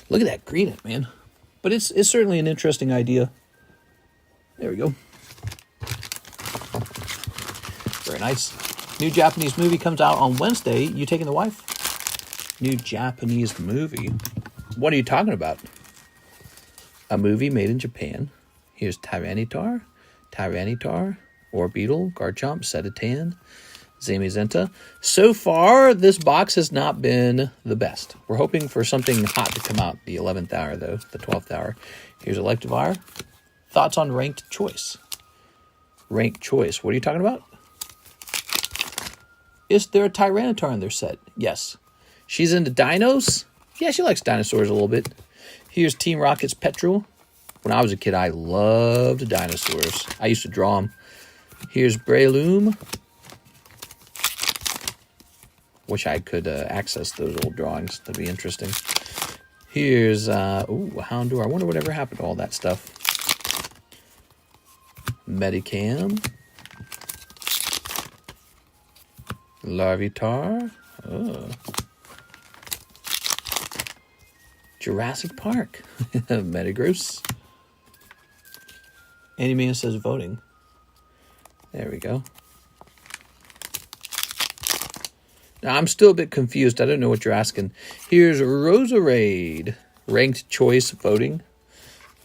Look at that green it, man. But it's certainly an interesting idea. There we go. Very nice. New Japanese movie comes out on Wednesday. You taking the wife? New Japanese movie. What are you talking about? A movie made in Japan. Here's Tyranitar, Orbeetle, Garchomp, Sedatan, Zamazenta. So far, this box has not been the best. We're hoping for something hot to come out the 11th hour, though, the 12th hour. Here's Electivire. Thoughts on Ranked Choice? Ranked Choice. What are you talking about? Is there a Tyranitar in their set? Yes. She's into dinos? Yeah, she likes dinosaurs a little bit. Here's Team Rocket's Petrol. When I was a kid, I loved dinosaurs. I used to draw them. Here's Breloom. Wish I could access those old drawings. That'd be interesting. Here's, Houndour. I wonder whatever happened to all that stuff. Medicam. Larvitar. Oh. Jurassic Park. Metagross. Anyman says voting. There we go. Now, I'm still a bit confused. I don't know what you're asking. Here's Roserade. Ranked choice voting.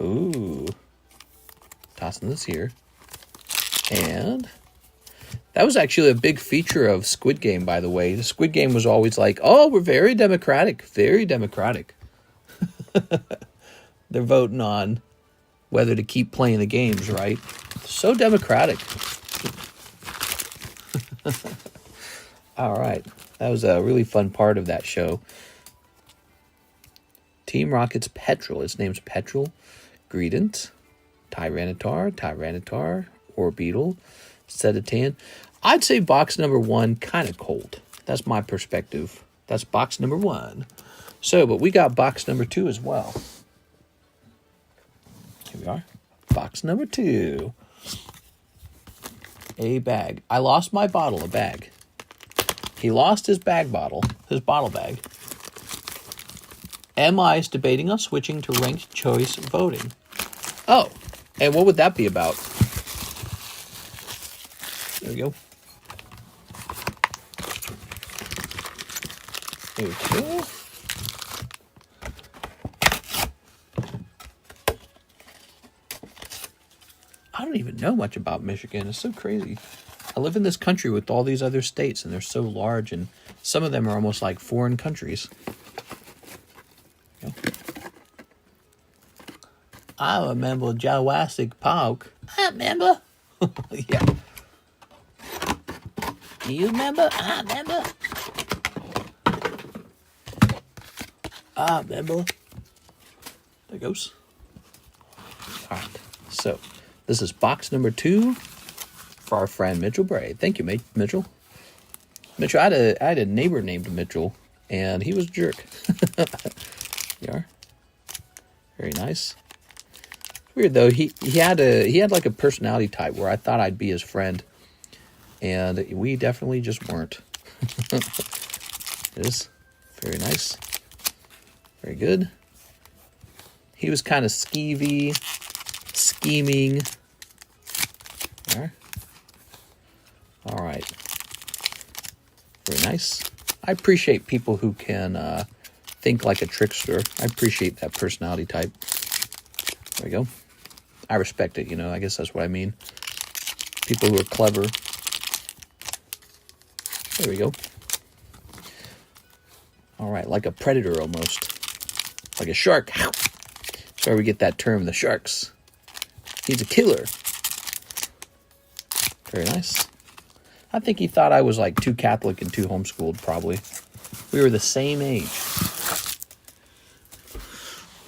Ooh. Tossing this here. And that was actually a big feature of Squid Game, by the way. The Squid Game was always like, oh, we're very democratic. Very democratic. They're voting on whether to keep playing the games, right? So democratic. All right. That was a really fun part of that show. Team Rocket's Petrol. Its name's Petrol. Greedent. Tyranitar. or beetle. Set of 10. I'd say box number 1 kind of cold. That's my perspective. That's box number 1. So, but we got box number 2 as well. Here we are. Box number 2. A bag. I lost my bottle, a bag. He lost his bottle bag. MI is debating on switching to ranked choice voting. Oh, and what would that be about? There we go. Okay. I don't even know much about Michigan. It's so crazy. I live in this country with all these other states, and they're so large, and some of them are almost like foreign countries. I remember Jurassic Park. I remember. Yeah. You remember? I remember. I remember. There it goes. All right. So, this is box number 2 for our friend Mitchell Bray. Thank you, Mitchell. Mitchell, I had a neighbor named Mitchell, and he was a jerk. You are. Very nice. Weird though. He had like a personality type where I thought I'd be his friend, and we definitely just weren't. It is very nice. Very good. He was kind of skeevy, scheming. There. All right. Very nice. I appreciate people who can think like a trickster. I appreciate that personality type. There we go. I respect it, you know. I guess that's what I mean. People who are clever. There we go. All right, like a predator almost. Like a shark. That's where we get that term, the sharks. He's a killer. Very nice. I think he thought I was like too Catholic and too homeschooled, probably. We were the same age.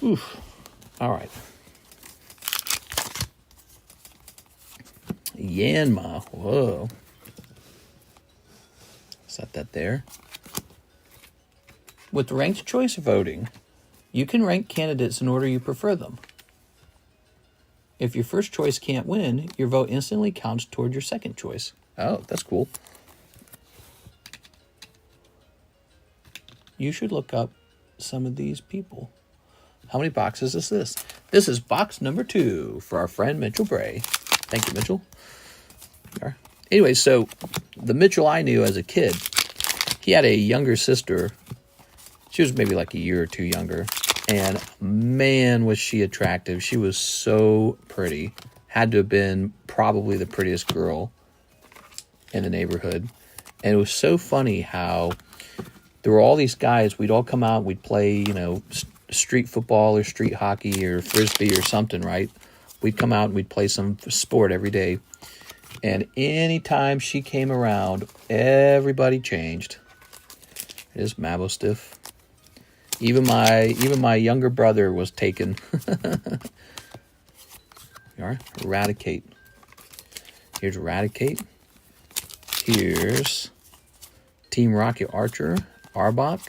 Oof. All right. Yanma. Whoa. Set that there. With ranked choice voting, you can rank candidates in order you prefer them. If your first choice can't win, your vote instantly counts toward your second choice. Oh, that's cool. You should look up some of these people. How many boxes is this? This is box number 2 for our friend Mitchell Bray. Thank you, Mitchell. Anyway, so the Mitchell I knew as a kid, he had a younger sister. She was maybe like a year or 2 younger. And man, was she attractive. She was so pretty. Had to have been probably the prettiest girl in the neighborhood. And it was so funny how there were all these guys. We'd all come out. We'd play, you know, street football or street hockey or frisbee or something, right? We'd come out and we'd play some sport every day. And anytime she came around, everybody changed. It is Mabo stiff. Even my younger brother was taken. You are. Eradicate. Here's Eradicate. Here's Team Rocket Archer, Arbok.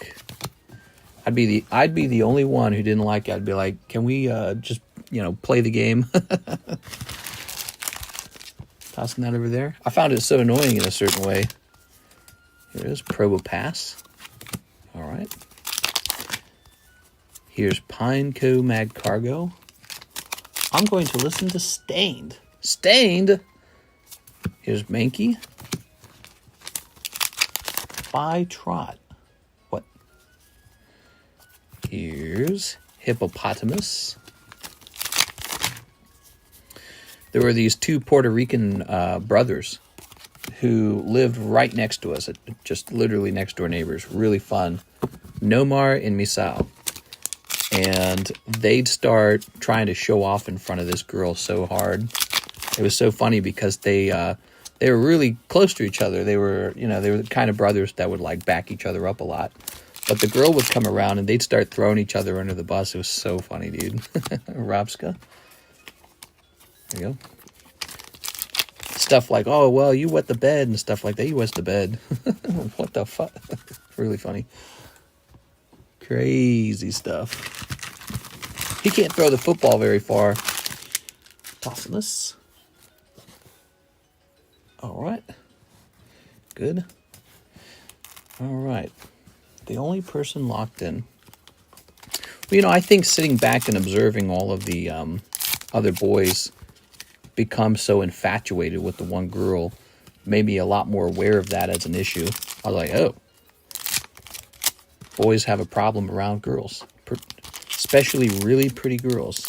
I'd be the only one who didn't like it. I'd be like, can we just, you know, play the game? Tossing that over there. I found it so annoying in a certain way. Here it is, Probopass. All right. Here's Pineco Mag Cargo. I'm going to listen to Stained. Stained! Here's Mankey. By Trot. What? Here's Hippopotamus. There were these 2 Puerto Rican brothers who lived right next to us, just literally next door neighbors. Really fun. Nomar and Misao. And they'd start trying to show off in front of this girl so hard. It was so funny because they were really close to each other. They were, you know, they were the kind of brothers that would like back each other up a lot. But the girl would come around and they'd start throwing each other under the bus. It was so funny, dude. Robska. There you go. stuff like, oh, well, you wet the bed and stuff like that. You wet the bed. What the fuck? Really funny. Crazy stuff. He can't throw the football very far. Tossing this. All right. Good. All right. The only person locked in. Well, you know, I think sitting back and observing all of the other boys become so infatuated with the one girl made me a lot more aware of that as an issue. I was like, oh, boys have a problem around girls, especially really pretty girls.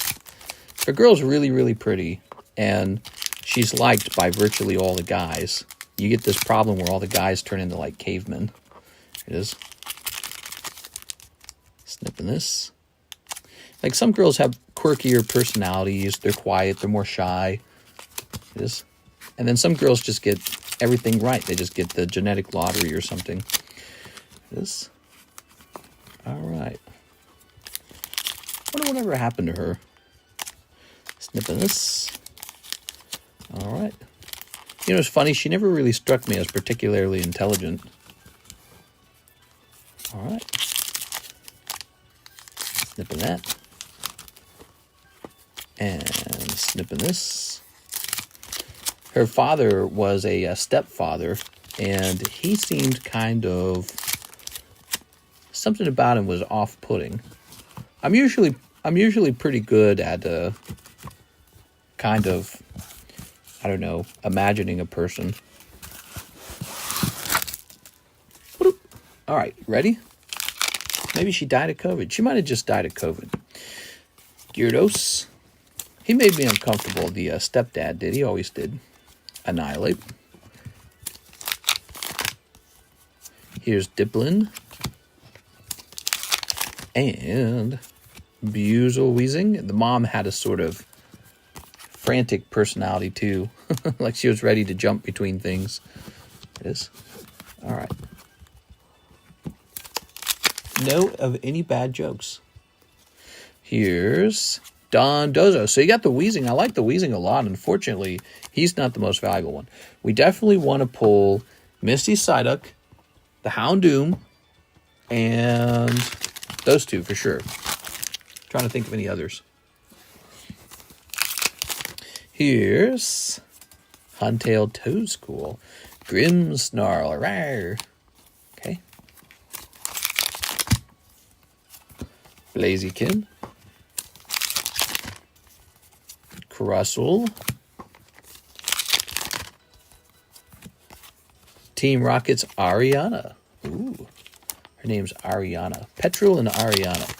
If a girl's really, really pretty and she's liked by virtually all the guys, you get this problem where all the guys turn into like cavemen. It is. Snipping this. Like some girls have quirkier personalities. They're quiet. They're more shy. It is. And then some girls just get everything right. They just get the genetic lottery or something. It is. All right. Wonder whatever happened to her. Snipping this. All right. You know, it's funny. She never really struck me as particularly intelligent. All right. Snipping that. And snipping this. Her father was a stepfather, and he seemed kind of... something about him was off-putting. I'm usually pretty good at kind of, I don't know, imagining a person. All right, ready? Maybe she died of COVID. She might have just died of COVID. Gyarados. He made me uncomfortable. The stepdad did. He always did. Annihilate. Here's Diplin. And Buzel Wheezing. The mom had a sort of frantic personality too. Like she was ready to jump between things. It is. All right. No of any bad jokes. Here's Don Dozo. So you got the Wheezing. I like the Wheezing a lot. Unfortunately, he's not the most valuable one. We definitely want to pull Misty Psyduck, the Houndoom, and those two for sure. Trying to think of any others. Here's Huntail Toadschool, Grimmsnarl. Rawr. Okay. Blaziken. Crustle. Team Rocket's Ariana. Ooh. Her name's Ariana. Petrol and Ariana.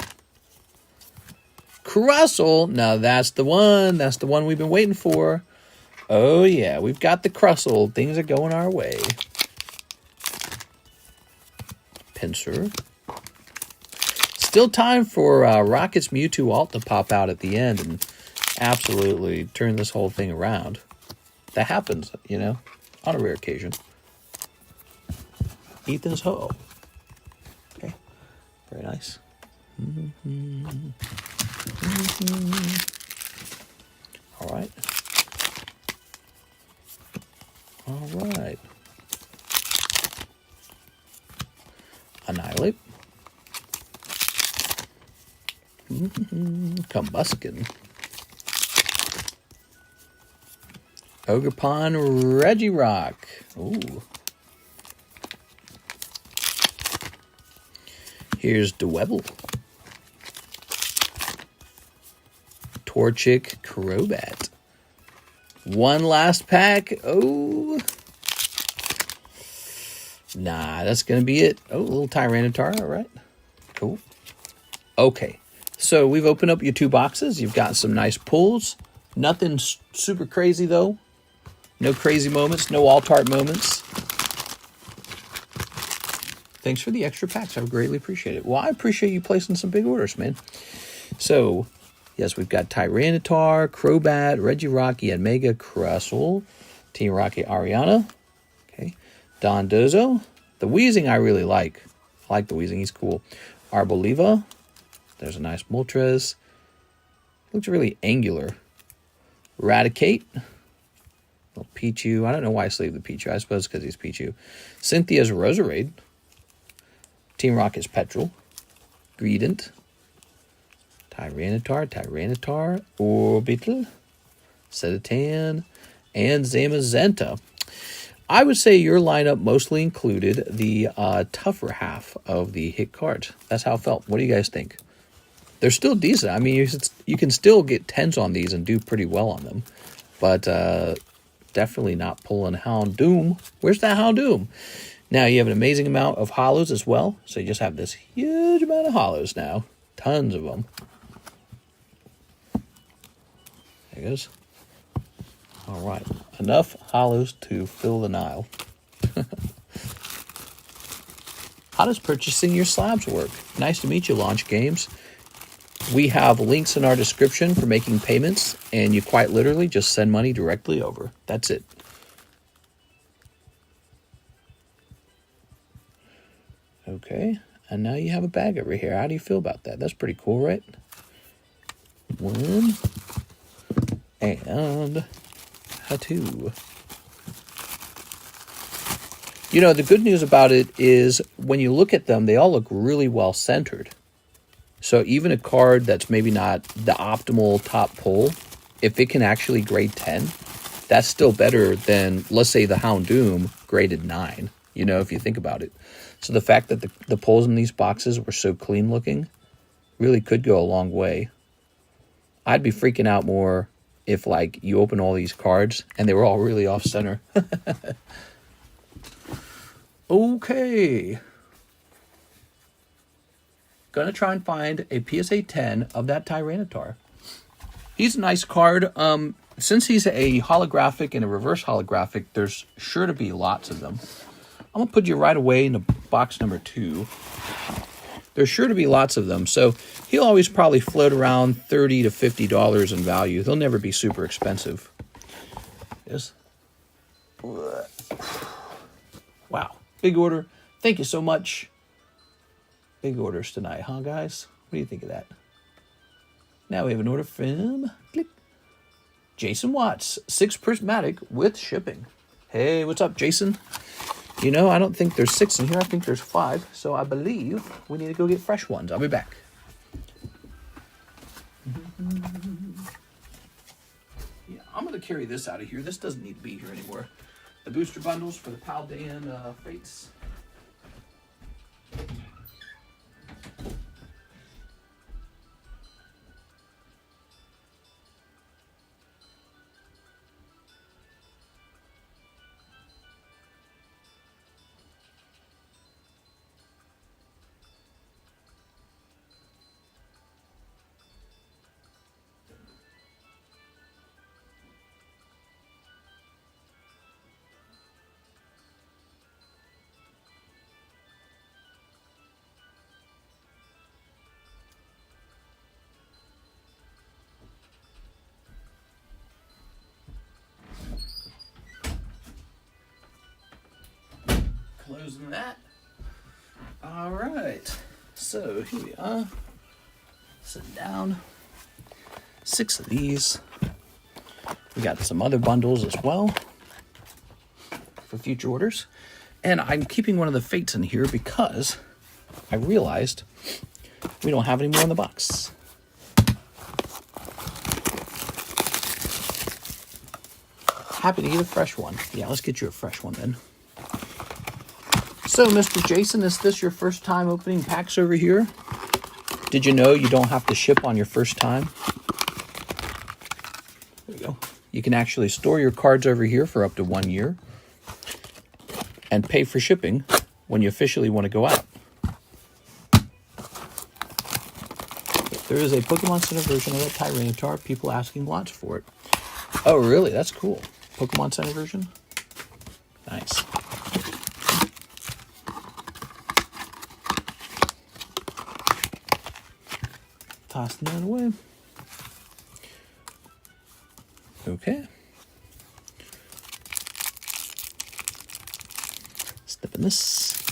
Crustle. Now that's the one. That's the one we've been waiting for. Oh yeah, we've got the Crustle. Things are going our way. Pinsir. Still time for Rocket's Mewtwo alt to pop out at the end and absolutely turn this whole thing around. That happens, you know, on a rare occasion. Ethan's Ho. Okay, very nice. All right. All right. Annihilate. Combuskin. Ogerpon Regirock. Ooh. Here's Dwebble. Torchic Crobat. One last pack. Oh. Nah, that's going to be it. Oh, a little Tyranitar. All right. Cool. Okay. So we've opened up your two boxes. You've got some nice pulls. Nothing super crazy, though. No crazy moments. No alt-art moments. Thanks for the extra packs. I would greatly appreciate it. Well, I appreciate you placing some big orders, man. So, yes, we've got Tyranitar, Crobat, Regirock, Yanmega, Crustle, Team Rocket, Ariana. Okay. Don Dozo. The Wheezing I really like. I like the Wheezing. He's cool. Arboliva. There's a nice Moltres. Looks really angular. Eradicate. Little Pichu. I don't know why I sleeved the Pichu. I suppose because he's Pichu. Cynthia's Roserade. Team Rocket's Petrol. Greedent. Tyranitar, Orbital, Sedatan, and Zamazenta. I would say your lineup mostly included the tougher half of the hit cards. That's how it felt. What do you guys think? They're still decent. I mean, you can still get 10s on these and do pretty well on them. But definitely not pulling Houndoom. Where's that Houndoom? Now you have an amazing amount of hollows as well. So you just have this huge amount of hollows now. Tons of them. There it goes. All right. Enough hollows to fill the Nile. How does purchasing your slabs work? Nice to meet you, Launch Games. We have links in our description for making payments, and you quite literally just send money directly over. That's it. Okay. And now you have a bag over here. How do you feel about that? That's pretty cool, right? 1 and a 2. You know, the good news about it is when you look at them, they all look really well centered. So even a card that's maybe not the optimal top pull, if it can actually grade 10, that's still better than, let's say, the Houndoom graded 9, you know, if you think about it. So the fact that the pulls in these boxes were so clean looking really could go a long way. I'd be freaking out more if, like, you open all these cards and they were all really off center. Okay. Gonna try and find a PSA 10 of that Tyranitar. He's a nice card. Since he's a holographic and a reverse holographic, there's sure to be lots of them. I'm gonna put you right away into box number 2. There's sure to be lots of them. So he'll always probably float around $30 to $50 in value. He'll never be super expensive. Yes. Wow. Big order. Thank you so much. Big orders tonight, huh, guys? What do you think of that? Now we have an order from click, Jason Watts, 6 prismatic with shipping. Hey, what's up, Jason? You know, I don't think there's 6 in here. I think there's 5. So I believe we need to go get fresh ones. I'll be back. Yeah, I'm going to carry this out of here. This doesn't need to be here anymore. The booster bundles for the Paldean Fates. Closing that. All right. So here we are. Sitting down. 6 of these. We got some other bundles as well for future orders. And I'm keeping one of the Fates in here because I realized we don't have any more in the box. Happy to get a fresh one. Yeah, let's get you a fresh one then. So, Mr. Jason, is this your first time opening packs over here? Did you know you don't have to ship on your first time? There you go. You can actually store your cards over here for up to 1 year and pay for shipping when you officially want to go out. There is a Pokemon Center version of that Tyranitar. People asking lots for it. Oh, really? That's cool. Pokemon Center version? Nice. Tossing that away. Okay. Snipping this.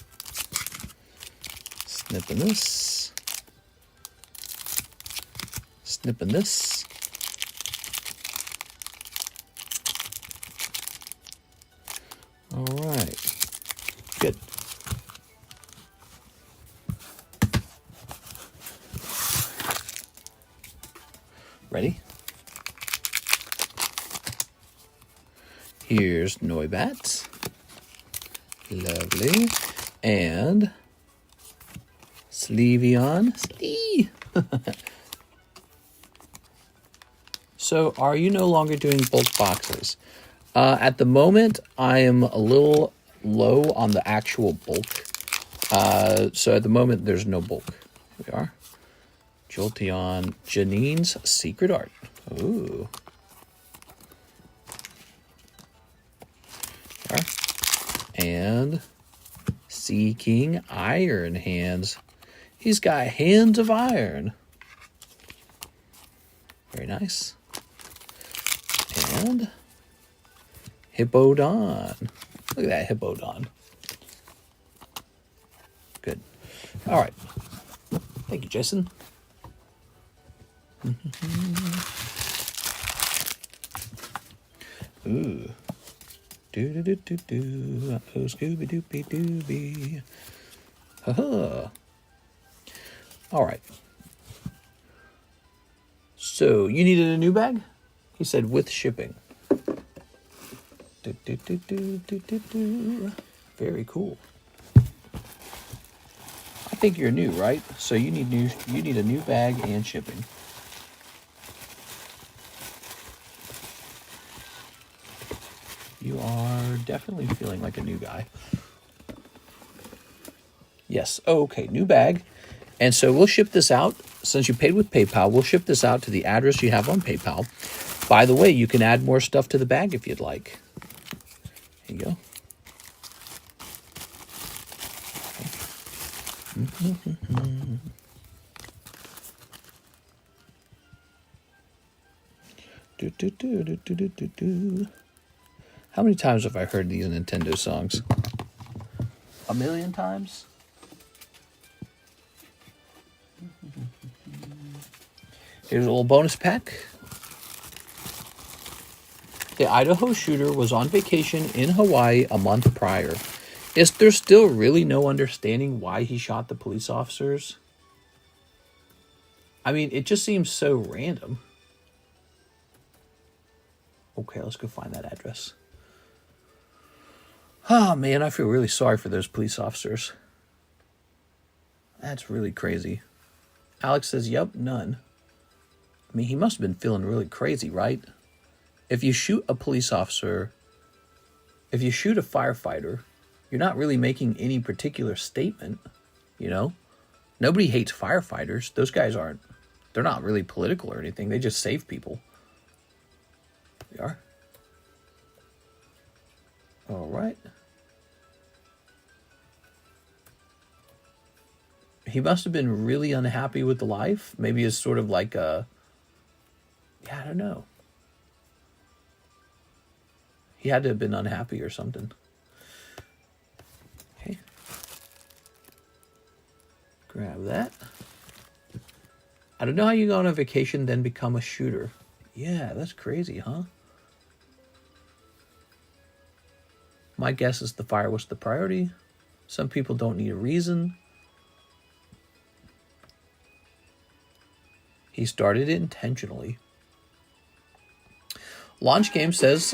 Snipping this. Snipping this. Ready? Here's Noibat. Lovely. And Sleevion. Slee. So, are you no longer doing bulk boxes? At the moment, I am a little low on the actual bulk. So at the moment, there's no bulk. Here we are. Jolteon, Janine's Secret Art. Ooh. Here we are. And Seeking Iron Hands. He's got hands of iron. Very nice. And Hippodon. Look at that Hippodon. Good. All right. Thank you, Jason. Ooh. Do-do-do-do-do. Oh, Scooby-Dooby-Dooby. Ha-ha. All right. So, you needed a new bag? He said with shipping. Very cool. I think you're new, right? So you need a new bag and shipping. You are definitely feeling like a new guy. Yes. Oh, okay, new bag. And so we'll ship this out. Since you paid with PayPal, we'll ship this out to the address you have on PayPal. By the way, you can add more stuff to the bag if you'd like. There you go. How many times have I heard these Nintendo songs? A million times? Here's a little bonus pack. The Idaho shooter was on vacation in Hawaii a month prior. Is there still really no understanding why he shot the police officers? I mean, it just seems so random. Okay, let's go find that address. Oh, man, I feel really sorry for those police officers. That's really crazy. Alex says, yep, none. I mean, he must have been feeling really crazy, right? If you shoot a police officer, if you shoot a firefighter, you're not really making any particular statement, you know? Nobody hates firefighters. Those guys aren't, they're not really political or anything. They just save people. They are. All right. He must have been really unhappy with the life. Maybe it's sort of like a, yeah, I don't know. He had to have been unhappy or something. Okay. Grab that. I don't know how you go on a vacation then become a shooter. Yeah, that's crazy, huh? My guess is the fire was the priority. Some people don't need a reason. He started it intentionally. Launch Game says,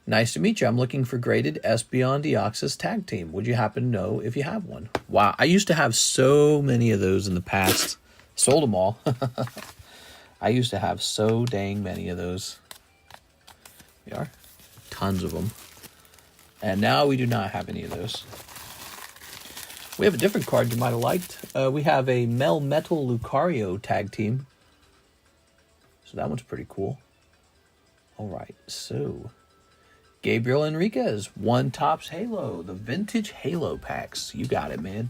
nice to meet you. I'm looking for graded Espeon Deoxys tag team. Would you happen to know if you have one? Wow, I used to have so many of those in the past. Sold them all. I used to have so dang many of those. We are. Tons of them. And now we do not have any of those. We have a different card you might have liked. We have a Melmetal Lucario tag team. So that one's pretty cool. All right, so Gabriel Enriquez, One Tops Halo, the vintage Halo packs. You got it, man.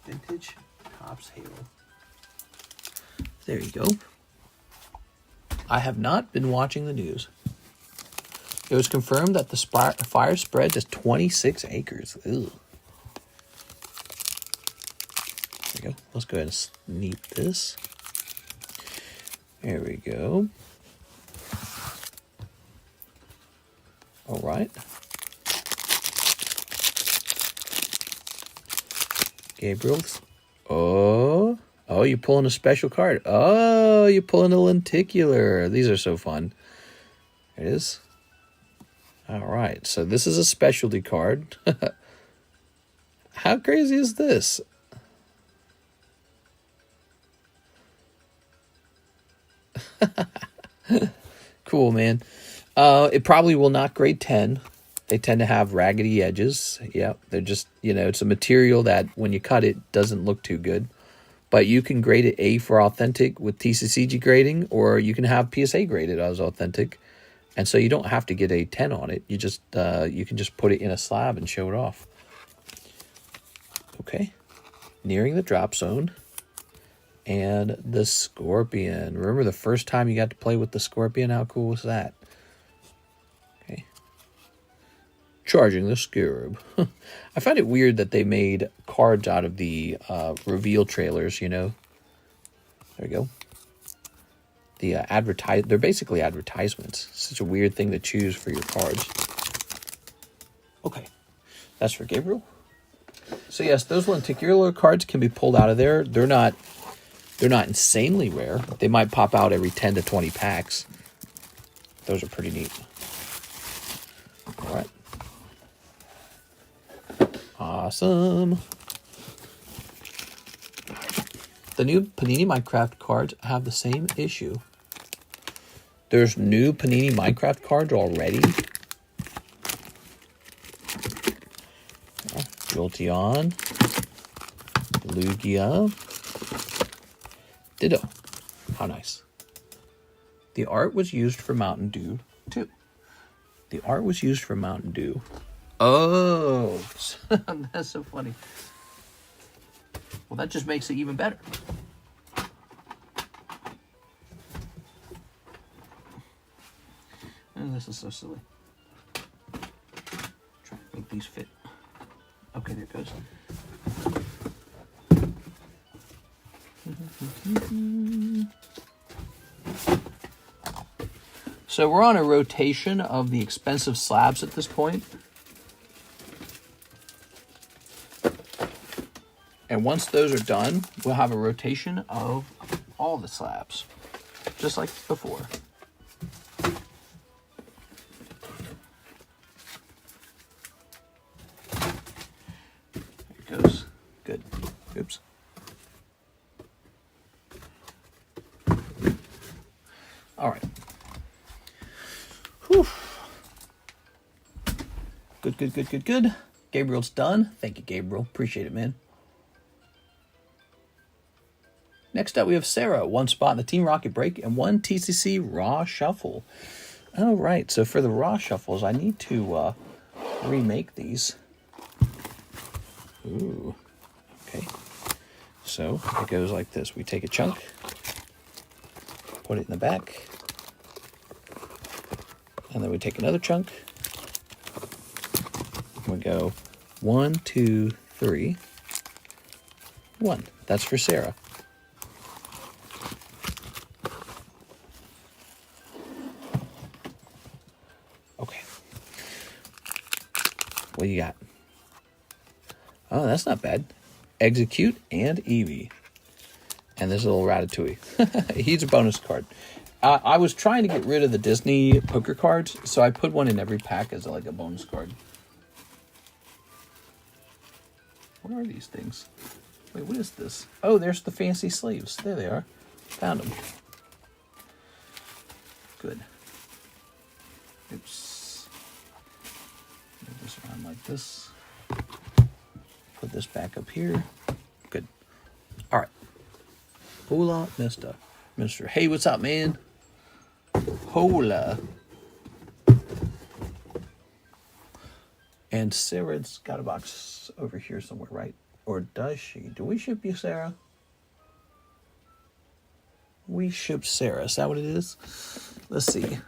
Vintage Tops Halo. There you go. I have not been watching the news. It was confirmed that the fire spread to 26 acres. Ew. There we go. Let's go ahead and sneak this. There we go. All right. Gabriel's. Oh, Oh, you're pulling a special card. Oh, you're pulling a lenticular. These are so fun. There it is. All right, so this is a specialty card. How crazy is this? Cool, man. It probably will not grade 10. They tend to have raggedy edges. Yeah, they're just, it's a material that when you cut it doesn't look too good. But you can grade it A for authentic with TCCG grading, or you can have PSA graded as authentic. And so you don't have to get a 10 on it. You can just put it in a slab and show it off. Okay. Nearing the drop zone. And the Scorpion. Remember the first time you got to play with the Scorpion? How cool was that? Okay. Charging the Scarab. I find it weird that they made cards out of the reveal trailers, There we go. They're basically advertisements. Such a weird thing to choose for your cards. Okay. That's for Gabriel. So yes, those lenticular cards can be pulled out of there. They're not insanely rare. They might pop out every 10 to 20 packs. Those are pretty neat. All right. Awesome. The new Panini Minecraft cards have the same issue. There's new Panini Minecraft cards already. Jolteon. Lugia. Ditto. How nice. The art was used for Mountain Dew, too. The art was used for Mountain Dew. Oh, that's so funny. Well, that just makes it even better. Oh, this is so silly. Try to make these fit. Okay, there it goes. So we're on a rotation of the expensive slabs at this point. And once those are done, we'll have a rotation of all the slabs, just like before. There it goes. Good. Oops. All right. Whew. Good. Gabriel's done. Thank you, Gabriel. Appreciate it, man. Next up, we have Sarah, 1 spot in the Team Rocket break and 1 TCC Raw Shuffle. All right, so for the Raw Shuffles, I need to remake these. Ooh, okay. So it goes like this. We take a chunk, put it in the back, and then we take another chunk. We go 1, 2, 3, 1. That's for Sarah. Okay. What do you got? Oh, that's not bad. Execute and Eevee. And this little Ratatouille. He's a bonus card. I was trying to get rid of the Disney poker cards, so I put one in every pack as like a bonus card. What are these things? Wait, what is this? Oh, there's the fancy sleeves. There they are. Found them. Good. Oops. Move this around like this. Put this back up here. Good. All right. Hola, mister. Hey, what's up, man? Hola. And Sarah's got a box over here somewhere, right? Or does she? Do we ship you, Sarah? We ship Sarah. Is that what it is? Let's see.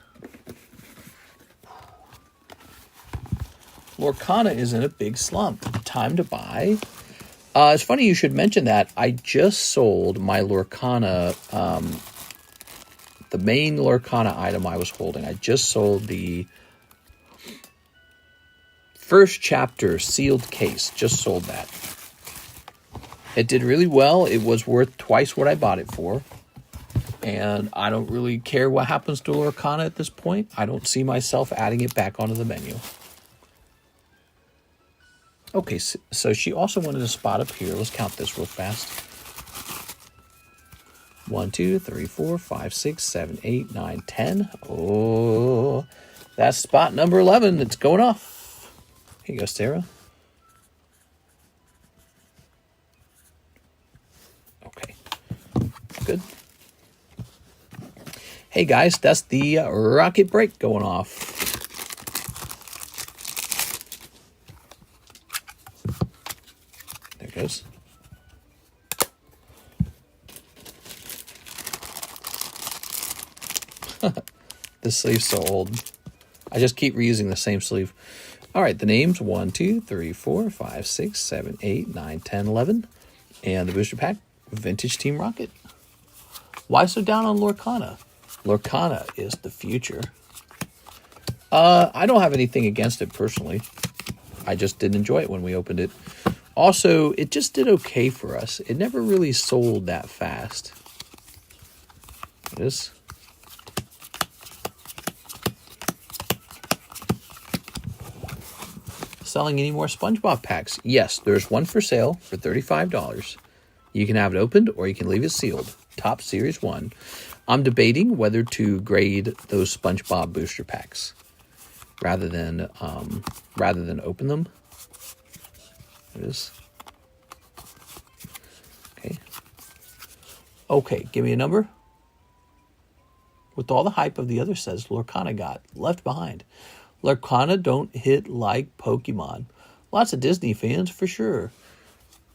Lorcana is in a big slump. Time to buy. It's funny you should mention that. I just sold my Lorcana, the main Lorcana item I was holding. I just sold the first chapter sealed case. Just sold that. It did really well. It was worth twice what I bought it for. And I don't really care what happens to Lorcana at this point. I don't see myself adding it back onto the menu. Okay, so she also wanted a spot up here. Let's count this real fast. 1, 2, 3, 4, 5, 6, 7, 8, 9, 10. Oh, that's spot number 11. It's going off. Here you go, Sarah. Okay, good. Hey guys, that's the rocket brake going off. There it goes. This sleeve's so old. I just keep reusing the same sleeve. All right, the names 1, 2, 3, 4, 5, 6, 7, 8, 9, 10, 11. And the booster pack, Vintage Team Rocket. Why so down on Lorcana? Lorcana is the future. I don't have anything against it personally. I just didn't enjoy it when we opened it. Also, it just did okay for us. It never really sold that fast. It is. Selling any more SpongeBob packs? Yes, there's one for sale for $35. You can have it opened or you can leave it sealed. Top Series 1. I'm debating whether to grade those SpongeBob booster packs rather than open them. There it is. Okay. Okay, give me a number. With all the hype of the other sets, Lorcana got left behind. Lorcana don't hit like Pokemon. Lots of Disney fans for sure.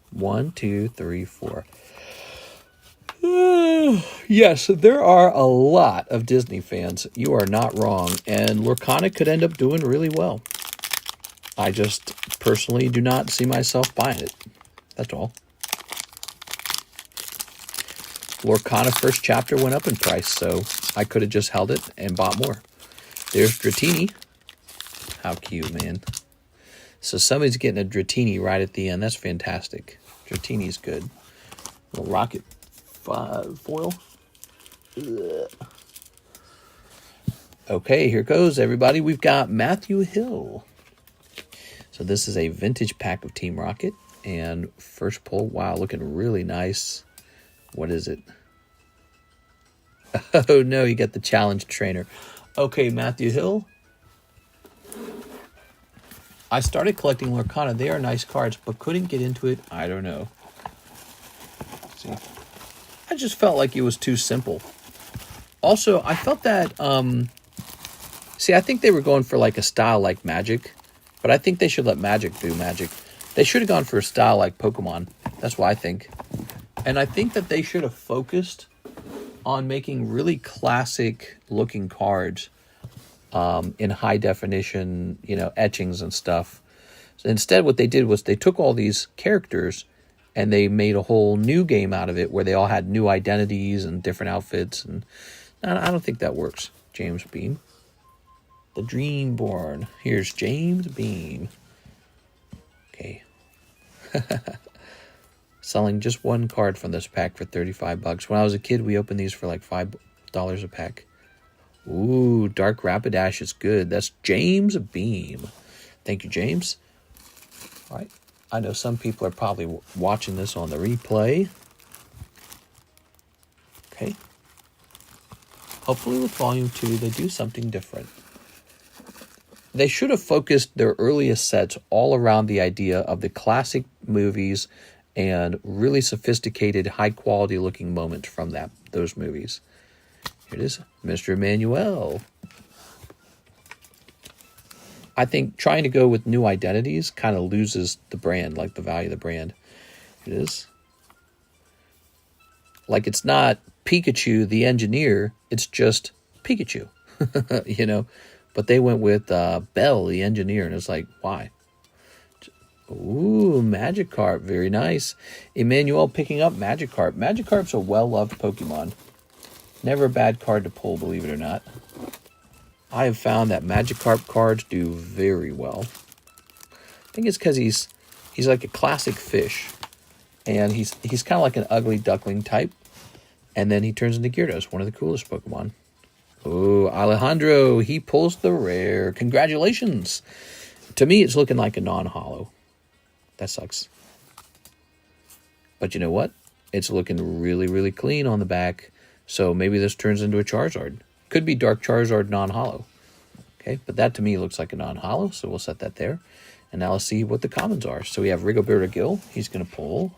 1, 2, 3, 4. Yes, there are a lot of Disney fans. You are not wrong. And Lorcana could end up doing really well. I just personally do not see myself buying it. That's all. Lorcana first chapter went up in price, so I could have just held it and bought more. There's Victini. How cute, man. So somebody's getting a Dratini right at the end. That's fantastic. Dratini's good. Little rocket foil. Ugh. Okay, here goes, everybody. We've got Matthew Hill. So this is a vintage pack of Team Rocket. And first pull, wow, looking really nice. What is it? Oh, no, you got the challenge trainer. Okay, Matthew Hill. I started collecting Lorcana. They are nice cards, but couldn't get into it. I don't know. See, I just felt like it was too simple. Also, I felt that, see, I think they were going for like a style like Magic, but I think they should let Magic do Magic. They should have gone for a style like Pokemon. That's what I think. And I think that they should have focused on making really classic looking cards in high definition, you know, etchings and stuff. So instead, what they did was they took all these characters and they made a whole new game out of it where they all had new identities and different outfits. And I don't think that works. James Beam. The Dreamborn. Here's James Beam. Okay. Selling just one card from this pack for $35. When I was a kid, we opened these for like $5 a pack. Ooh, Dark Rapidash is good. That's James Beam. Thank you, James. All right. I know some people are probably watching this on the replay. Okay. Hopefully with Volume 2, they do something different. They should have focused their earliest sets all around the idea of the classic movies and really sophisticated, high-quality looking moments from those movies. Here it is, Mr. Emmanuel. I think trying to go with new identities kind of loses the brand, like the value of the brand. Here it is. Like it's not Pikachu the engineer, it's just Pikachu, you know. But they went with Bell the engineer, and it's like, why? Ooh, Magikarp, very nice. Emmanuel picking up Magikarp. Magikarp's a well-loved Pokemon. Never a bad card to pull, believe it or not. I have found that Magikarp cards do very well. I think it's because he's like a classic fish. And he's kind of like an ugly duckling type. And then he turns into Gyarados, one of the coolest Pokemon. Oh, Alejandro, he pulls the rare. Congratulations. To me, it's looking like a non-holo. That sucks. But you know what? It's looking really, really clean on the back. So maybe this turns into a Charizard. Could be Dark Charizard non-holo. Okay, but that to me looks like a non-holo, so we'll set that there. And now let's see what the commons are. So we have Rigoberto Gil. He's going to pull.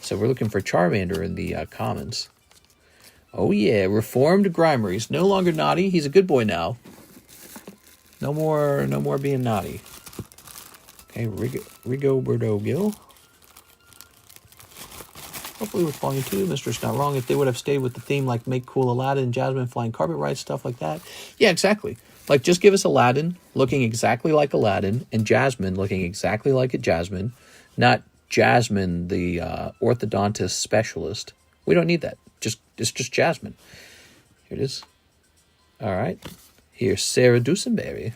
So we're looking for Charmander in the commons. Oh yeah, Reformed Grimer. He's no longer naughty. He's a good boy now. No more being naughty. Okay, Rigoberto Gil. Hopefully with Volume 2, Mistress Not Wrong. If they would have stayed with the theme like Make Cool Aladdin, Jasmine Flying Carpet Ride, stuff like that. Yeah, exactly. Like, just give us Aladdin looking exactly like Aladdin and Jasmine looking exactly like a Jasmine, not Jasmine, the orthodontist specialist. We don't need that. It's just Jasmine. Here it is. All right. Here's Sarah Dusenberry.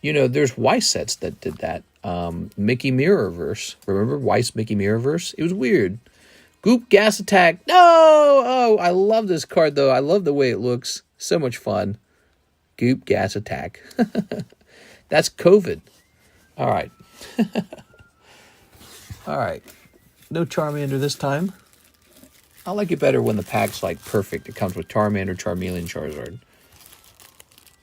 You know, there's Weiss sets that did that. Mickey Mirrorverse. Remember Weiss Mickey Mirrorverse? It was weird. Goop Gas Attack. No! Oh, I love this card, though. I love the way it looks. So much fun. Goop Gas Attack. That's COVID. All right. All right. No Charmander this time. I like it better when the pack's like perfect. It comes with Charmander, Charmeleon, Charizard.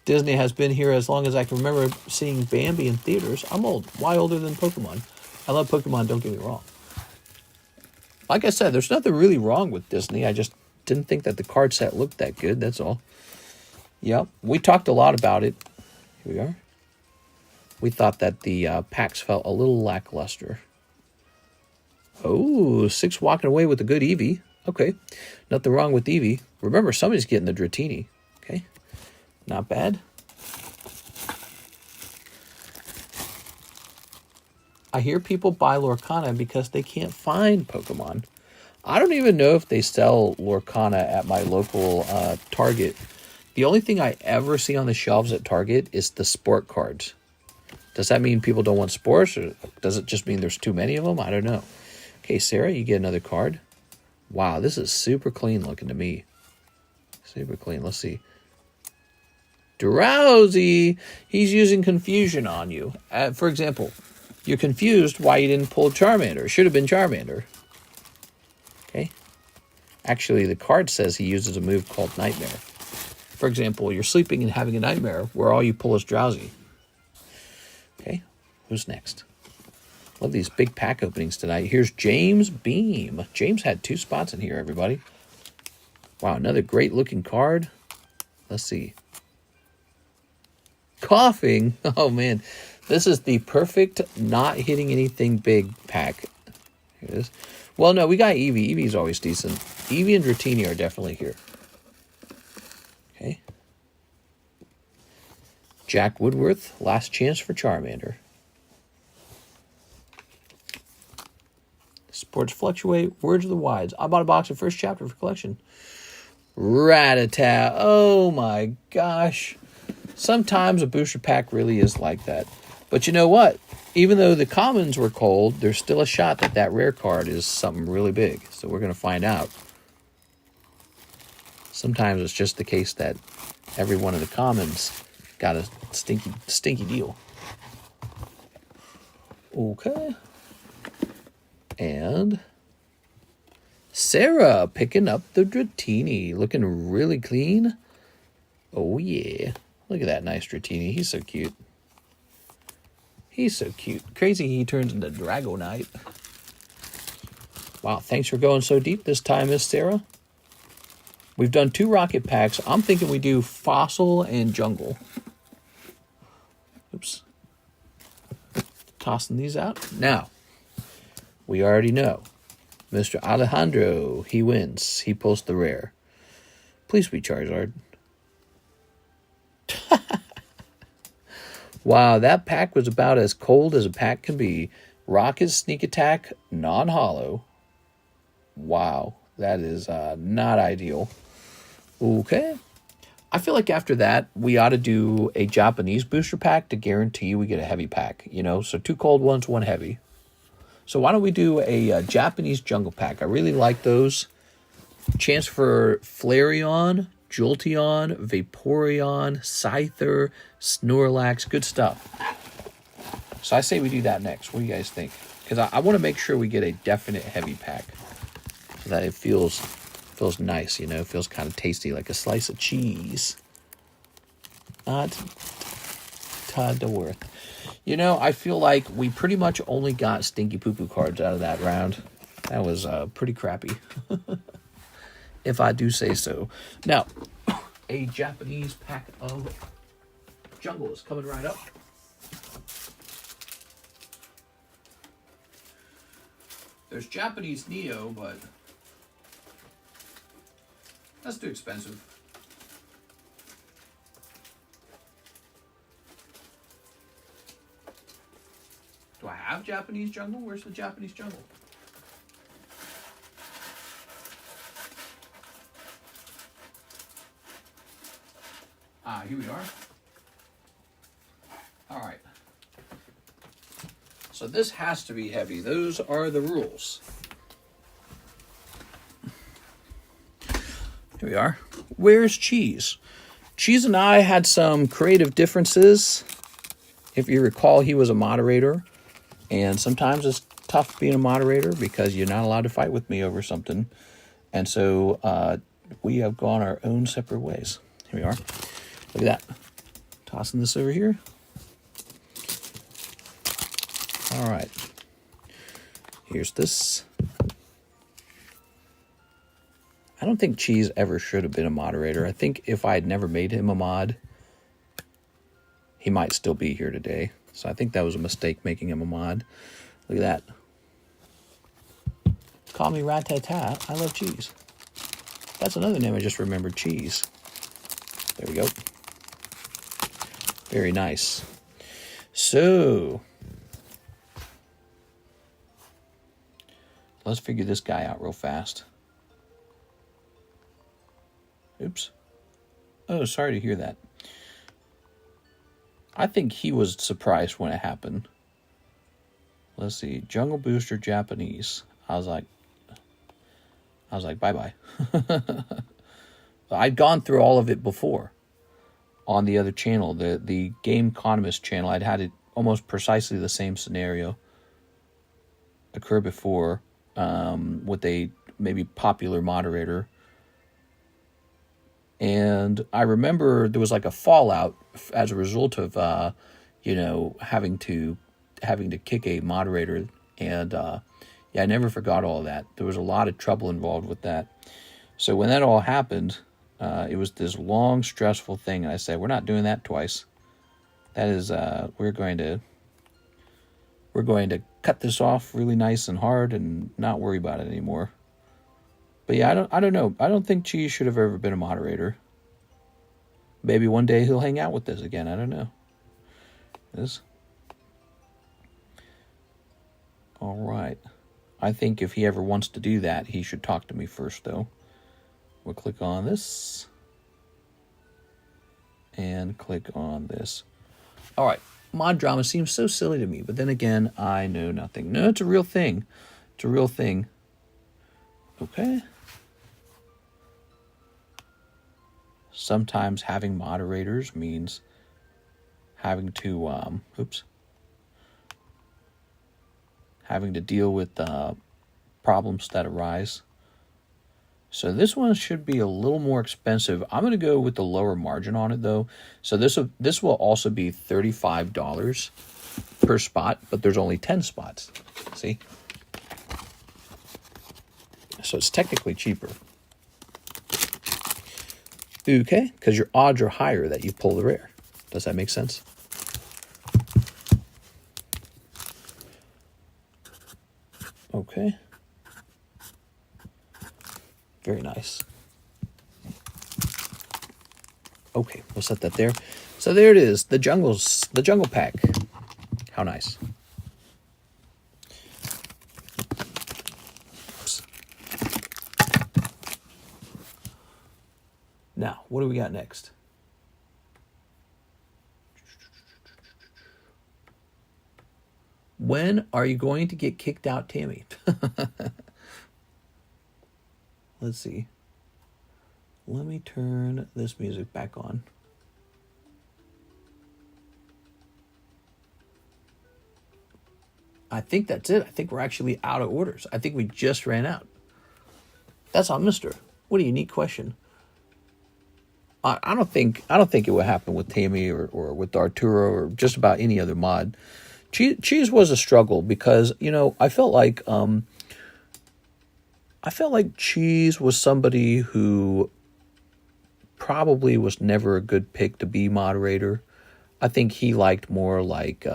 Disney has been here as long as I can remember seeing Bambi in theaters. I'm old. Why older than Pokemon? I love Pokemon, don't get me wrong. Like I said, there's nothing really wrong with Disney. I just didn't think that the card set looked that good, that's all. Yep, we talked a lot about it. Here we are. We thought that the packs felt a little lackluster. Oh, 6 walking away with a good Eevee. Okay, nothing wrong with Eevee. Remember, somebody's getting the Dratini. Okay, not bad. I hear people buy Lorcana because they can't find Pokemon. I don't even know if they sell Lorcana at my local Target. The only thing I ever see on the shelves at Target is the sport cards. Does that mean people don't want sports, or does it just mean there's too many of them? I don't know. Okay, Sarah, you get another card. Wow, this is super clean looking to me. Super clean. Let's see. Drowsy. He's using confusion on you. For example, you're confused why you didn't pull Charmander. It should have been Charmander. Okay. Actually, the card says he uses a move called Nightmare. For example, you're sleeping and having a nightmare where all you pull is Drowsy. Okay, who's next? Love these big pack openings tonight. Here's James Beam. James had 2 spots in here, everybody. Wow, another great looking card. Let's see. Coughing. Oh, man. This is the perfect not hitting anything big pack. Here it is. Well, no, we got Eevee. Eevee's always decent. Eevee and Dratini are definitely here. Okay. Jack Woodworth, last chance for Charmander. Sports Fluctuate, Words of the Wides. I bought a box of first chapter for collection. Rattata. Oh my gosh. Sometimes a booster pack really is like that. But you know what? Even though the commons were cold, there's still a shot that that rare card is something really big. So we're going to find out. Sometimes it's just the case that every one of the commons got a stinky deal. Okay. And Sarah picking up the Dratini. Looking really clean. Oh, yeah. Look at that nice Dratini. He's so cute. He's so cute. Crazy he turns into Dragonite. Wow, thanks for going so deep this time, Miss Sarah. We've done 2 rocket packs. I'm thinking we do Fossil and Jungle. Oops. Tossing these out. Now, we already know. Mr. Alejandro, he wins. He pulls the rare. Please be Charizard. Wow, that pack was about as cold as a pack can be. Rocket Sneak Attack, non-holo. Wow, that is not ideal. Okay. I feel like after that, we ought to do a Japanese booster pack to guarantee we get a heavy pack. You know, so 2 cold ones, 1 heavy. So why don't we do a Japanese jungle pack? I really like those. Chance for Flareon, Jolteon, Vaporeon, Scyther, Snorlax. Good stuff. So I say we do that next. What do you guys think? Because I want to make sure we get a definite heavy pack so that it feels nice, you know, feels kind of tasty, like a slice of cheese. Not Todd worth. You know, I feel like we pretty much only got Stinky Poo Poo cards out of that round. That was pretty crappy, if I do say so. Now, a Japanese pack of jungle is coming right up. There's Japanese Neo, but that's too expensive. Do I have Japanese jungle? Where's the Japanese jungle? Ah, here we are. All right. So this has to be heavy. Those are the rules. Here we are. Where's Cheese? Cheese and I had some creative differences. If you recall, he was a moderator. And sometimes it's tough being a moderator because you're not allowed to fight with me over something. And so we have gone our own separate ways. Here we are. Look at that. Tossing this over here. All right. Here's this. I don't think Cheese ever should have been a moderator. I think if I had never made him a mod, he might still be here today. So I think that was a mistake making him a mod. Look at that. Call me Rat-tat-tat. I love Cheese. That's another name I just remembered. Cheese. There we go. Very nice. So let's figure this guy out real fast. Oops. Oh, sorry to hear that. I think he was surprised when it happened. Let's see. Jungle Booster Japanese. I was like, bye-bye. I'd gone through all of it before on the other channel, the TheCardconomist channel. I'd had it almost precisely the same scenario occur before with a maybe popular moderator. And I remember there was like a fallout as a result of, you know, having to kick a moderator. And yeah, I never forgot all of that. There was a lot of trouble involved with that. So when that all happened, it was this long, stressful thing. And I said, we're not doing that twice. That is, we're going to cut this off really nice and hard and not worry about it anymore. But yeah, I don't know. I don't think Cheese should have ever been a moderator. Maybe one day he'll hang out with us again. I don't know. This. All right. I think if he ever wants to do that, he should talk to me first, though. We'll click on this. And click on this. All right. Mod drama seems so silly to me, but then again, I know nothing. No, it's a real thing. It's a real thing. Okay. Sometimes having moderators means having to, having to deal with problems that arise. So this one should be a little more expensive. I'm going to go with the lower margin on it, though. So this will also be $35 per spot, but there's only 10 spots. See? So it's technically cheaper. Okay, because your odds are higher that you pull the rare. Does that make sense? Okay. Very nice. Okay, we'll set that there. So there it is, the jungle pack. How nice. Oops. Now, what do we got next? When are you going to get kicked out, Tammy? Let's see. Let me turn this music back on. I think that's it. I think we're actually out of orders. I think we just ran out. That's on Mister. What a unique question. I don't think it would happen with Tammy or with Arturo or just about any other mod. Cheese was a struggle because, you know, I felt like Cheese was somebody who probably was never a good pick to be moderator. I think he liked more like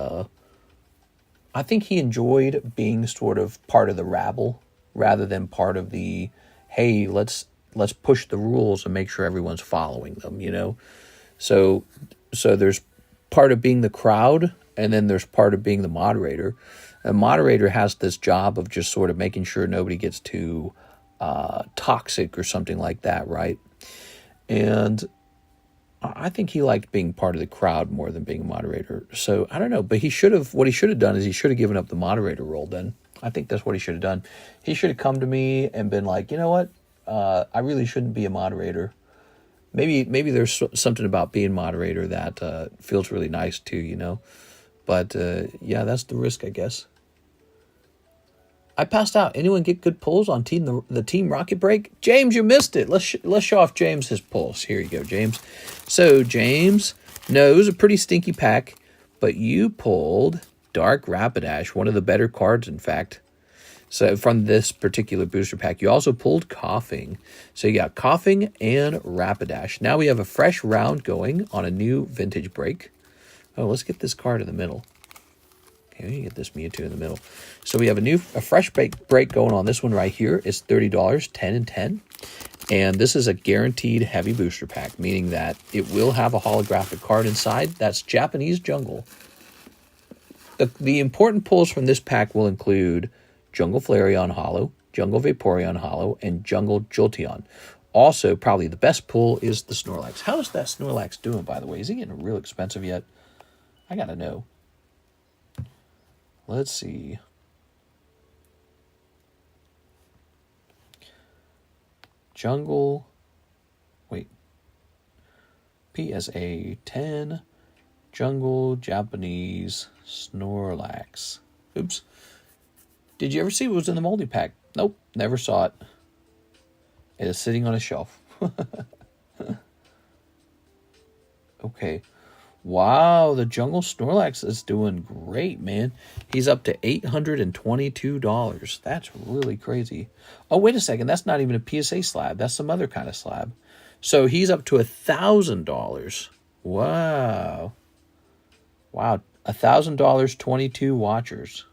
I think he enjoyed being sort of part of the rabble rather than part of the, hey, let's push the rules and make sure everyone's following them, you know? So there's part of being the crowd, and then there's part of being the moderator. A moderator has this job of just sort of making sure nobody gets too toxic or something like that, right? And I think he liked being part of the crowd more than being a moderator. So I don't know, but what he should have done is he should have given up the moderator role then. I think that's what he should have done. He should have come to me and been like, you know what? I really shouldn't be a moderator. Maybe there's something about being moderator that feels really nice too, you know? But yeah, that's the risk, I guess. I passed out. Anyone get good pulls on the Team Rocket Break? James, you missed it. Let's show off James his pulls. Here you go, James. So James knows a pretty stinky pack, but you pulled Dark Rapidash, one of the better cards, in fact. So from this particular booster pack, you also pulled Coughing. So you got Coughing and Rapidash. Now we have a fresh round going on a new vintage break. Oh, let's get this card in the middle. Okay, we can get this Mewtwo in the middle. So we have a fresh break going on. This one right here is $30, 10 and 10. And this is a guaranteed heavy booster pack, meaning that it will have a holographic card inside. That's Japanese Jungle. The important pulls from this pack will include Jungle Flareon Holo, Jungle Vaporeon Holo, and Jungle Jolteon. Also, probably the best pull is the Snorlax. How is that Snorlax doing, by the way? Is he getting real expensive yet? I gotta know. Let's see. Jungle. Wait. PSA 10. Jungle Japanese Snorlax. Oops. Did you ever see what was in the multi pack? Nope, never saw it. It is sitting on a shelf. Okay. Wow, the Jungle Snorlax is doing great, man. He's up to $822. That's really crazy. Oh, wait a second. That's not even a PSA slab. That's some other kind of slab. So he's up to $1,000. Wow. Wow. $1,000, 22 watchers.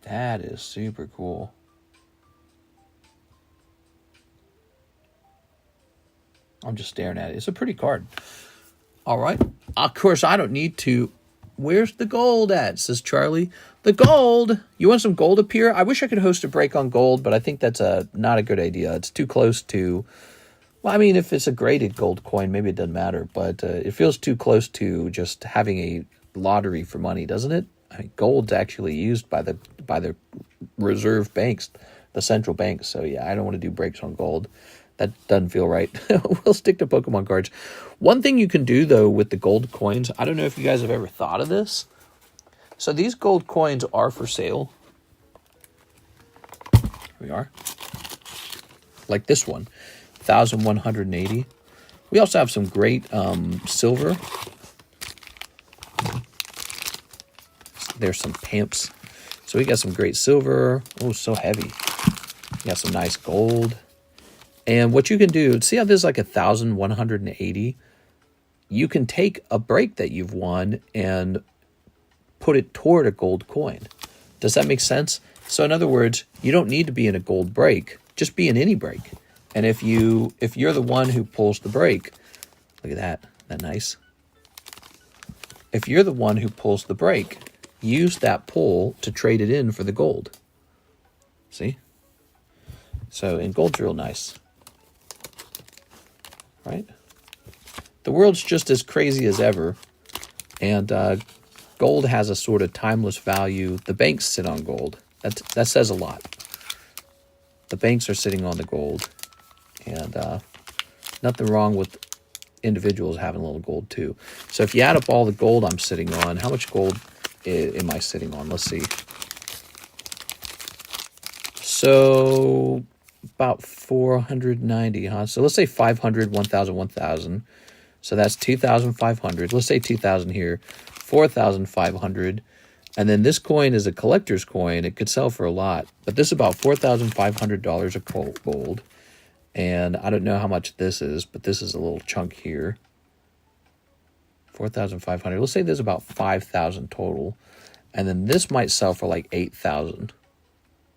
That is super cool. I'm just staring at it. It's a pretty card. All right. Of course, I don't need to. Where's the gold at? Says Charlie. The gold. You want some gold up here? I wish I could host a break on gold, but I think that's not a good idea. It's too close to. Well, I mean, if it's a graded gold coin, maybe it doesn't matter. But it feels too close to just having a lottery for money, doesn't it? I mean, gold's actually used by the reserve banks, the central banks. So yeah, I don't want to do breaks on gold. That doesn't feel right. We'll stick to Pokemon cards. One thing you can do, though, with the gold coins, I don't know if you guys have ever thought of this. So these gold coins are for sale. Here we are. Like this one, 1,180. We also have some great silver. There's some pamps. So we got some great silver. Oh, so heavy. We got some nice gold. And what you can do, see how this is like 1,180? You can take a break that you've won and put it toward a gold coin. Does that make sense? So in other words, you don't need to be in a gold break. Just be in any break. And if you're the one who pulls the break, look at that. Isn't that nice? If you're the one who pulls the break, use that pull to trade it in for the gold. See? So, and gold's real nice. Right? The world's just as crazy as ever. And gold has a sort of timeless value. The banks sit on gold. That says a lot. The banks are sitting on the gold. And nothing wrong with individuals having a little gold too. So if you add up all the gold I'm sitting on, how much gold am I sitting on? Let's see. So about 490, huh? So let's say 500, 1,000, 1,000. So that's 2,500. Let's say 2,000 here. 4,500. And then this coin is a collector's coin. It could sell for a lot. But this is about $4,500 of gold. And I don't know how much this is, but this is a little chunk here. 4,500. Let's say there's about 5,000 total. And then this might sell for like 8,000.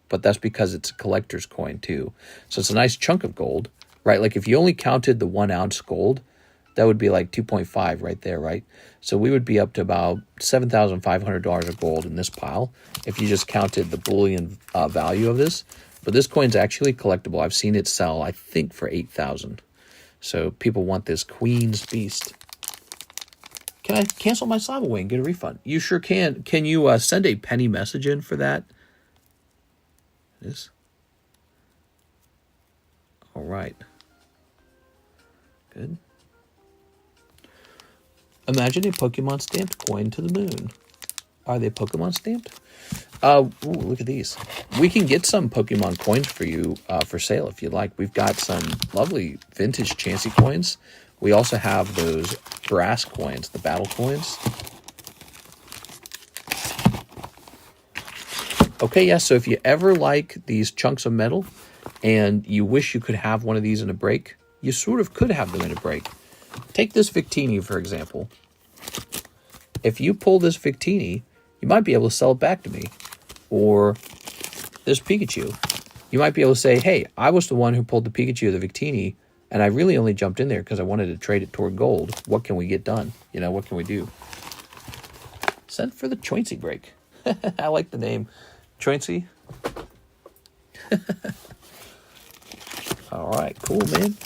But that's because it's a collector's coin too. So it's a nice chunk of gold, right? Like if you only counted the 1 ounce gold, that would be like 2.5 right there, right? So we would be up to about $7,500 of gold in this pile if you just counted the bullion value of this. But this coin's actually collectible. I've seen it sell, I think, for 8,000. So people want this Queen's Beast. Can I cancel my slab away and get a refund? You sure can. Can you send a penny message in for that? It is. All right. Good. Imagine a Pokemon stamped coin to the moon. Are they Pokemon stamped? Ooh, look at these. We can get some Pokemon coins for you for sale if you'd like. We've got some lovely vintage Chansey coins. We also have those brass coins, the battle coins. Okay, yeah, so if you ever like these chunks of metal and you wish you could have one of these in a break, you sort of could have them in a break. Take this Victini, for example. If you pull this Victini, you might be able to sell it back to me. Or this Pikachu. You might be able to say, hey, I was the one who pulled the Pikachu of the Victini, and I really only jumped in there because I wanted to trade it toward gold. What can we get done? You know, what can we do? Send for the Choincey break. I like the name. Choincey. All right, cool, man.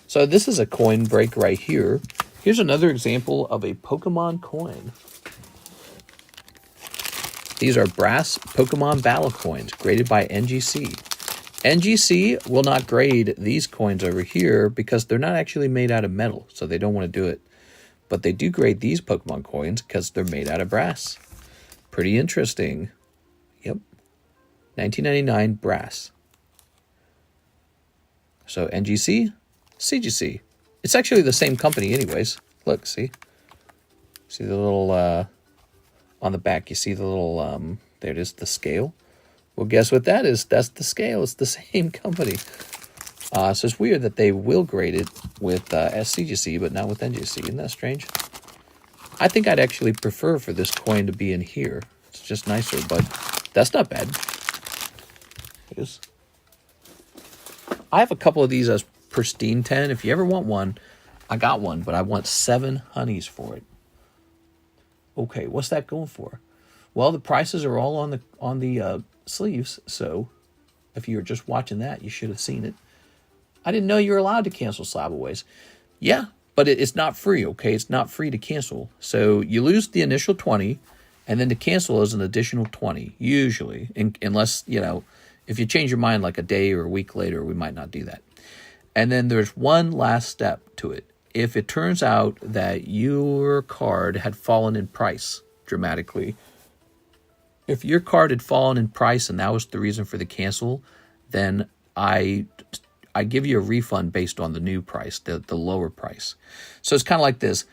So this is a coin break right here. Here's another example of a Pokemon coin. These are brass Pokemon battle coins graded by NGC. NGC will not grade these coins over here because they're not actually made out of metal, so they don't want to do it. But they do grade these Pokemon coins because they're made out of brass. Pretty interesting. Yep. 1999 brass. So NGC, CGC. It's actually the same company anyways. Look, see? See the little, on the back, you see the little, there it is, the scale. Well, guess what that is? That's the scale. It's the same company. So it's weird that they will grade it with CGC, but not with NGC. Isn't that strange? I think I'd actually prefer for this coin to be in here. It's just nicer, but that's not bad. It is. I have a couple of these as pristine 10. If you ever want one, I got one, but I want 7 honeys for it. Okay, what's that going for? Well, the prices are all on the sleeves, so if you were just watching that, you should have seen it. I didn't know you were allowed to cancel slabaways. Yeah, but it's not free, okay? It's not free to cancel. So you lose the initial 20, and then to cancel is an additional 20, usually, unless, you know, if you change your mind like a day or a week later, we might not do that. And then there's one last step to it. If it turns out that your card had fallen in price dramatically, if your card had fallen in price and that was the reason for the cancel, then I give you a refund based on the new price, the lower price. So it's kind of like this.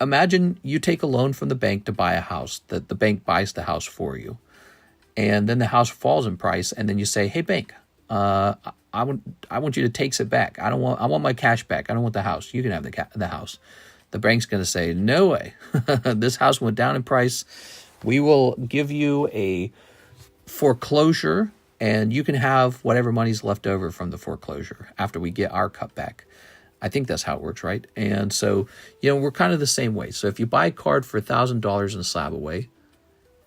Imagine you take a loan from the bank to buy a house. The bank buys the house for you. And then the house falls in price, and then you say, hey, bank, I want you to take it back. I want my cash back. I don't want the house. You can have the house. The bank's going to say, no way. This house went down in price. We will give you a foreclosure, and you can have whatever money's left over from the foreclosure after we get our cut back. I think that's how it works, right? And so, you know, we're kind of the same way. So if you buy a card for $1,000 in a slab away,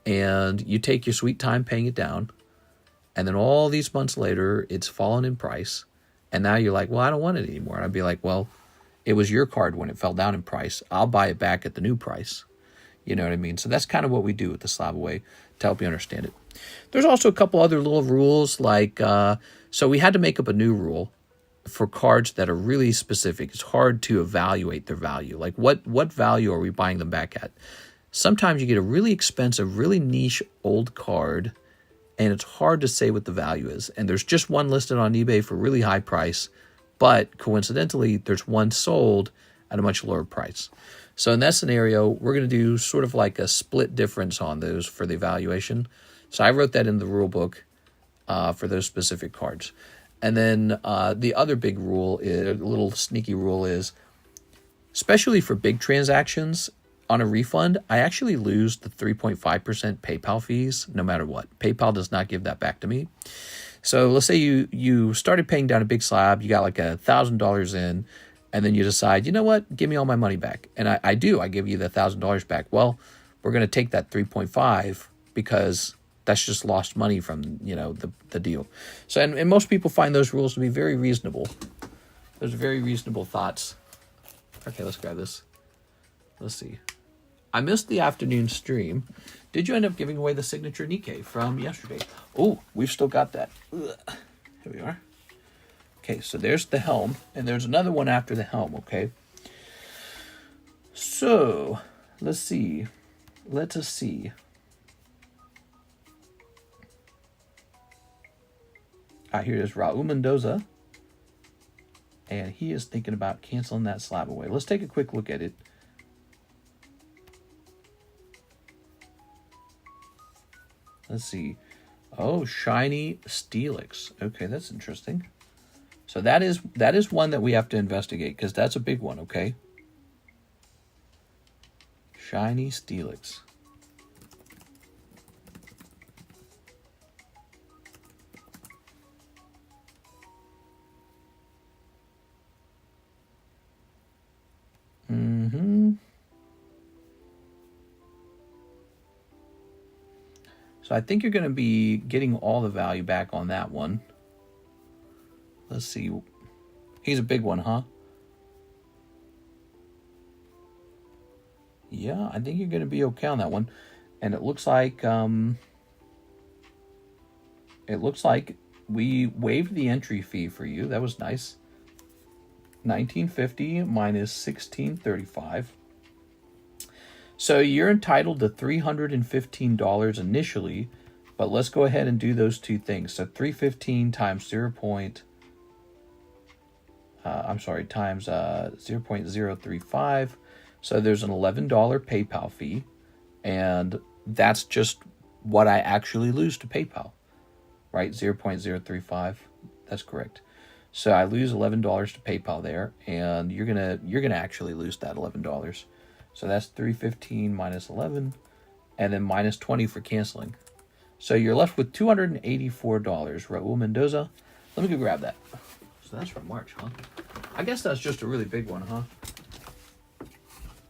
and you take your sweet time paying it down, and then all these months later, it's fallen in price, and now you're like, well, I don't want it anymore. And I'd be like, well, it was your card when it fell down in price. I'll buy it back at the new price. You know what I mean? So that's kind of what we do with the slab away to help you understand it. There's also a couple other little rules, like, so we had to make up a new rule for cards that are really specific. It's hard to evaluate their value. Like, what value are we buying them back at? Sometimes you get a really expensive, really niche old card, and it's hard to say what the value is. And there's just one listed on eBay for a really high price, but coincidentally, there's one sold at a much lower price. So in that scenario, we're going to do sort of like a split difference on those for the evaluation. So I wrote that in the rule book for those specific cards. And then the other big rule, a little sneaky rule is, especially for big transactions, on a refund, I actually lose the 3.5% PayPal fees no matter what. PayPal does not give that back to me. So let's say you started paying down a big slab, you got like $1,000 in, and then you decide, you know what, give me all my money back. And I do, I give you the $1,000 back. Well, we're going to take that 3.5 because that's just lost money from, you know, the deal. So, and most people find those rules to be very reasonable. Those are very reasonable thoughts. Okay, let's grab this. Let's see. I missed the afternoon stream. Did you end up giving away the signature Nikke from yesterday? Oh, we've still got that. Ugh. Here we are. Okay, so there's the helm, and there's another one after the helm, okay? So, let's see. Let us see. Here is Raul Mendoza, and he is thinking about canceling that slab away. Let's take a quick look at it. Let's see. Oh, shiny Steelix. Okay, that's interesting. So that is one that we have to investigate because that's a big one, okay? Shiny Steelix. So I think you're going to be getting all the value back on that one. Let's see. He's a big one, huh? Yeah, I think you're going to be okay on that one. And it looks like we waived the entry fee for you. That was nice. $19.50 minus $16.35. So you're entitled to $315 initially, but let's go ahead and do those two things. So $315 times times 0.035. So there's an $11 PayPal fee, and that's just what I actually lose to PayPal, right? 0.035. That's correct. So I lose $11 to PayPal there, and you're gonna actually lose that $11. So that's $315 minus 11, and then minus 20 for canceling. So you're left with $284. Raul Mendoza. Let me go grab that. So that's from March, huh? I guess that's just a really big one, huh?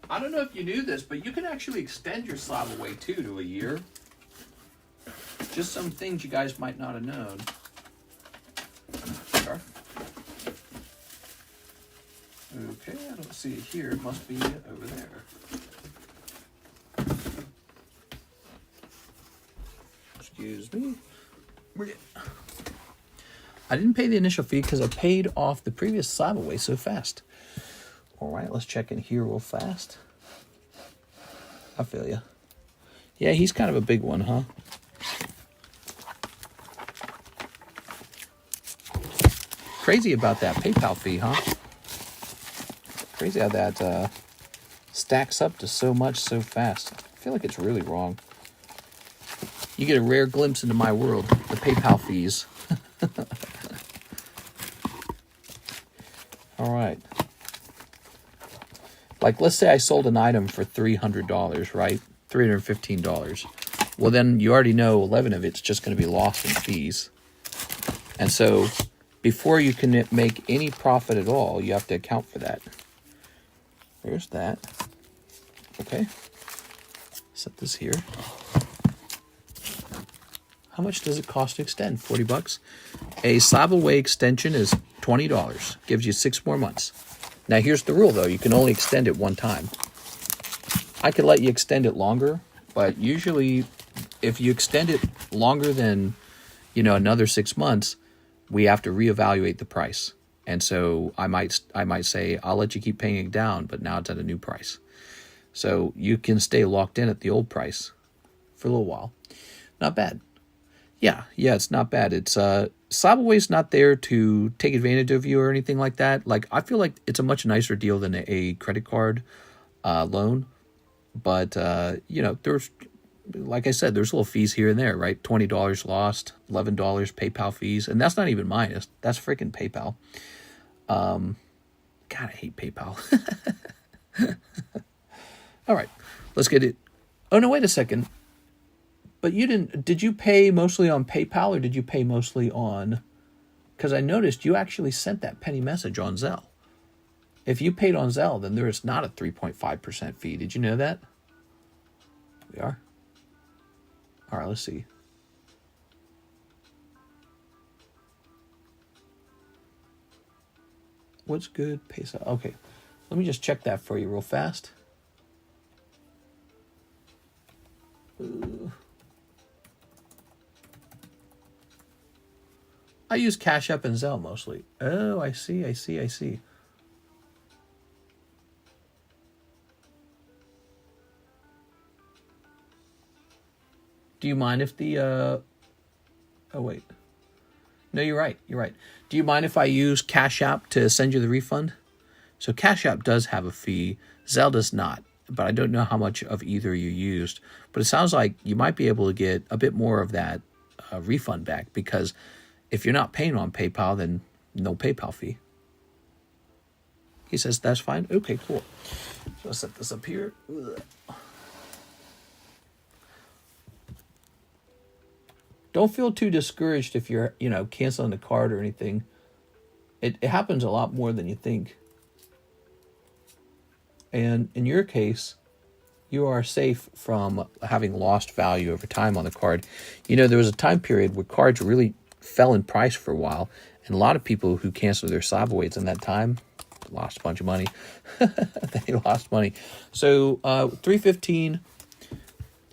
I don't know if you knew this, but you can actually extend your slab away too to a year. Just some things you guys might not have known. Sure. Okay, I don't see it here. It must be over there. Excuse me. I didn't pay the initial fee because I paid off the previous slab away so fast. All right, let's check in here real fast. I feel you. Yeah, he's kind of a big one, huh? Crazy about that PayPal fee, huh? Crazy how that stacks up to so much so fast. I feel like it's really wrong. You get a rare glimpse into my world, the PayPal fees. All right. Like, let's say I sold an item for $300, right? $315. Well, then you already know 11 of it's just going to be lost in fees. And so before you can make any profit at all, you have to account for that. There's that. Okay. Set this here. How much does it cost to extend? 40 bucks. A slab away extension is $20. Gives you 6 more months. Now here's the rule though. You can only extend it one time. I could let you extend it longer, but usually if you extend it longer than, another 6 months, we have to reevaluate the price. And so I might say, I'll let you keep paying it down, but now it's at a new price. So you can stay locked in at the old price for a little while. Not bad. Yeah, it's not bad. It's Slabaway's not there to take advantage of you or anything like that. Like, I feel like it's a much nicer deal than a credit card loan. But, there's, like I said, there's little fees here and there, right? $20 lost, $11 PayPal fees. And that's not even mine. That's freaking PayPal. God, I hate PayPal. All right, let's get it. Oh, no, wait a second. But did you pay mostly on PayPal or did you pay mostly on, because I noticed you actually sent that penny message on ZELLE. If you paid on ZELLE, then there is not a 3.5% fee. Did you know that? We are. All right, let's see. What's good? Peso. Okay, let me just check that for you real fast. I use CASHAPP and ZELLE mostly. Oh, I see. Do you mind if the, oh, wait. No, you're right. Do you mind if I use CASHAPP to send you the refund? So CASHAPP does have a fee. ZELLE does not, but I don't know how much of either you used. But it sounds like you might be able to get a bit more of that refund back, because if you're not paying on PayPal, then no PayPal fee. He says that's fine. Okay, cool. So I'll set this up here. Ugh. Don't feel too discouraged if you're, canceling the card or anything. It happens a lot more than you think. And in your case, you are safe from having lost value over time on the card. There was a time period where cards really fell in price for a while, and a lot of people who canceled their Slabaways in that time lost a bunch of money. They lost money. So $315.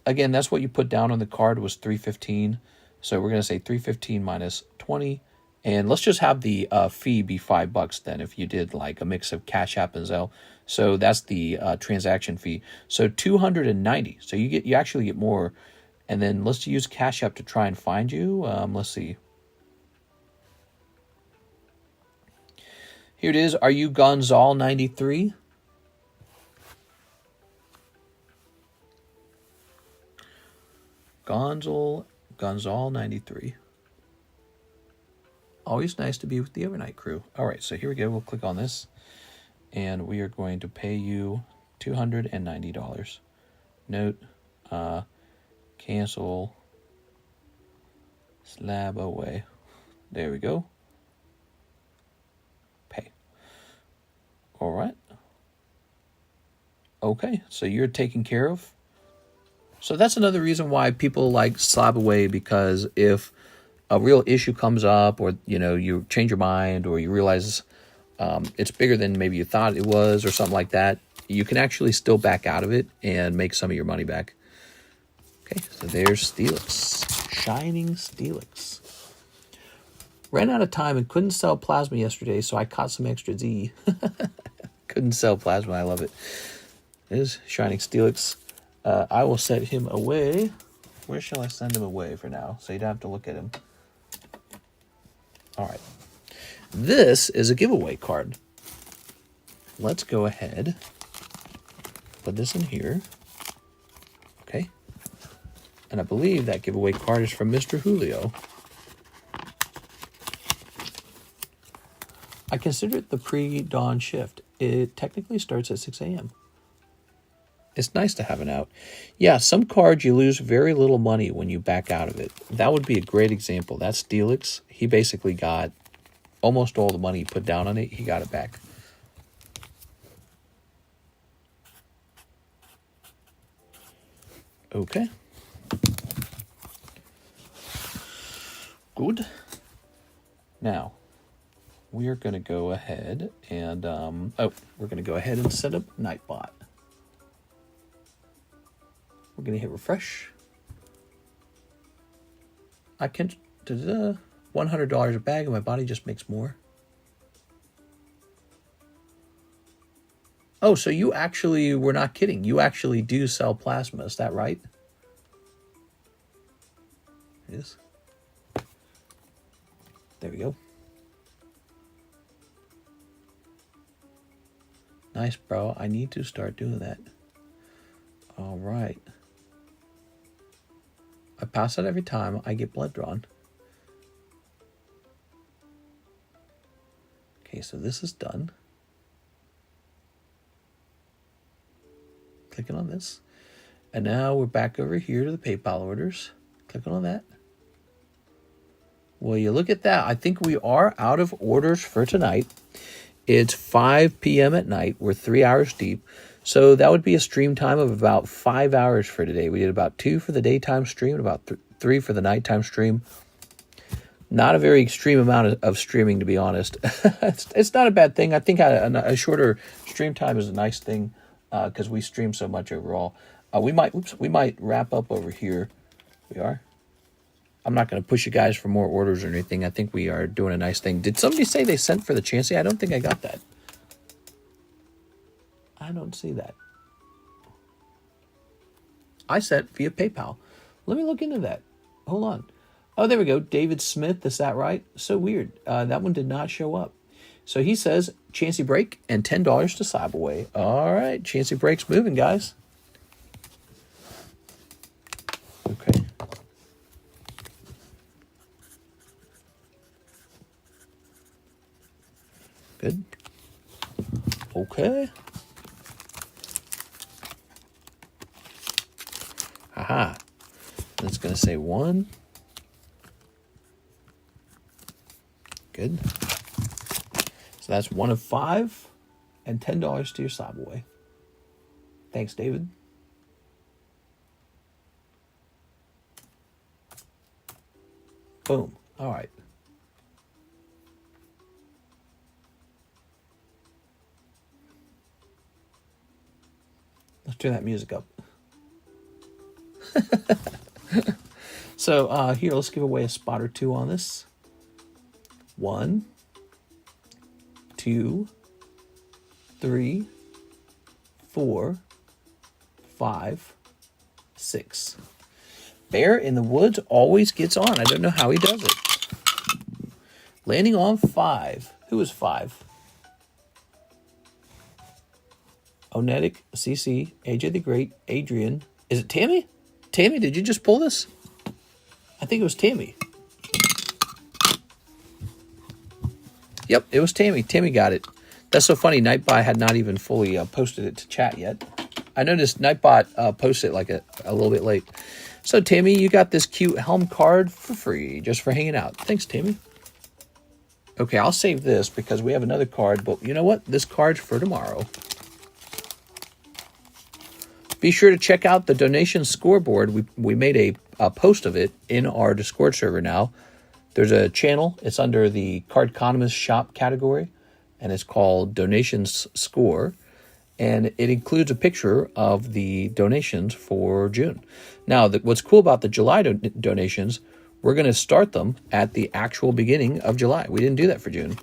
Again, that's what you put down on the card was $315. So we're going to say $315 minus 20. And let's just have the fee be $5 then if you did like a mix of CASHAPP and ZELLE. So that's the transaction fee. So $290. So you actually get more. And then let's use CASHAPP to try and find you. Let's see. Here it is. Are you Gonzal 93? Gonzal 93. Always nice to be with the overnight crew. All right, so here we go. We'll click on this, and we are going to pay you $290. Note, cancel Slabaway. There we go. Pay. All right. Okay, so you're taken care of. So that's another reason why people like Slabaway, because if a real issue comes up, or you change your mind, or you realize it's bigger than maybe you thought it was, or something like that, you can actually still back out of it and make some of your money back. Okay, so there's Steelix, shining Steelix. Ran out of time and couldn't sell plasma yesterday, so I caught some extra Z. Couldn't sell plasma. I love it. There's shining Steelix. I will set him away. Where shall I send him away for now, so you don't have to look at him? All right. This is a giveaway card. Let's go ahead. Put this in here. Okay. And I believe that giveaway card is from Mr. Julio. I consider it the pre-dawn shift. It technically starts at 6 a.m. It's nice to have an out. Yeah, some cards you lose very little money when you back out of it. That would be a great example. That's Steelix. He basically got almost all the money he put down on it. He got it back. Okay. Good. Now, we are going to go ahead and, we're going to go ahead and set up Nightbot. We're going to hit refresh. I can't... $100 a bag and my body just makes more. Oh, so you actually were not kidding. You actually do sell plasma. Is that right? It is. There we go. Nice, bro. I need to start doing that. All right. I pass out every time I get blood drawn. Okay, so this is done. Clicking on this. And now we're back over here to the PayPal orders. Clicking on that. Well, you look at that. I think we are out of orders for tonight. It's 5 p.m. at night. We're 3 hours deep. So that would be a stream time of about 5 hours for today. We did about 2 for the daytime stream and about 3 for the nighttime stream. Not a very extreme amount of streaming, to be honest. It's not a bad thing. I think a shorter stream time is a nice thing because we stream so much overall. We might wrap up over here. We are. I'm not going to push you guys for more orders or anything. I think we are doing a nice thing. Did somebody say they sent for the Chansey? I don't think I got that. I don't see that. I sent via PayPal. Let me look into that. Hold on. Oh, there we go. David Smith. Is that right? So weird. That one did not show up. So he says, Chansey break and $10 to slab away. All right. Chansey break's moving, guys. Okay. Good. Okay. Aha. It's going to say 1. Good. So that's 1 of 5 and $10 to your slab away. Thanks, David. Boom. All right. Let's turn that music up. So here, let's give away a spot or 2 on this. 1, 2, 3, 4, 5, 6. Bear in the Woods always gets on. I don't know how he does it. Landing on 5. Who is 5? Onetic, CC, AJ the Great, Adrian. Is it Tammy? Tammy, did you just pull this? I think it was Tammy. Yep, it was Tammy. Tammy got it. That's so funny. Nightbot had not even fully posted it to chat yet. I noticed Nightbot posted it like a little bit late. So, Tammy, you got this cute helm card for free just for hanging out. Thanks, Tammy. Okay, I'll save this because we have another card. But you know what? This card's for tomorrow. Be sure to check out the donation scoreboard. We made a post of it in our Discord server now. There's a channel. It's under the Carddass shop category, and it's called Donations Score. And it includes a picture of the donations for June. Now, what's cool about the July donations, we're going to start them at the actual beginning of July. We didn't do that for June.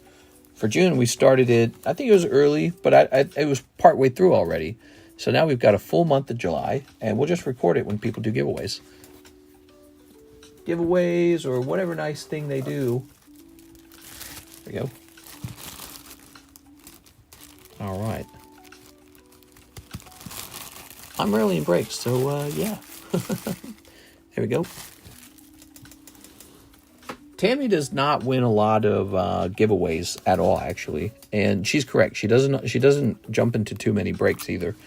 For June, we started it, I think it was early, but it was partway through already. So now we've got a full month of July, and we'll just record it when people do giveaways. Giveaways or whatever nice thing they do. There we go. All right. I'm rarely in breaks, so yeah. There we go. Tammy does not win a lot of giveaways at all, actually, and she's correct. She doesn't jump into too many breaks either.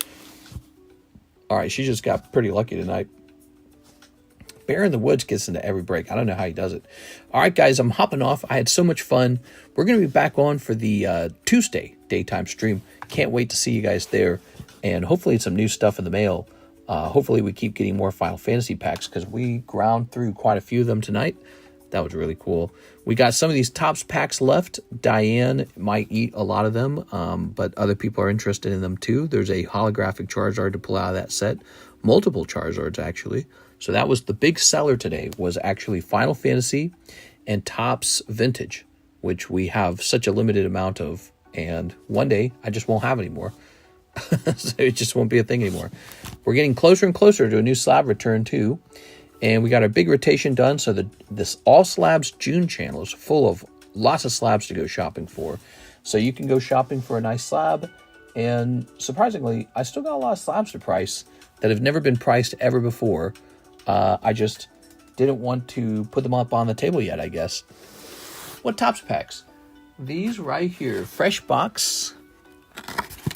All right, she just got pretty lucky tonight. Bear in the Woods gets into every break. I don't know how he does it. All right, guys, I'm hopping off. I had so much fun. We're going to be back on for the Tuesday daytime stream. Can't wait to see you guys there. And hopefully some new stuff in the mail. Hopefully we keep getting more Final Fantasy packs because we ground through quite a few of them tonight. That was really cool. We got some of these Topps packs left. Diane might eat a lot of them, but other people are interested in them too. There's a holographic Charizard to pull out of that set. multiple Charizards actually. So that was the big seller today, was actually Final Fantasy and Topps Vintage, which we have such a limited amount of, and one day I just won't have any more. So it just won't be a thing anymore. We're getting closer and closer to a new slab return too, and we got our big rotation done. So this All Slabs June channel is full of lots of slabs to go shopping for. So you can go shopping for a nice slab, and surprisingly, I still got a lot of slabs to price that have never been priced ever before. I just didn't want to put them up on the table yet, I guess. What Topps packs? These right here, fresh box,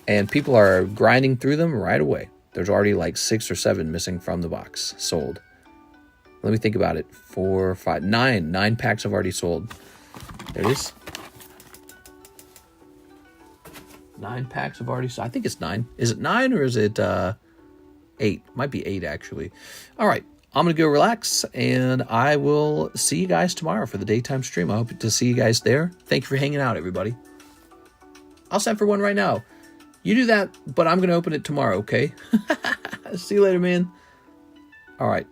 and people are grinding through them right away. There's already like 6 or 7 missing from the box sold. Let me think about it. 4, 5, 9. 9 packs have already sold. There it is. 9 packs have already sold. I think it's 9. Is it 9 or is it 8? Might be 8 actually. All right. I'm going to go relax, and I will see you guys tomorrow for the daytime stream. I hope to see you guys there. Thank you for hanging out, everybody. I'll send for one right now. You do that, but I'm going to open it tomorrow, okay? See you later, man. All right.